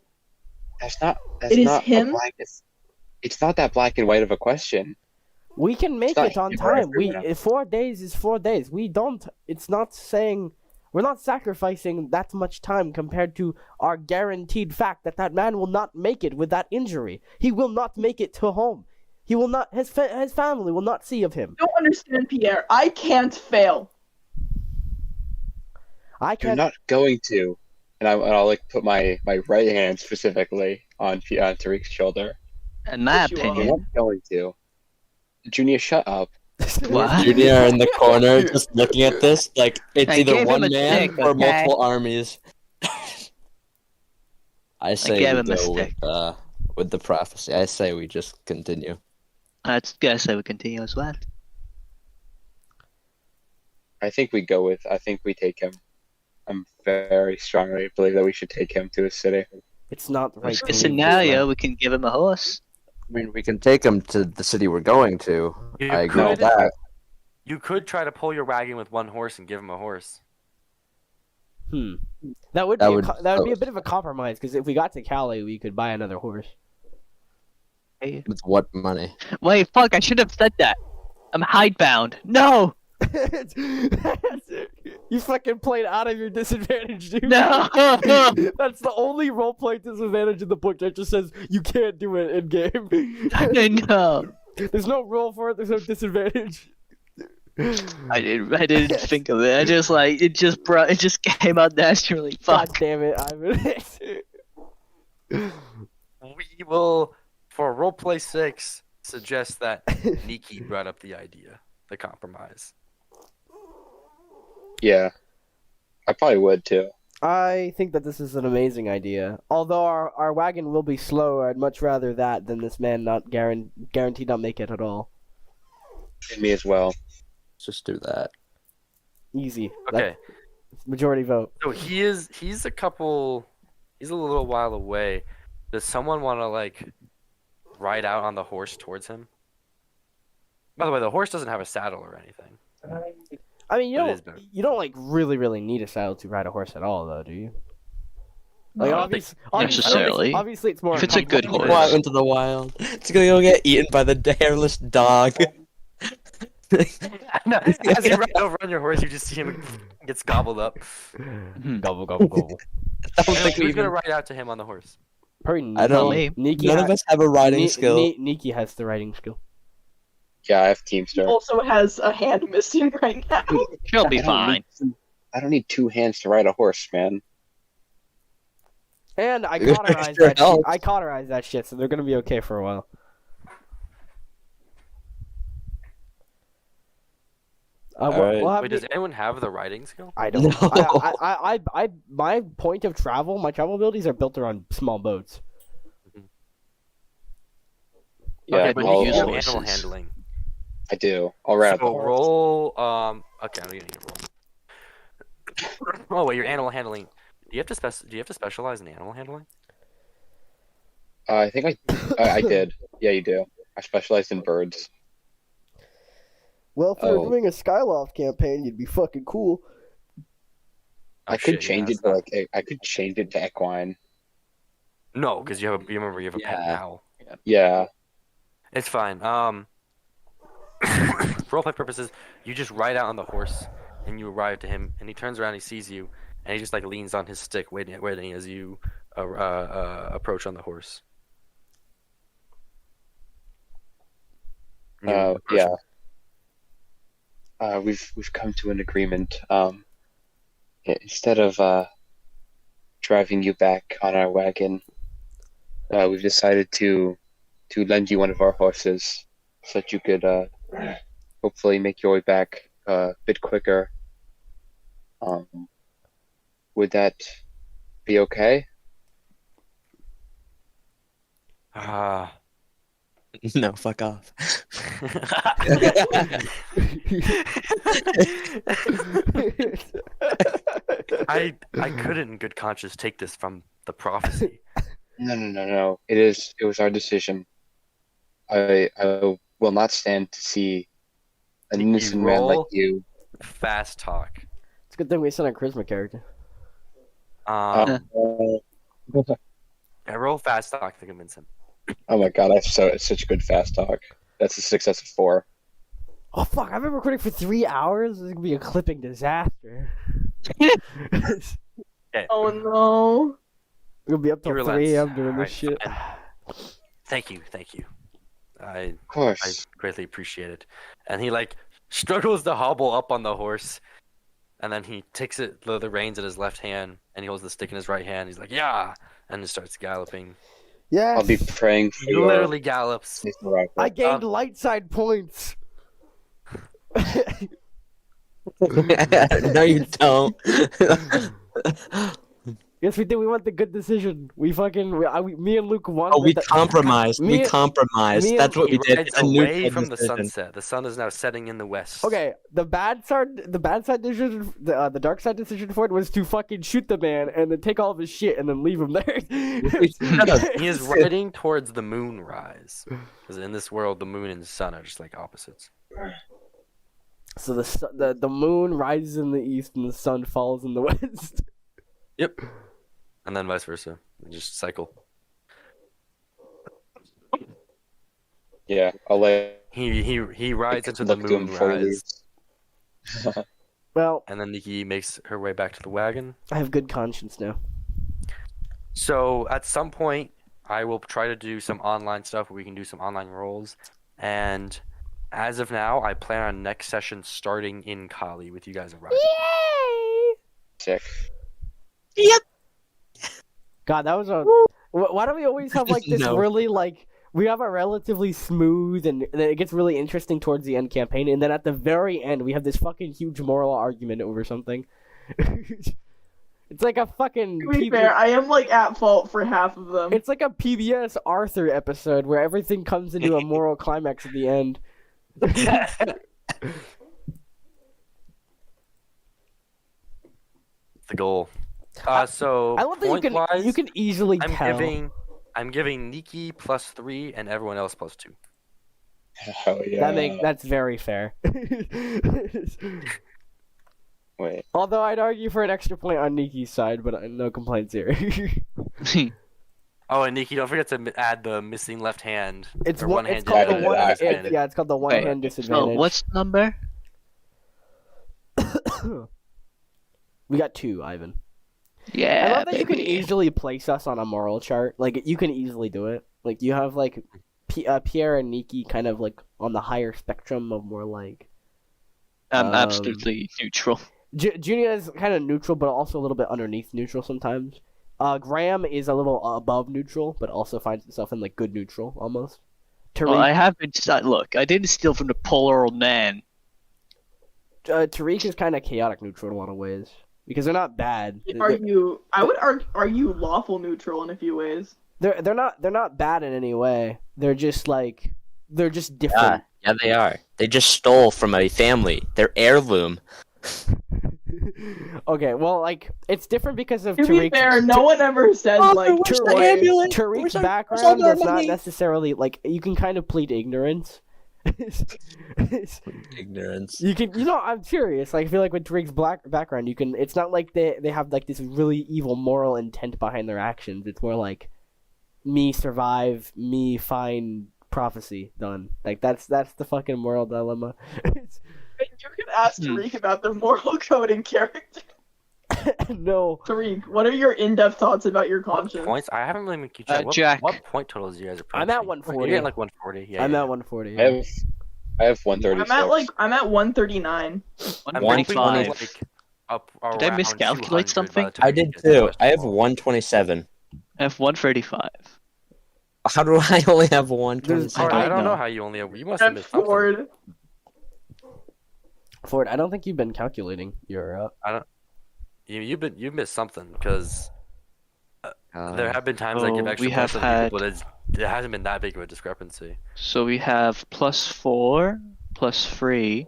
That's not. That's It is not him. It's not that black and white of a question. We can make not it on him or time. everyone else. 4 days is 4 days. We don't. It's not saying we're not sacrificing that much time compared to our guaranteed fact that that man will not make it with that injury. He will not make it to home. He will not. His family will not see of him. You don't understand, Pierre. I can't fail. I You're can't. not going to. And I'll like put my right hand specifically on Tariq's shoulder. In my Yes, you are. You're opinion. not going to. Junior, shut up. What? Junior in the corner, just looking at this, like it's I either gave him one a man stick, or okay? multiple armies. I say gave we him a go stick. with the prophecy. I say we just continue. I guess I would continue as well. I think we take him. I'm very strongly believe that we should take him to a city. It's not right. Worst to case leave this scenario, man. we can give him a horse. I mean, we can take him to the city we're going to. You I agree with could- that. You could try to pull your wagon with one horse and give him a horse. That would That be would- that would be a bit of a compromise because if we got to Cali, we could buy another horse. Hey. With what money? Wait, fuck! I should have said that. I'm hidebound. No, You fucking played out of your disadvantage, dude. no. That's the only roleplay disadvantage in the book that just says you can't do it in game. No. There's no rule for it. There's no disadvantage. I didn't think of it. I just like it just came out naturally. God Fuck. damn it, Ivan. We will, for roleplay 6, suggest that Nikki brought up the idea, the compromise. Yeah. I probably would too. I think that this is an amazing idea. Although our wagon will be slow, I'd much rather that than this man not guaranteed not make it at all. And me as well. Let's just do that. Easy. Okay, That's majority vote. so he's a little while away. Does someone want to like ride out on the horse towards him? By the way, the horse doesn't have a saddle or anything. I mean, But it is better. you don't like really need a saddle to ride a horse at all, though, do you? No, Like I don't think necessarily. Obviously, it's more. If it's a good comfortable. horse. Go out into the wild. It's gonna go get eaten by the hairless dog. No, as you ride over on your horse, you just see him gets gobbled up. Gobble gobble gobble. I don't think we Who's gonna even. ride out to him on the horse? Probably I don't. Me. Nikki. None of us have a riding skill. Nikki has the riding skill. Yeah, I have He Teamster. also has a hand missing right now. She'll be I don't fine. I don't need 2 hands to ride a horse, man. And I Extra cauterized that. help. I cauterized that shit, so they're gonna be okay for a while. Alright. we'll have Wait, does anyone have the riding skill? I don't. No. My point of travel, my travel abilities are built around small boats. Yeah, Okay, but all you of use them. horses. animal handling. I do. I'll ride So the horse. roll. Okay, I'm gonna need to roll. Oh wait, your animal handling. Do you have to specialize in animal handling? I think I did. Yeah, you do. I specialized in birds. Well, if we were doing a Skyloft campaign, you'd be fucking cool. I could change it to like I could change it to equine. No, because you remember you have a pet Yeah. now. Yeah. It's fine. For roleplay purposes, you just ride out on the horse and you arrive to him, and he turns around, he sees you, and he just like leans on his stick, waiting as you approach on the horse. You approach Yeah. him. We've come to an agreement. Instead of driving you back on our wagon, we've decided to lend you one of our horses so that you could hopefully make your way back a bit quicker. Would that be okay? Ah. No, fuck off. I couldn't in good conscience take this from the prophecy. No. It was our decision. I will not stand to see an You innocent man like roll. you. Fast talk. It's a good thing we sent a charisma character. I roll fast talk to convince him. Oh my god, it's such good fast talk. That's a success of 4. Oh fuck! I've been recording for 3 hours. This is gonna be a clipping disaster. Oh no. We'll be up till He 3 relents. a.m. doing Alright, this shit. fine. Thank you. I Of course. greatly appreciate it. And he like struggles to hobble up on the horse, and then he takes the reins in his left hand, and he holds the stick in his right hand. He's like, "Yeah," and he starts galloping. Yes. I'll be praying for He your literally gallops. safe arrival. I gained light side points. No, you don't. Yes, we did. We went the good decision. Me and Luke won. Oh, we the- compromised. me- We compromised. me- That's what He we did. rides It's a away neutral from the decision. sunset. The sun is now setting in the west. Okay, the bad side decision, the dark side decision for it was to fucking shoot the man and then take all of his shit and then leave him there. Shut up. He is riding towards the moon rise. Because in this world, the moon and the sun are just like opposites. So the moon rises in the east and the sun falls in the west. Yep. And then vice versa. They just cycle. Yeah, I'll let He rides into the look to him moon before he rise. leaves. Well, And then Nikki makes her way back to the wagon. I have good conscience now. So at some point, I will try to do some online stuff where we can do some online rolls. And as of now, I plan on next session starting in Kali with you guys arriving. Sick. God, that was a. Why do we always have like this No. really like? We have a relatively smooth and then it gets really interesting towards the end campaign, and then at the very end we have this fucking huge moral argument over something. It's like a fucking. To be fair, I am like at fault for half of them. It's like a PBS Arthur episode where everything comes into a moral climax at the end. The goal. So I love that point-wise, you can easily tell. I'm giving Nikki +3 and everyone else +2. Hell yeah. That's very fair. Wait. Although I'd argue for an extra point on Niki's side, but no complaints here. Oh, and Nikki, don't forget to add the missing left hand. It's or one. It's one-handed called the one. disadvantage. Yeah, it's called the one hand So disadvantage. what's the number? We got 2, Ivan. Yeah. I love that you can baby. easily place us on a moral chart. Like you can easily do it. Like you have like Pierre and Nikki kind of like on the higher spectrum of more like. I'm absolutely neutral. Junia is kind of neutral, but also a little bit underneath neutral sometimes. Graham is a little above neutral, but also finds himself in like good neutral almost. Well, I have been. Look, I didn't steal from the polar old man. Tariq is kind of chaotic neutral in a lot of ways because they're not bad. I would argue lawful neutral in a few ways. They're not bad in any way. They're just different. Yeah, they are. They just stole from a family. Their heirloom. Okay, well, like it's different because of To be Tariq's. fair, no one ever said like where's the why- ambulance? Tariq's Where's background our does not money? necessarily like you can kind of plead ignorance. Ignorance. I'm serious. Like I feel like with Tariq's background, you can. It's not like they have like this really evil moral intent behind their actions. It's more like me survive, me find prophecy done. Like that's the fucking moral dilemma. You could ask Tariq about the moral code in character. No. Tariq, what are your in-depth thoughts about your What conscience? points? I haven't really been keep track. Jack. What point totals you guys are? I'm at posting? 140. You're getting like 140. Yeah. I'm yeah. at 140. I have 136. I'm at 139. I'm hoping to 125. like up Did I around miscalculate 200 by something? the time I you did get to too. West I have Wall. 127. I have 135. How do I only have 127? Ford, I don't know know. how you only have. You must have And missed something. Ford. I don't think you've been calculating your. You missed something because there have been times I give Oh, extra we have points to other had- people, but it hasn't been that big of a discrepancy. So we have +4, +3.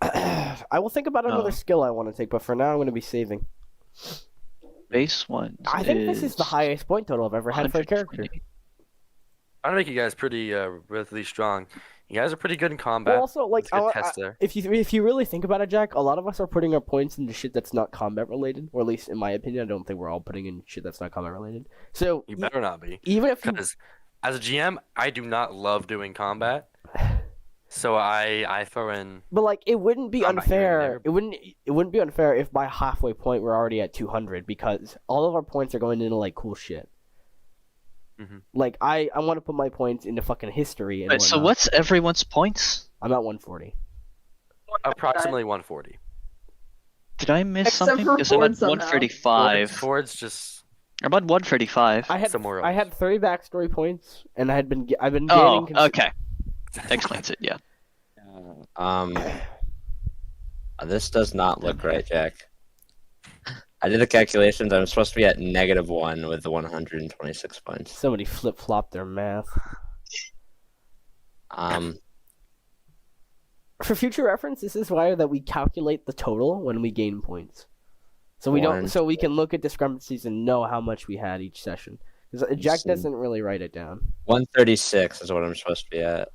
I will think about another Oh. skill I want to take, but for now I'm going to be saving. Base ones. I think this is the highest point total I've ever had for a character. 120. I'm gonna make you guys pretty relatively strong. You guys are pretty good in combat. Well, also, like, It's a good test there. if you really think about it, Jack, a lot of us are putting our points into shit that's not combat related, or at least in my opinion, I don't think we're all putting in shit that's not combat related. So You better not be, even if you, because as a GM, I do not love doing combat. So I throw in. but like, it wouldn't be Combat here and unfair. It wouldn't be unfair if by halfway point we're already at 200 because all of our points are going into like cool shit. Mhm. Like I want to put my points into fucking history and Wait, so whatnot. what's everyone's points? I'm at 140. Approximately 140. Did I miss Except something? for Because I'm Ford at somehow. 135. Ford's just I'm at 135. I had somewhere I else. had 30 backstory points, and I've been gaining. Oh, okay. That explains it, yeah. This does not look right, Jack. I did the calculations. I'm supposed to be at -1 with the 126 points. Somebody flip flopped their math. For future reference, this is why that we calculate the total when we gain points, so we don't. One. So we can look at discrepancies and know how much we had each session. Because Jack see. doesn't really write it down. 136 is what I'm supposed to be at.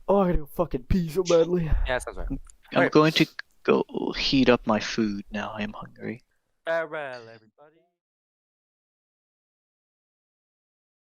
Oh, I gotta fucking pee so badly. Yeah, that sounds right. I'm Alright. going to go heat up my food now. I am hungry. Farewell, everybody.